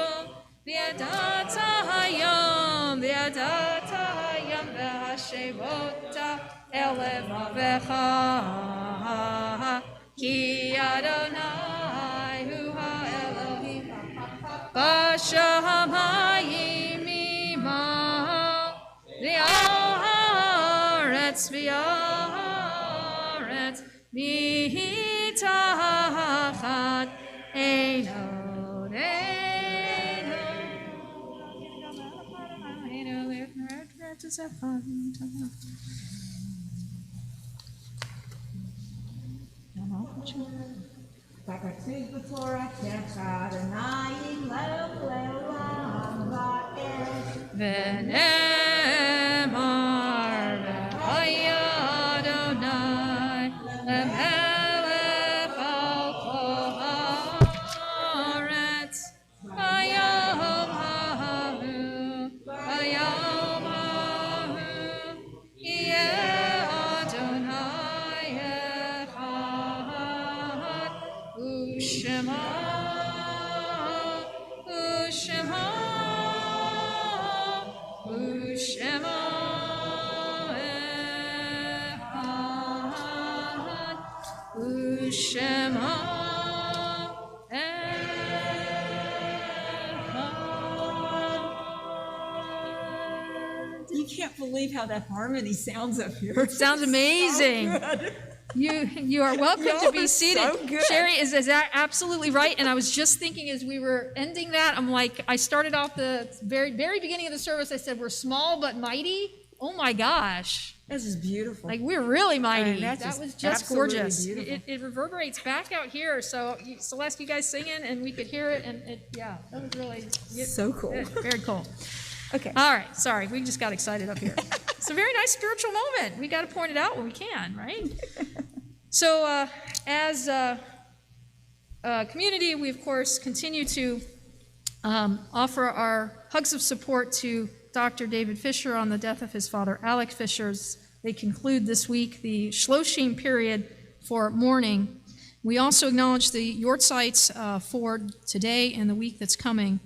v'yadat hayom v'hashevota elevavecha, ki Adonai hu ha'Elohim b'shamayim ima'al, v'aretz mitachat einot. V'nemar v'haya Adonai lemelech al kol haaretz, hayom hahu yeh Adonai echad, u'shema Shema You can't believe how that harmony sounds up here. It sounds amazing. You are welcome to be seated. So good. Sherry is absolutely right. And I was just thinking as we were ending that, I'm like, I started off the very beginning of the service. I said, we're small but mighty. Oh my gosh. This is beautiful. Like, we're really mighty. That's That just was just absolutely gorgeous. beautiful. It reverberates back out here. So, Celeste, you guys singing, and we could hear it. And that was really So cool. good. Very cool. Okay. All right. Sorry, we just got excited up here. It's a very nice spiritual moment. We got to point it out when we can, right? So, as a community, we, of course, continue to offer our hugs of support to Dr. David Fisher on the death of his father, Alec Fisher. They conclude this week the Shloshim period for mourning. We also acknowledge the Yortzites for today and the week that's coming.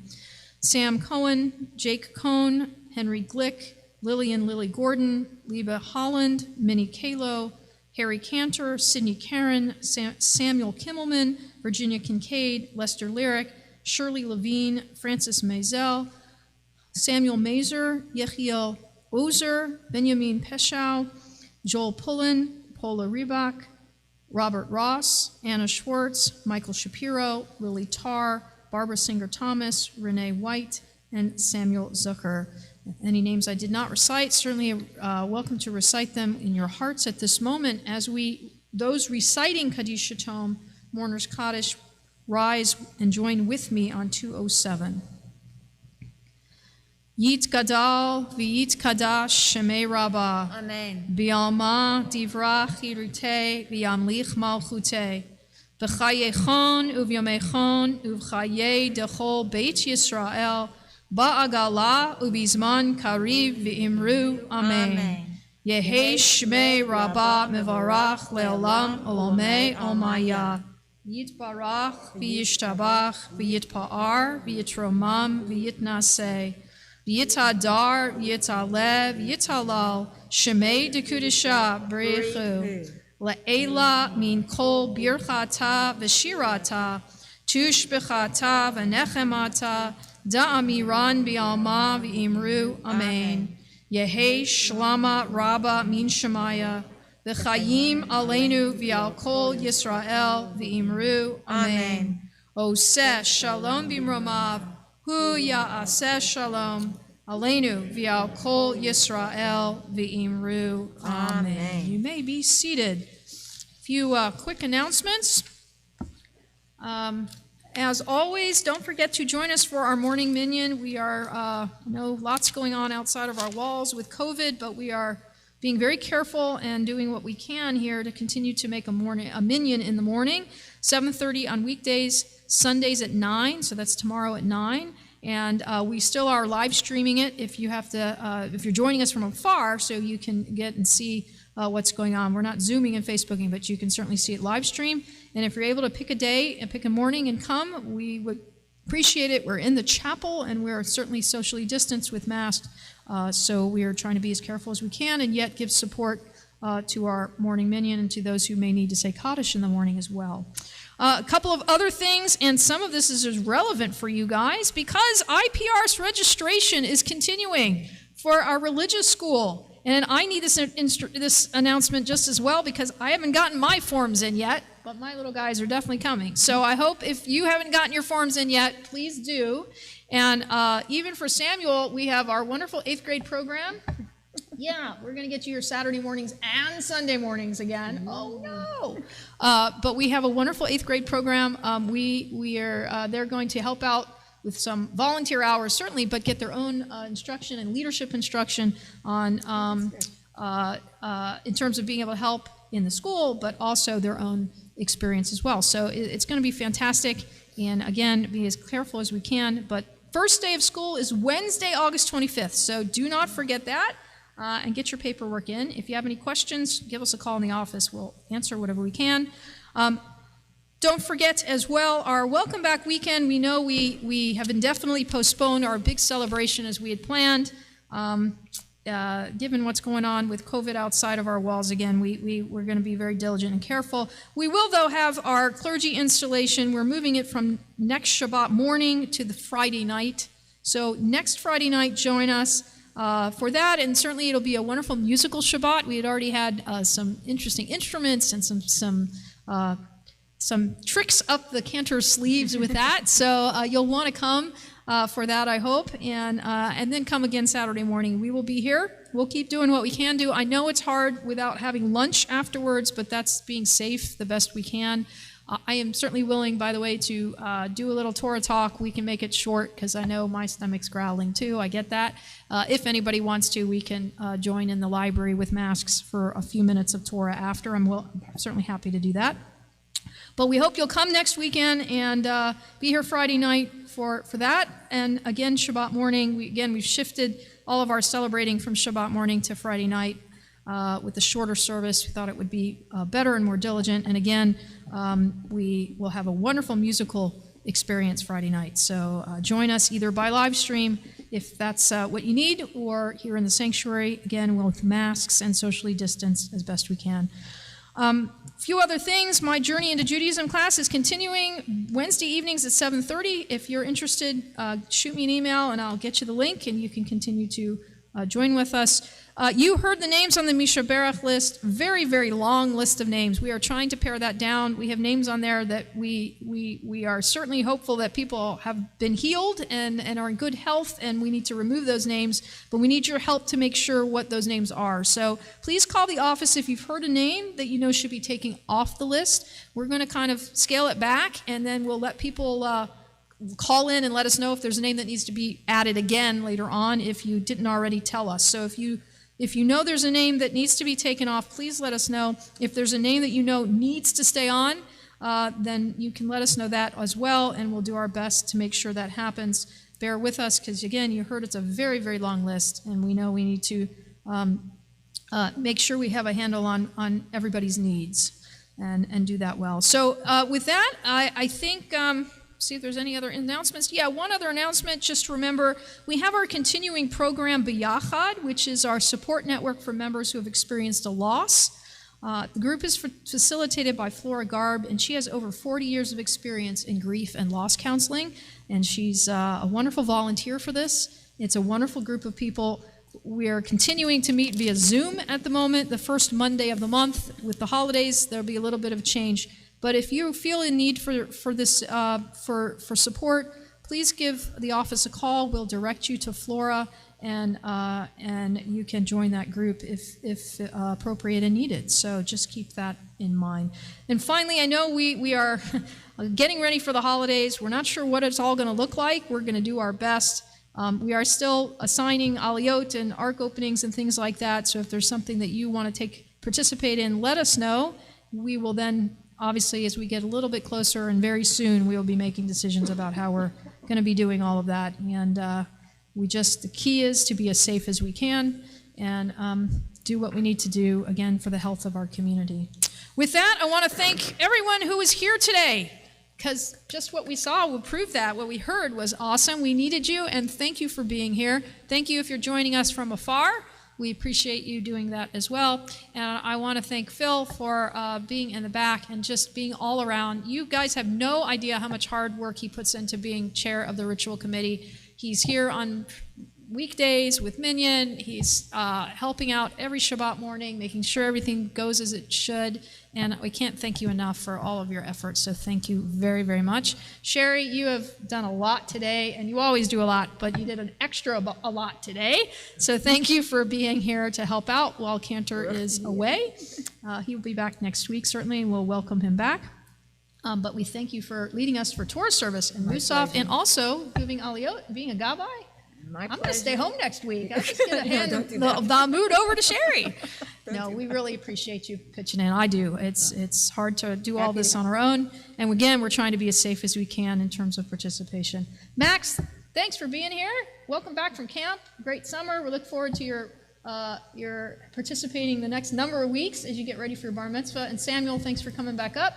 Sam Cohen, Jake Cohn, Henry Glick, Lily Gordon, Liba Holland, Minnie Kalo, Harry Cantor, Sidney Karen, Samuel Kimmelman, Virginia Kincaid, Lester Lyric, Shirley Levine, Francis Maisel, Samuel Mazer, Yechiel Ozer, Benjamin Peschow, Joel Pullen, Paula Riebach, Robert Ross, Anna Schwartz, Michael Shapiro, Lily Tarr, Barbara Singer-Thomas, Renee White, and Samuel Zucker. Any names I did not recite, certainly welcome to recite them in your hearts at this moment as those reciting Kaddish Yatom, Mourner's Kaddish, rise and join with me on 207. Yit Gadal v'yit Kadash Shemei Rabbah. Amen. B'alma divra chirute v'yamlich malchute. B'chayechon uvyomechon uvchaye dechol Beit Yisrael ba'agala ubizman kariv v'imru. Amen. Yehi Shmei Rabbah mevarach le'olam olomei olmaya. Yitbarach v'yishtabach v'yitpa'ar v'yitromam v'yitnaseh. V'yitadar, v'yitalev, v'yitalal, shemei dekudisha, b'rechu, le'ela min kol birchata v'shirata, tushbechata v'nechemata, da'amiran bi'alma v'imru, amen. Yehi shlama rabba min shemaya, v'chayim aleinu v'al kol Yisrael v'imru, amen. Oseh shalom b'mromav, Hu ya'aseh shalom, aleinu v'al kol Yisrael v'imru. Amen. You may be seated. A few quick announcements. as always, don't forget to join us for our morning minyan. We are, I know lots going on outside of our walls with COVID, but we are being very careful and doing what we can here to continue to make a minyan in the morning. 7:30 on weekdays, Sundays at 9, so that's tomorrow at 9. And we still are live streaming it if you have to, if you're joining us from afar, so you can get and see what's going on. We're not Zooming and Facebooking, but you can certainly see it live stream. And if you're able to pick a day and pick a morning and come, we would appreciate it. We're in the chapel, and we're certainly socially distanced with masks, so we are trying to be as careful as we can and yet give support to our morning minyan and to those who may need to say Kaddish in the morning as well. A couple of other things, and some of this is relevant for you guys, because IPR's registration is continuing for our religious school. And I need this announcement just as well, because I haven't gotten my forms in yet, but my little guys are definitely coming. So I hope if you haven't gotten your forms in yet, please do. And even for Samuel, we have our wonderful 8th grade program. Yeah, we're going to get you your Saturday mornings and Sunday mornings again. Oh, no. But we have a wonderful 8th grade program. They're going to help out with some volunteer hours, certainly, but get their own instruction and leadership instruction on in terms of being able to help in the school, but also their own experience as well. So it's going to be fantastic. And again, be as careful as we can. But first day of school is Wednesday, August 25th. So do not forget that. And get your paperwork in. If you have any questions, give us a call in the office. We'll answer whatever we can. Don't forget as well our Welcome Back weekend. We know we have indefinitely postponed our big celebration as we had planned. Given what's going on with COVID outside of our walls again, we're going to be very diligent and careful. We will, though, have our clergy installation. We're moving it from next Shabbat morning to the Friday night. So next Friday night, join us for that, and certainly it'll be a wonderful musical Shabbat. We had already had some interesting instruments and some tricks up the cantor's sleeves with that. So you'll want to come for that, I hope, and then come again Saturday morning. We will be here. We'll keep doing what we can do. I know it's hard without having lunch afterwards, but that's being safe the best we can. I am certainly willing, by the way, to do a little Torah talk. We can make it short because I know my stomach's growling too. I get that. If anybody wants to, we can join in the library with masks for a few minutes of Torah after. I'm certainly happy to do that. But we hope you'll come next weekend and be here Friday night for that. And again, Shabbat morning. We've shifted all of our celebrating from Shabbat morning to Friday night with the shorter service. We thought it would be better and more diligent. And again, we will have a wonderful musical experience Friday night. So join us either by live stream, if that's what you need, or here in the sanctuary, again, with masks and socially distanced as best we can. A few other things. My Journey into Judaism class is continuing Wednesday evenings at 7:30. If you're interested, shoot me an email and I'll get you the link and you can continue to join with us. You heard the names on the Mishaberach list, very, very long list of names. We are trying to pare that down. We have names on there that we are certainly hopeful that people have been healed and are in good health, and we need to remove those names, but we need your help to make sure what those names are. So please call the office if you've heard a name that you know should be taken off the list. We're going to kind of scale it back, and then we'll let people call in and let us know if there's a name that needs to be added again later on if you didn't already tell us. So if you know there's a name that needs to be taken off, please let us know. If there's a name that you know needs to stay on, then you can let us know that as well, and we'll do our best to make sure that happens. Bear with us, because again, you heard it's a very, very long list, and we know we need to make sure we have a handle on everybody's needs and do that well. So with that, I think... see if there's any other announcements. Yeah, one other announcement. Just remember, we have our continuing program, B'Yachad, which is our support network for members who have experienced a loss. The group is facilitated by Flora Garb, and she has over 40 years of experience in grief and loss counseling, and she's a wonderful volunteer for this. It's a wonderful group of people. We are continuing to meet via Zoom at the moment, the first Monday of the month. With the holidays, there'll be a little bit of change. But if you feel in need for this for support, please give the office a call. We'll direct you to Flora, and you can join that group if appropriate and needed. So just keep that in mind. And finally, I know we are getting ready for the holidays. We're not sure what it's all going to look like. We're going to do our best. We are still assigning aliyot and ark openings and things like that. So if there's something that you want to participate in, let us know. We will then, obviously, as we get a little bit closer and very soon, we will be making decisions about how we're going to be doing all of that. And the key is to be as safe as we can and do what we need to do, again, for the health of our community. With that, I want to thank everyone who was here today, because just what we saw will prove that. What we heard was awesome. We needed you, and thank you for being here. Thank you if you're joining us from afar. We appreciate you doing that as well. And I want to thank Phil for being in the back and just being all around. You guys have no idea how much hard work he puts into being chair of the ritual committee. He's here on weekdays with Minyan. He's helping out every Shabbat morning, making sure everything goes as it should. And we can't thank you enough for all of your efforts. So thank you very, very much. Sherry, you have done a lot today, and you always do a lot, but you did an extra a lot today. So thank you for being here to help out while Cantor is away. He will be back next week, certainly, and we'll welcome him back. But we thank you for leading us for Torah service and Musaf, and also giving aliyot, being a gabbai. I'm going to stay home next week. I'm just going to hand the mood over to Sherry. No, we really appreciate you pitching in. I do. It's hard to do all this on our own. And again, we're trying to be as safe as we can in terms of participation. Max, thanks for being here. Welcome back from camp. Great summer. We look forward to your participating the next number of weeks as you get ready for your bar mitzvah. And Samuel, thanks for coming back up.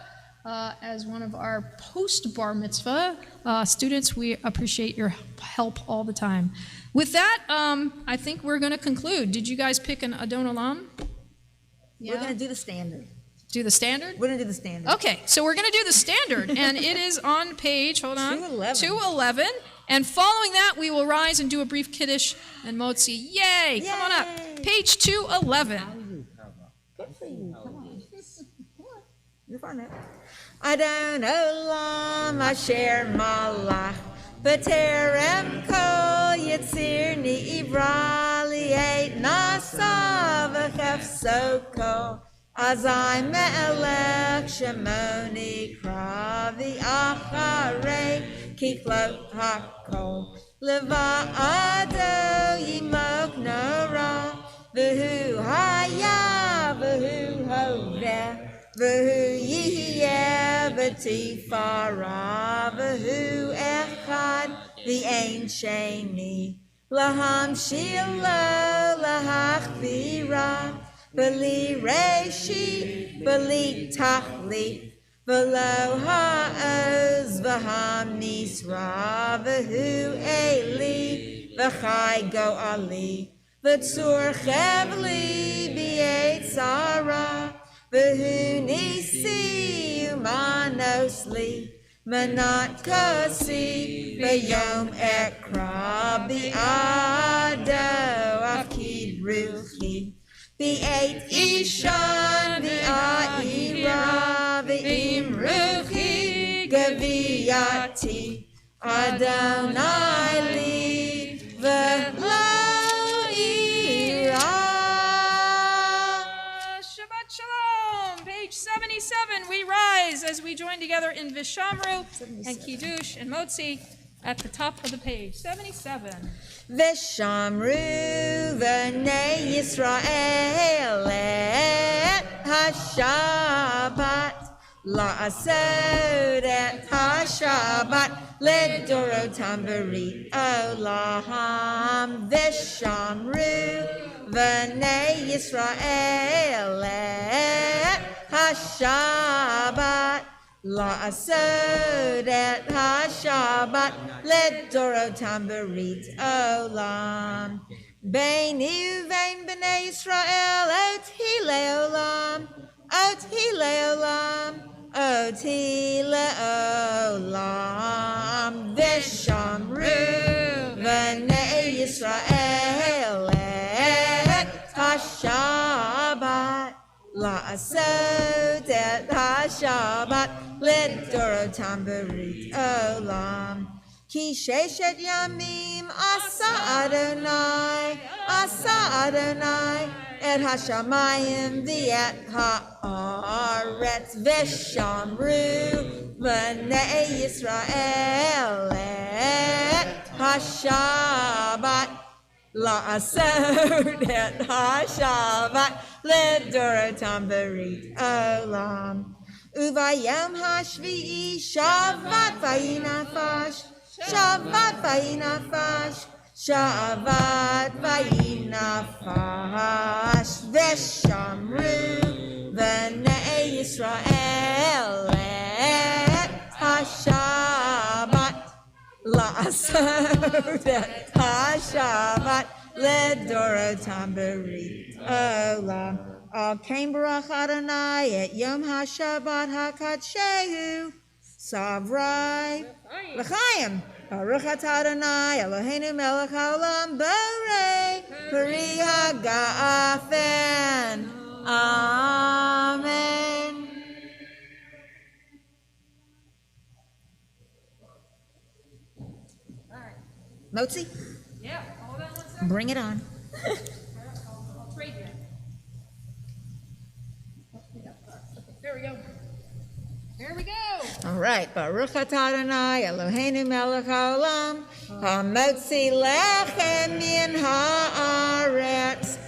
As one of our post-bar mitzvah students, we appreciate your help all the time. With that, I think we're going to conclude. Did you guys pick an Adon Olam? Yeah. We're going to do the standard. Do the standard? We're going to do the standard. Okay, so we're going to do the standard, and it is on page, 211. And following that, we will rise and do a brief Kiddush and Motzi. Yay! Come on up. Page 211. Good for you. Come on. You're fine now. Adon Olam Asher Malach B'terem Kol Yitzir Ni'ivra Li'et Nasa V'chefso Kol Azai Me'elech Shemoni Kravi Acharei Kiklot HaKol Leva'ado Yimok Nora V'hu Haya V'hu Hoveh V'hu yihiyeh v'tifara V'hu echad v'ein sheni Laham shilo lahachvira V'li reshi v'li tachlit V'lo ha'oz v'hamisra V'hu eli v'chai go'ali V'tzur chevli b'yetzara V'hu nisi umanosli Manat kosi V'yom ekra Bi'ado Afkid ruchi V'et ishan V'a'ira V'im ruchi Gaviyati Adonai li V'lo Page 77, we rise as we join together in Vishamru and Kiddush and Motzi at the top of the page. 77. Vishamru v'nei Yisrael et ha-Shabbat la'asod et ha-Shabbat ledorotam b'rit olam Vishamru v'nei Yisrael et ha-Shabbat la'asod et ha-Shabbat ledorotam b'rit olam Beini uvein b'nei Yisrael oti le'olam oti le'olam oti le'olam Vishamru v'nei Yisrael et ha-Shabbat la'asod et ha-Shabbat ledorotam b'rit olam Ki sheshet yamim asa Adonai et hashamayim v'et ha'aretz Vishamru B'nai Yisrael et HaShabbat La'asot et HaShabbat L'Doratam Berit Olam Uvayam HaShvi'i Shabbat Vayinafash Shabbat Vayinafash Shabbat Vayinafash Veshamru B'nai Yisrael et HaShabbat La'asot et HaShabbat L'Doratam Berit Olam Al Kain Barach Adonai et Yom HaShabbat HaKadshehu Savrai L'chaim Baruch Atah Adonai Eloheinu Melech HaOlam Borei Peri HaGafen Amen. Motzi, Yeah, hold on 1 second. bring it on. I'll trade you. There we go. There we go. All right. Baruch Atah Adonai Eloheinu Melech HaOlam HaMotzi Lechem Min Haaretz.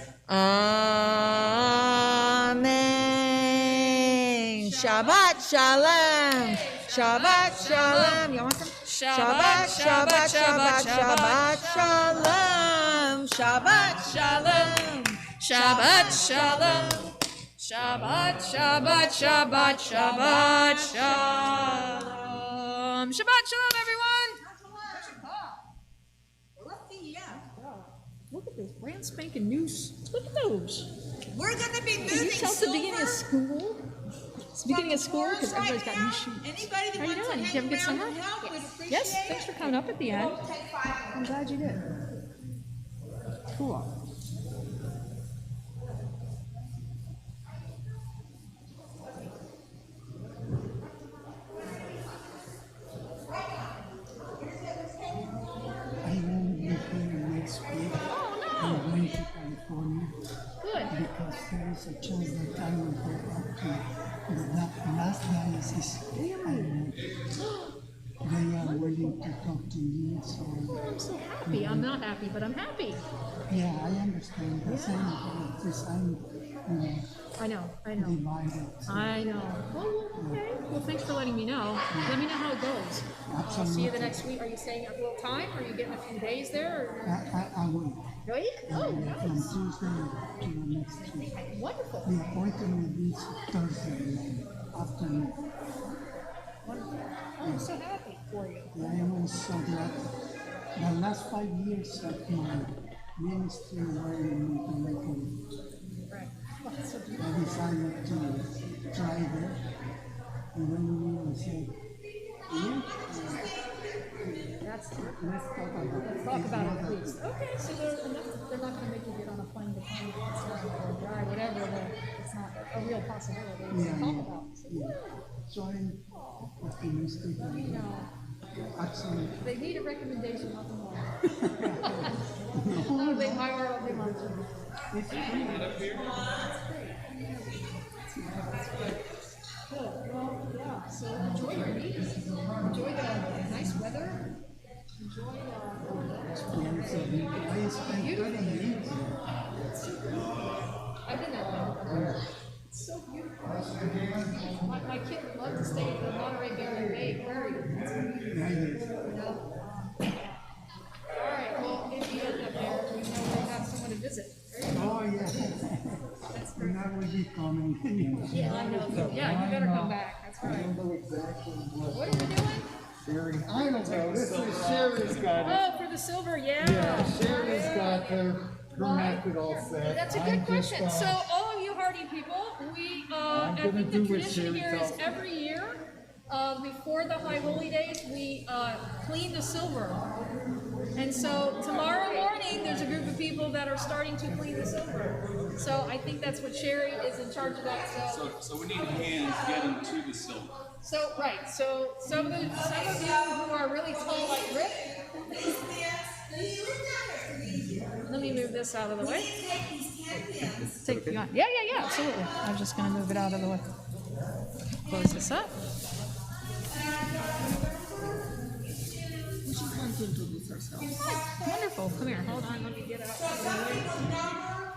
Amen. Shabbat Shalom. Shabbat Shalom. You want some? Shabbat Shabbat Shabbat Shabbat Shalom. Shabbat Shalom. Shabbat shalom. Shabbat, Shabbat, Shabbat, Shabbat, shalom. Shabbat shalom, everyone. Look at this brand spanking new. Look at those. We're going to be Can you moving tell it's the beginning of silver. school? It's the beginning of school because everybody's got new shoes. Anybody How that you wants doing? to Did you have a hang good summer? around and help, we'd appreciate Yes, it. thanks for coming up at the end. We'll take 5. I'm glad you did. Cool. I won't be here next week. I'm going to California Good. because there is a chance that I will go up to the last diocese. And they are willing to talk to me, so I'm so happy. I'm not happy, but I'm happy. yeah, I understand. The same because I'm I know. divided. I know. Well, okay. Well, thanks for letting me know. Let me know how it goes. I'll see you Absolutely. the next week. Are you staying a little time? Are you getting a few days there? I will. Really? Oh, From nice. Tuesday to the next week. Wonderful. The appointment is Thursday afternoon. Wonderful. I'm so happy for you. I am so glad. The last 5 years of my ministry were in Montenegro. Right. Oh, that's so beautiful. I decided to try there. And then we said, yeah, That's let's talk about it. let's talk about it at least. Okay, so they're not going to make you get on a plane to come or drive, whatever. It's not a real possibility to Yeah, talk yeah. about. So, So I'm optimistic. you know, Absolutely. they need a recommendation, nothing more. Oh, they hire all they want to. It's free. Good. Well, yeah. So enjoy your week. Enjoy the nice weather. Enjoy I spent 30 years there. I've been there. It's so beautiful. My kid would love to stay at the Monterey Bay Aquarium. That's beautiful. Yeah, it is. You know? All right. Well, if you end up there, we know we have someone to visit. Oh, yeah. And I will be coming. Yeah, I know. Yeah, you better come back. That's right. What are we doing? I don't know, this is Sherry's got it. Oh, for the silver, yeah. Sherry's got her method all set. That's a good question. So, all of you Hardy people, we, I gonna think the do what tradition Sherry here is tells me. every year, before the High Holy Days, we clean the silver. And so, tomorrow morning, there's a group of people that are starting to clean the silver. So, I think that's what Sherry is in charge of that. So we need hands getting to the silver. So, right, so some of you who are really tall like Rick, let me move this out of the way. Take the, yeah, absolutely. I'm just gonna move it out of the way. Close this up. Wonderful. Come here. Hold on. Let me get out.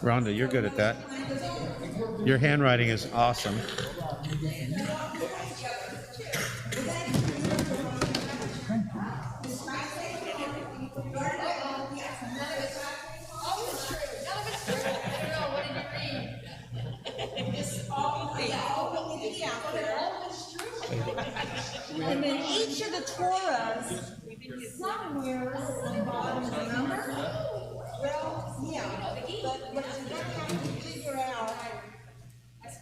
Rhonda, you're good at that. Your handwriting is awesome. And then each of the Torahs, somewhere on the bottom of the number. Well, yeah, but you're gonna have to figure out.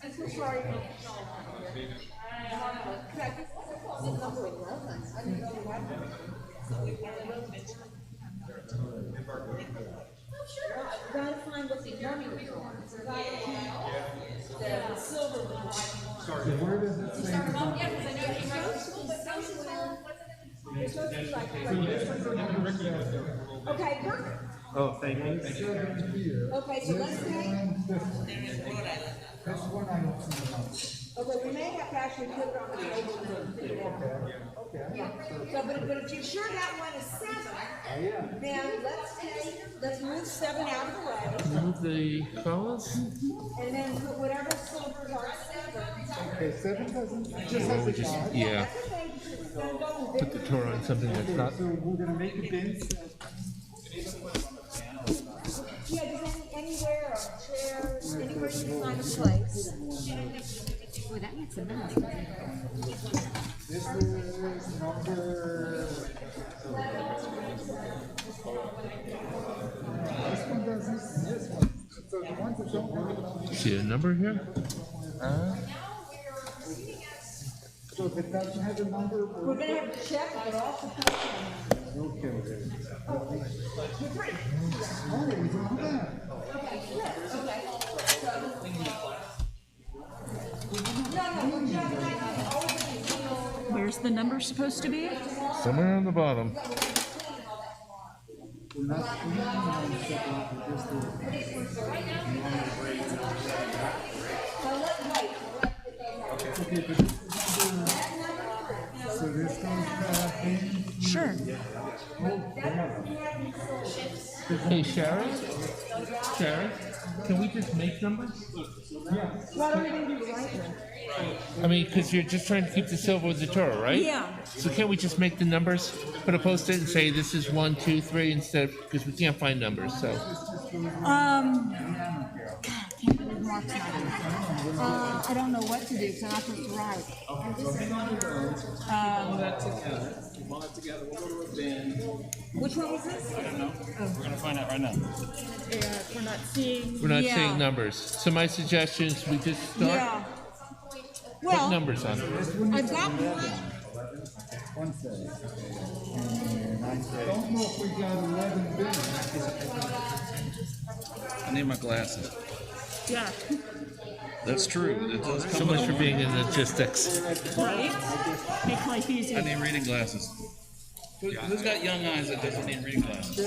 I'm so sorry. Number 11. I didn't know what. You gotta find what the number is. The silver one. Where does it say? Okay, perfect. Oh, thank you. Okay, so let's take. That's one I don't see. Okay, we may have to actually put it on the table and figure it out. Yeah. So, but if you're sure that one is 7, then let's move 7 out of the way, Move the colors. and then put whatever silvers are 7. Okay, 7 doesn't, just has a dot. Yeah. That's okay, it's gonna go with Put the Torah on something that's not. So we're gonna make a bench. Yeah, just anywhere, or chairs, anywhere you can find a place. Boy, that makes a mess. This is number. This one doesn't, this one. So the ones that don't have. See a number here? So if it doesn't have a number, We're gonna have to check, but also. okay. Where's the number supposed to be? Somewhere on the bottom. We're not cleaning on separate, just the. Okay, but this is number, so this goes back in. Sure. Hey, Sharon? Sharon, can we just make numbers? Why don't we do the right one? I mean, because you're just trying to keep the silver with the Torah, right? Yeah. So can't we just make the numbers? Put a post-it and say this is 1, 2, 3 instead of, because we can't find numbers, so. I don't know what to do because I'm not supposed to write. Which one was this? We're gonna find out right now. We're not seeing. We're not Yeah. seeing numbers. So my suggestion is we just start, Yeah. put Well, numbers on it. I've got one. One second. Don't know if we got 11 bids. I need my glasses. Yeah. That's true. It does come So with much for a being in logistics. Right? Make life easy. I need reading glasses. Who's got young eyes that doesn't need reading glasses? We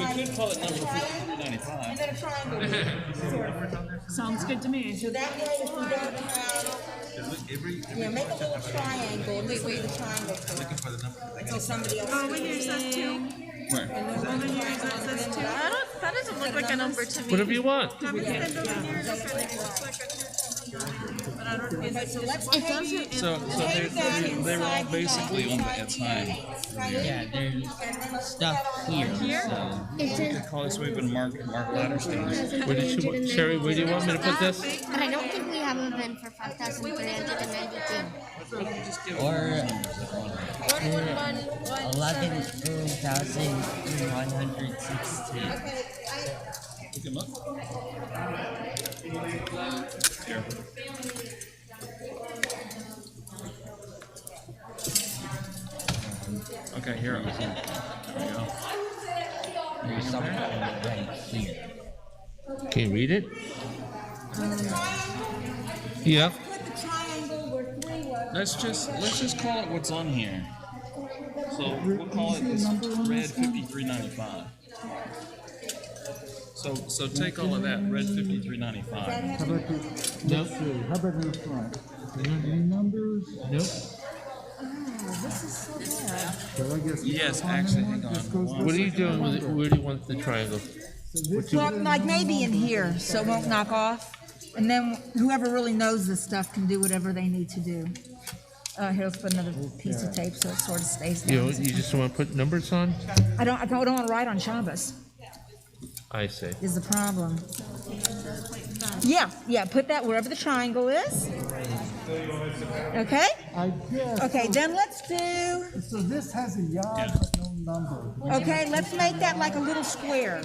could call it number 5395. And then a triangle. Sounds good to me. So that way, if we don't have, yeah, make a little triangle, this way the triangle. So somebody else. Over here says 2. Where? Over here says 2. That doesn't look like a number to me. Whatever you want. Okay, so let's take So they're all basically on the time. Yeah, there's stuff here. So Call this way, we can mark ladder stands. Where did you, Sherry, where do you want me to put this? but I don't think we have a VIN for 5,392. Or 11,116. You can look. Here. Okay, here. There we go. There's something right here. Can you read it? Yeah. put the triangle where 3 was. Let's just call it what's on here. So we'll call it this red 5395. So take all of that, red 5395. How about the, Nope. how about in the front? Any numbers? Nope. So I guess. Yes, actually, hang on. What are you doing with it? Where do you want the triangle? Well, like maybe in here, so it won't knock off. And then whoever really knows this stuff can do whatever they need to do. Here, let's put another piece of tape so it sort of stays down. You just want to put numbers on? I don't want to write on Shabbos, I see. is the problem. Yeah, put that wherever the triangle is. Okay? I guess. Okay, then let's do, So this has a yard but no number. okay, let's make that like a little square.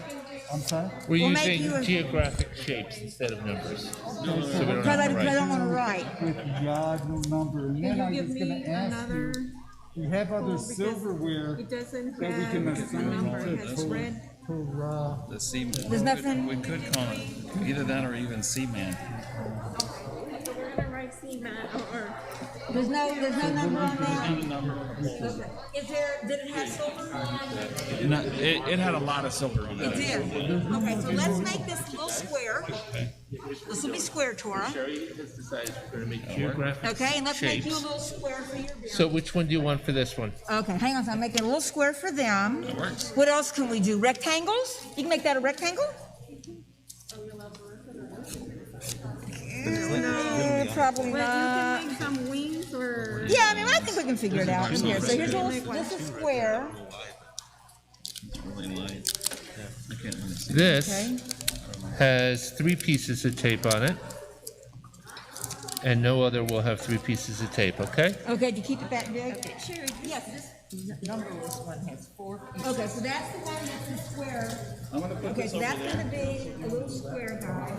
I'm sorry? We're We'll make using you a- geographic shapes instead of numbers. So we don't Because have I to write. don't want to write. With yard, no number. And then I was gonna ask you, we have other silverware doesn't that we can assign to Torah. The Seaman. There's nothing- We could call it either that or even Seaman. There's no number on there? Number. Is there, did it have silver? No, it had a lot of silver on it. It did. Okay, so let's make this little square. This will be square, Torah. Sherry has decided we're going to make geographic Okay, and let's make you a shapes. little square for your bill. So which one do you want for this one? Okay, hang on, so I'm making a little square for them. That works. What else can we do? Rectangles? You can make that a rectangle? No, probably not. Make some wings or. Yeah, I mean, I think we can figure it out in here. So here's a little, this is square. It's really light. I can't really see. This Okay. has 3 pieces of tape on it. And no other will have 3 pieces of tape, okay? Okay, do you keep it that big? Sure. Yes, this numberless one has 4 pieces. Okay, so that's the one that's the square. Okay, so that's gonna be a little square guy.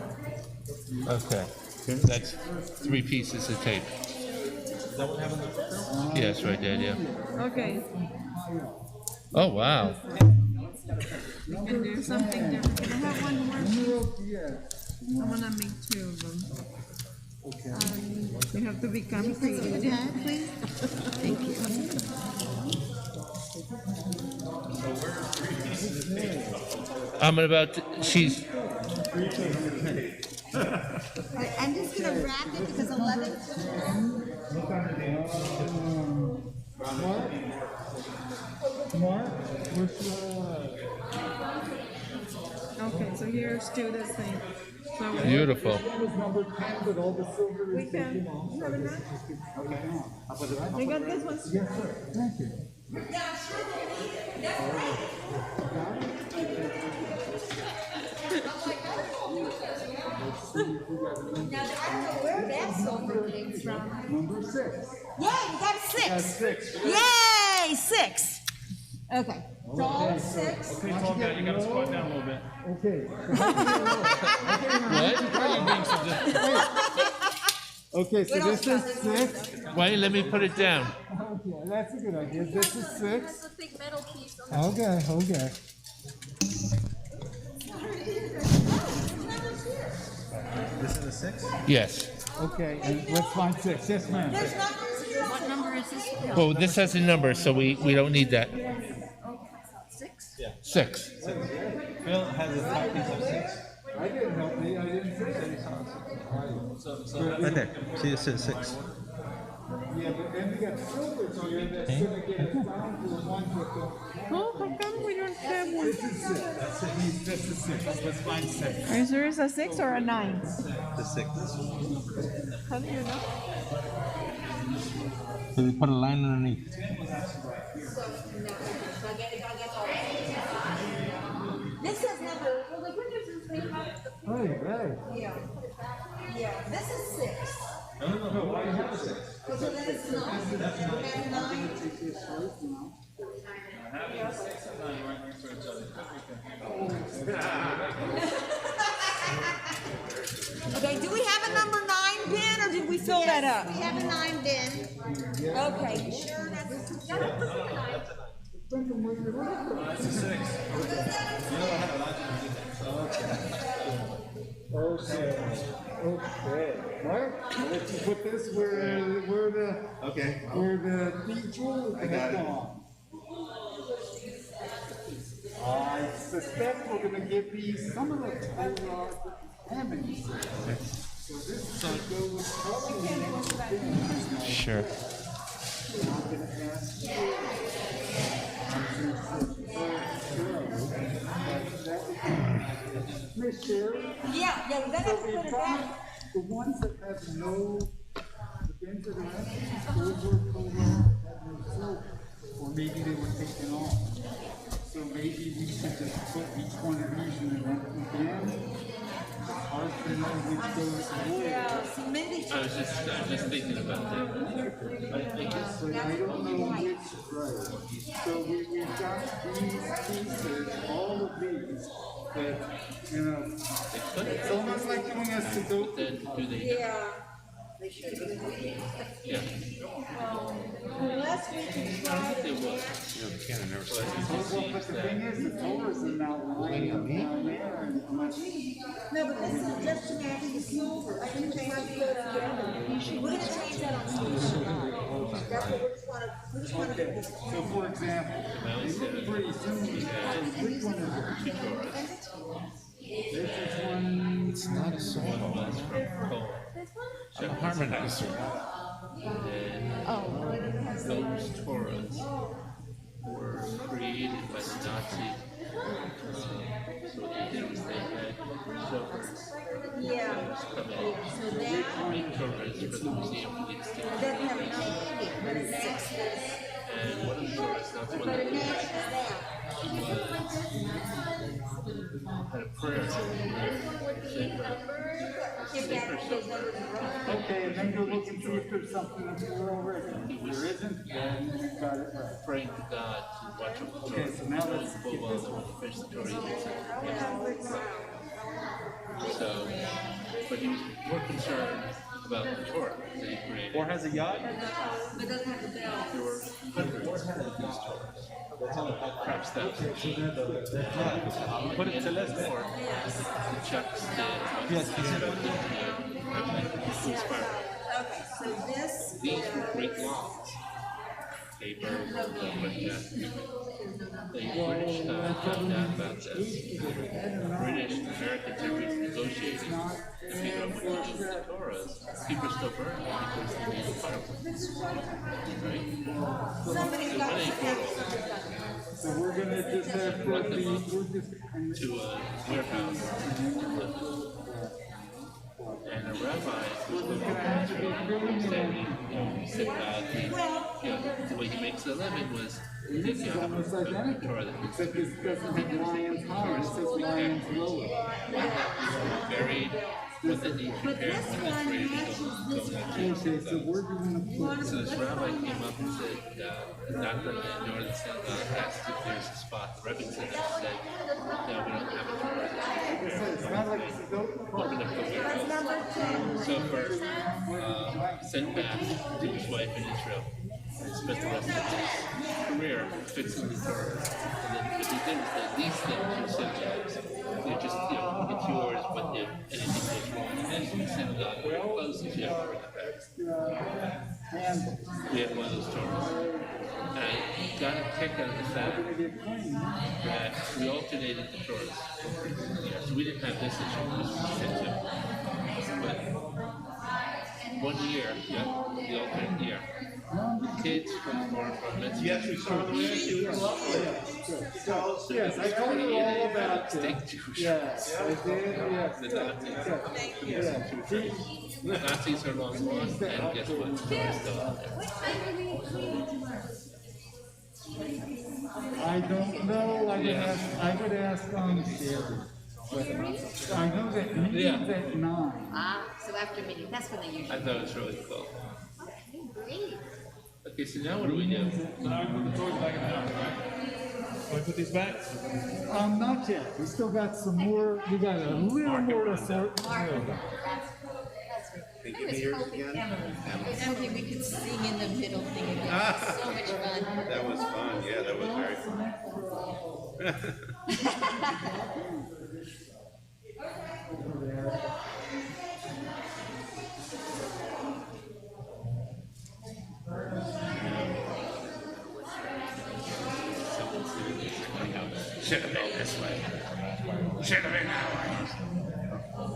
Okay. That's 3 pieces of tape. Yes, right there, yeah. Okay, Oh, wow. we can do something different. Can I have one more? I wanna make 2 of them. You have to become creative. Please? Thank you. I'm about to, she's, I'm just gonna wrap it because 11. Mark, Okay, so here's to the same. So beautiful. that was number 10, but all the silver we is can, taken off. you have enough? You got this one? Yes, sir. Thank you. Now, I don't know where that silver came from. Number 6. Yay, you got a 6. That's 6. Yay, 6. Okay, so all 6. Okay, Paul, you gotta squat down a little bit. Okay. What? Okay, so this is 6. Wait, let me put it down. Okay, that's a good idea. This is 6. a big metal piece. Okay. This is a 6? Yes. Okay, and let's find 6. Yes, ma'am. What number is this? Well, this has a number, so we don't need that. 6? 6. Phil has a copy of 6. I didn't help me. I didn't say anything. Right there. See, it says 6. Yeah, but then we got silver here that's gonna get us down to the ones with the. Oh, how come we don't have one? This is 6. That's it. This is 6. Let's find 6. Is there a 6 or a 9? The 6. How do you know? So we put a line underneath. This is number. Hey. Yeah, this is 6. No, why do you have a 6? So then it's 9. That's 9. Okay, do we have a number 9 bin or did we fill that up? We have a 9 bin. Okay, you sure that's Okay. Mark, let's put this where the feature has gone. I suspect we're gonna give these some of the Torah having. So this is gonna go with probably. Sure. Miss Sherry? Yeah, we're gonna have to put it back. The ones that have no, the bins that are empty, those were full of, had no soap, or maybe they were taken off. So maybe we should just put each one of these in an empty bin. It's hard to know which goes away. Yeah, see, Mindy. I was just thinking about that. I guess But I don't know which, right. So we've got these pieces, all of these, that, you know, it's almost like doing a Sudoku. then do they? Yeah. They should. Yeah. Unless we can try They to. will. Well, but the thing is, the colors are now lining up down there, and unless, No, but this is just to match the silver. I think they have to go together. We're gonna change that on Tuesday. That's what we just wanna do. okay, so for example, they look pretty similar, so which one is it? This is one. It's not a song. That's from Cole. I'm a harmonizer. Those Torahs were created by the Nazis. So what they did was they had chauffeurs Yeah. come in, So that, make Torahs for the museum to get it still. doesn't have a number, but it matches this. And one of the Torahs, that's one But that it matches that. had a prayer. If that, those numbers are wrong. Okay, and then go look and see if there's something that's already. If there isn't, then you've got it right. Praying to God to watch over the Torah. Okay, so now let's get Well, this that one. when you finish the Torah, you can say, so, but he was more concerned about the Torah that he created. Or has a yacht? But it doesn't have the bell. There were hundreds of these Torahs. Perhaps thousands. Put it to less than. The Chucks did. Yes, Inspired. Okay, so this. These were great laws. Paper, stuff like that. The British found out about this. British and Americans had been negotiating to figure out what to do with the Torahs. People still burn them because they need firewood. Right? Somebody's got to have So we're gonna just have to be, we're just. To a warehouse. And a rabbi was going to said, he said the way he makes a living was taking out Almost the identical, Torah that except this doesn't have lions higher, it says lions lower. buried, what that needs But repaired, this what that's one ready to matches go. this one. Okay, so where do you wanna put? So this rabbi came up and said, the doctor in the northern synagogue asked if there's a spot. The Rebbe said, no, we don't have a Torah. It's not like it's a goat. Open up the warehouse. So first, sent back to his wife in Israel. And spent the rest of his career fixing the Torah. And then what he did was that these things are synagogues. They're just, it's yours, but if anything goes wrong, and then the synagogue closes, you have to bring it back. We have one of those Torahs. And I got a kick out of the fact that we alternated the Torahs. So we didn't have this issue, this was sent to. But 1 year, the alternate year. Kids from mitzvah. Yes, we saw the way Yes, I told you all about it. Steak Jewish. Yes, I did, yes. The Nazis. The Nazis are long gone, and guess what? They're still out there. I don't know, I would ask Sherry. I know that meeting's at 9. So after meeting, that's when they usually. I thought it was really cool. Great. Okay, so now what do we do? So now we put the toys back in the house, right? Can we put these back? Not yet, we still got some more, we got a little more to sort. That's Give me yours again. Emily, we could sing in the middle thing again. So much fun. That was fun. Yeah, that was very fun. Should have been this way. Should have been that way.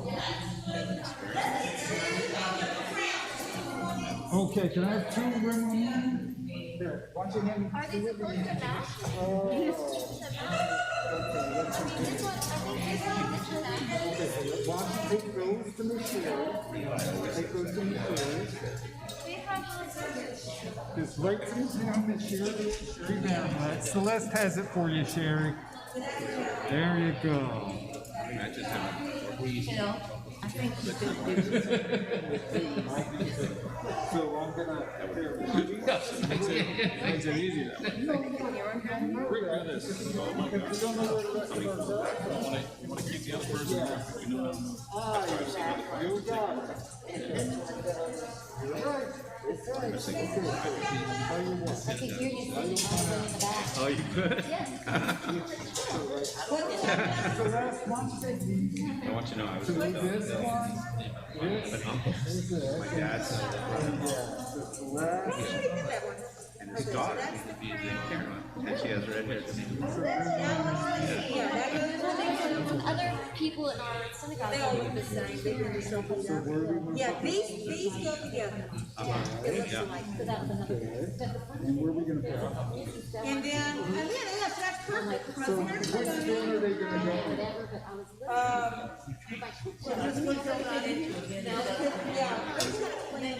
Okay, can I have 2 ring on one? Here, why don't you hand me? Are they supposed to match? Why don't you take those to Michelle? Take those to Michelle. Just right to the Sherry Baron. Celeste has it for you, Sherry. There you go. I think you could So I'm gonna. Makes it easy that way. Look at this. Oh my gosh. You want to keep the other person there? You know that. You got it. You're right. I could hear you singing all the way in the back. Oh, you could? So last one, take these. I want you to know I was So this one, an uncle. My dad's and his daughter used to be in Caroline, and she has red hair. Other people in our synagogue do the same. Yeah, these go together. So that was another. and where are we gonna put it? And then, yes, that's perfect. So which one are they gonna go? Whatever, but I was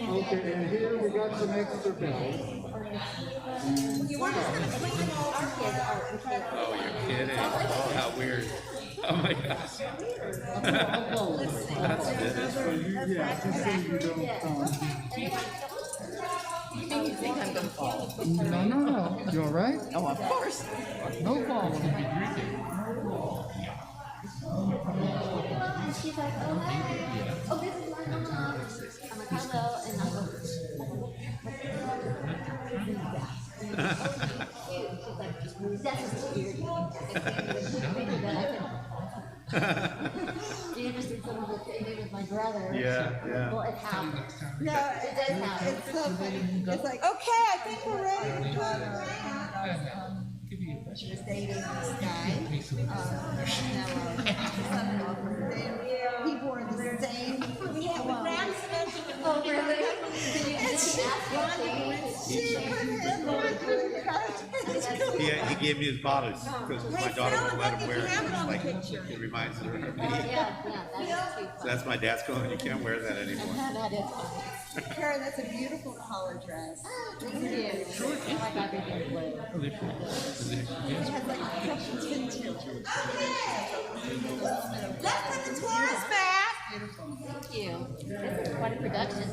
Okay, and here we got some extra bells. You weren't just gonna clean them all our kids are. Oh, you're kidding. Oh, how weird. Oh my gosh. That's good. So you, yeah, just so you don't, You think I'm gonna fall? no. You all right? Oh, of course. No problem. she's like, oh, hi. Oh, this is my mom. I'm like, hello. And I go, she's like, that's weird. Do you ever see someone that's saying it was my brother? Yeah. Well, it happened. No, It does happen. it's so funny. It's like, okay, I think we're ready to turn around. She was dating this guy. He wore the same. We have a grand Oh, really? He gave me his bottles because my daughter won't let him wear it. It's like, it reminds her of me. Yeah, that's too So that's my dad's going, you can't wear that anymore. That is funny. Karen, that's a beautiful collar dress. Thank you. I like everything blue. It has like questions into it. Let's put the Taurus back. Thank you. This is quite a production.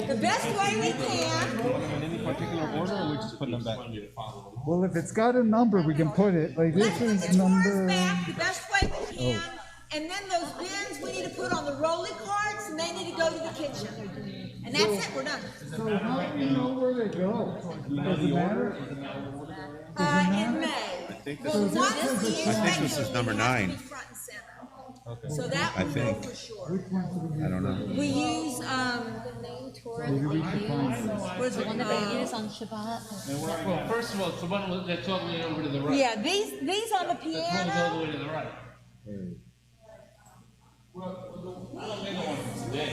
The best way we can. In any particular order, or we just put them back? Well, if it's got a number, we can put it, like Let's this put the is Taurus number. back the best way we can. And then those bins we need to put on the rolling carts and they need to go to the kitchen. And that's it, we're done. So how do we know where they go? Does it matter? In May. I think Well, this the ones is, we use I think this is number regularly have to 9. be front and center. So that I we know think. for sure. I don't know. We use, The main tour Maybe we should find it. what is the it? one that they use on Shabbat. Well, first of all, it's the one that's all the way over to the right. Yeah, these on the That's one piano. all the way to the right. Well, I don't make one from today,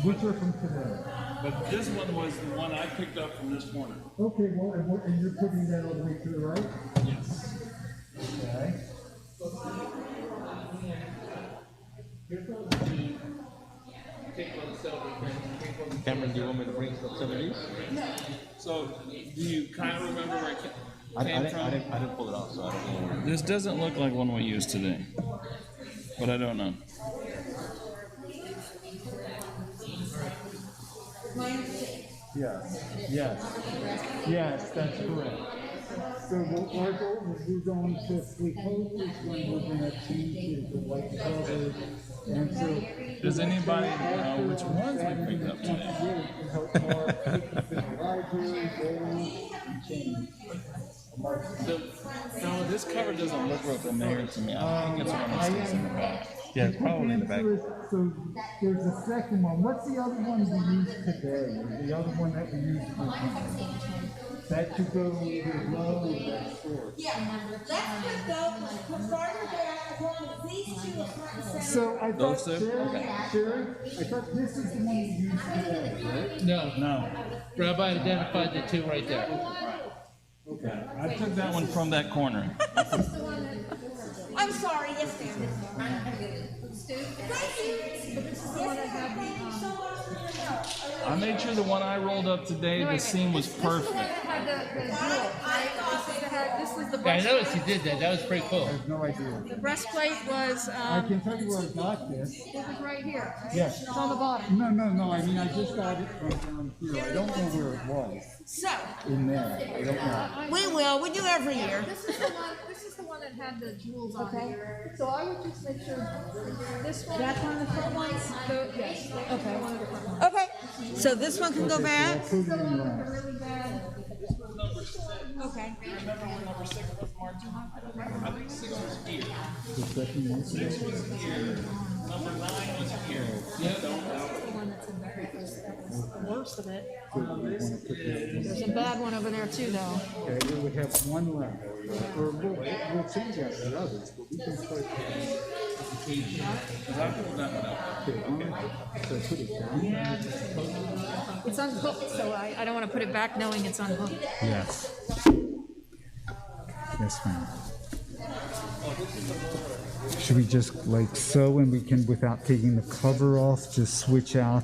Which are from today? but this one was the one I picked up from this corner. Okay, well, and you're putting that all the way to the right? Yes. Okay. Cameron, do you want me to bring some of these? So, do you kind of remember where it I came from? didn't pull it out, so I don't know. This doesn't look like one we used today, but I don't know. Yes, that's correct. So what we're going to, we hope is when we're gonna change it to white cover. And so. Does anybody know which ones we picked up today? Yeah, it can help Mark pick the library, go, and change. No, this cover doesn't look real familiar to me. I think it's one that's in the back. Yeah, it's probably in the back. So there's a second one. What's the other one we used today? The other one that we used for That could go either low or short. Yeah, let's put those, put farther back, as long as these two are front and center. So I Those thought, two? Sherry, I thought this is the one you used today, right? No. Rabbi identified the two right there. Okay. I took that one from that corner. I'm sorry, yes, ma'am. Thank you. Yes, ma'am. Thank you so much for your help. I made sure the one I rolled up today, the seam was perfect. Yeah, I noticed you did that. That was pretty cool. I have no idea. The breastplate was, I can tell you where I got this. it was right here. Right? Yes. It's on the bottom. No, I mean, I just got it from down here. I don't know where it was. So, In there. I don't know. we do every year. This is the one that had the jewels on it. So I would just make sure this one. That's one of the front ones? Yes. Okay. One of the front ones. Okay, so this one can go back? I'll put it in there. Really bad. Okay. Remember where number 6 was marked? I think 6 was here. The second one. 6 was here. Number 9 was here. The one that's in there. That was the worst of it. There's a bad one over there too, though. Okay, we have one left. Or we'll change out the others, but we can put. So put it down. It's unhooked, so I don't want to put it back knowing it's unhooked. Yes. Yes, ma'am. Should we just like so, and we can, without taking the cover off, just switch out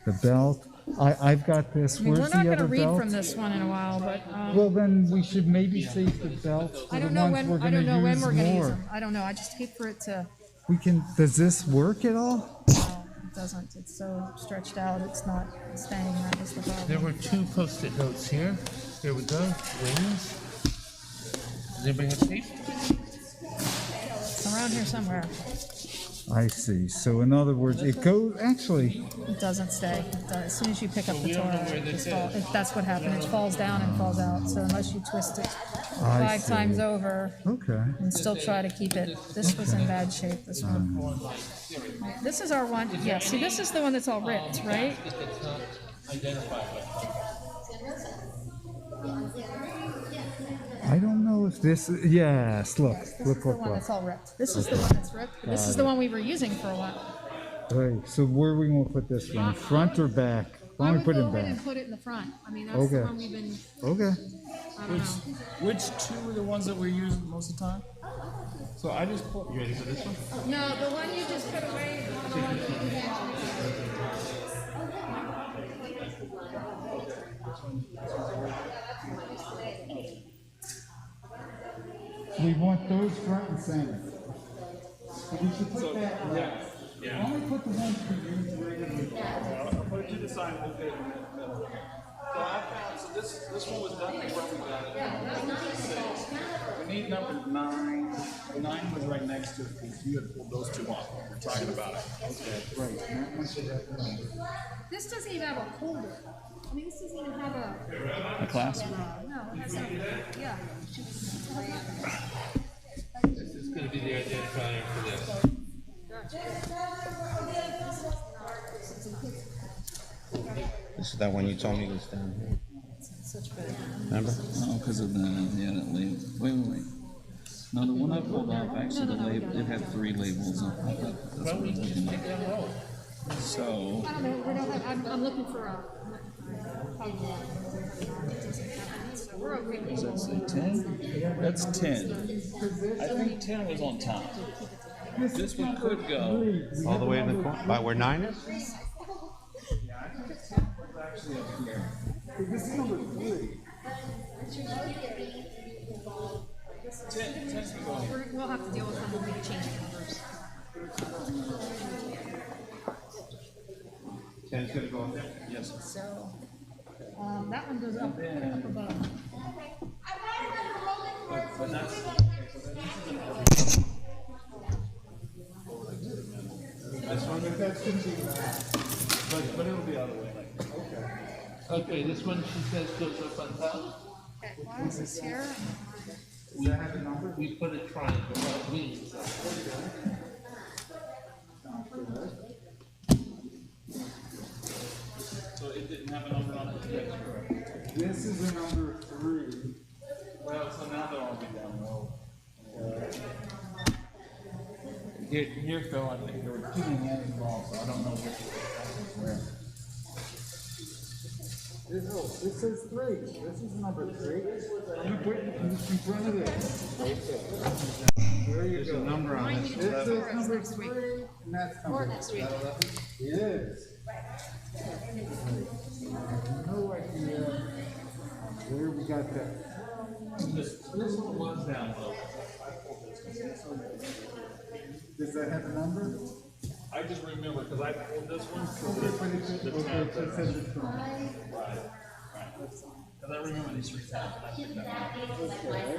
the belt? I've got this. I mean, Where's we're not the going to other read belt? from this one in a while, but Well, then we should maybe save the belts for I the don't know ones we're when. I going to don't know when use we're going to use more. them. I don't know. I just hate for it to. We can. Does this work at all? No, it doesn't. It's so stretched out. It's not staying. That was the problem. There were 2 post-it notes here. Here we go. Wings. Does anybody have tape? It's around here somewhere. I see. So in other words, it goes. Actually, It doesn't stay. As soon as you pick up the we don't know Torah, where it this just falls. If that's what happened, it falls down and falls out. So unless you twist it I 5 see. times over Okay. and still try to keep it, this was in bad shape. This one. Right, this is our one. Yeah. See, this is the one that's all ripped, right? It's not identified. I don't know if this. Yes. Look. This is Look. the Look. one Look. that's all ripped. This is the one that's ripped. This is the one we were using for a while. Right. So where are we going to put this one? Front or back? Why I don't we would put go it ahead back? and put it in the front. I mean, that's Okay. the one we've been. Okay. I don't know. Which 2 are the ones that we use most of the time? So I just put. You ready for this one? No, the one you just put away. We want those front and center. So we should put that. Yeah. Only put the ones we use regularly. I'll put it to the side and we'll fit it in the middle. So I found, so this one was definitely where we got it. Number 6. We need number 9. 9 was right next to it because you had pulled those 2 off. We're talking about it. Okay. Right. That one should have one. This doesn't even have a holder. I mean, this doesn't even have a. A clasp? No, it has no. Yeah. This is going to be the identifier for this. This is that one you told me was down here. Remember? Oh, because of the, that label. Wait. No, the one I pulled off, actually, the label, it had 3 labels on it. I thought that's what I was looking at. So, I don't know. We don't have. I'm looking for a. So we're okay. does that say 10? That's 10. I think 10 was on top. This one could go. All the way in the corner, by where 9 is? Actually up here. This is number 3. 10 can go. We'll have to deal with them when we change the numbers. 10's gonna go up there? Yes. So that one goes up above. But that's. This one? But it'll be out of the way. Okay, this one she says goes up on top. Okay, why is this here? We put a triangle on wings. So it didn't have a number on it. This is a number 3. Well, so now they'll all be down low. Here, Phil, I think there were too many hands involved, so I don't know which was where. This is 3. This is number 3. You put it in front of this. There you There's go. a number on it. This is number 3, and that's number 3. Yes. No idea where we got that. This one was down low. Does that have a number? I just remember, because I pulled this one. Okay, but it's, okay, it just says it's from. Right. Because I remember these 3 tabs. I picked that up. Okay.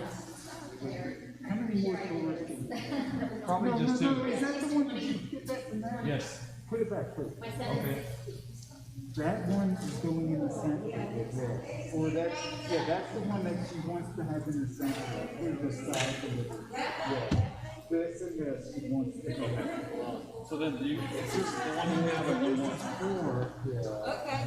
How many more tours can you? Probably just 2. Is that the one that you get that from there? Yes. Put it back, please. Okay. That one is going in the center, yeah. Or that's, yeah, that's the one that she wants to have in the center, with the side of it. Yeah. This and this, she wants to have. So then, is this the one you have, or you want? 4, yeah. Okay.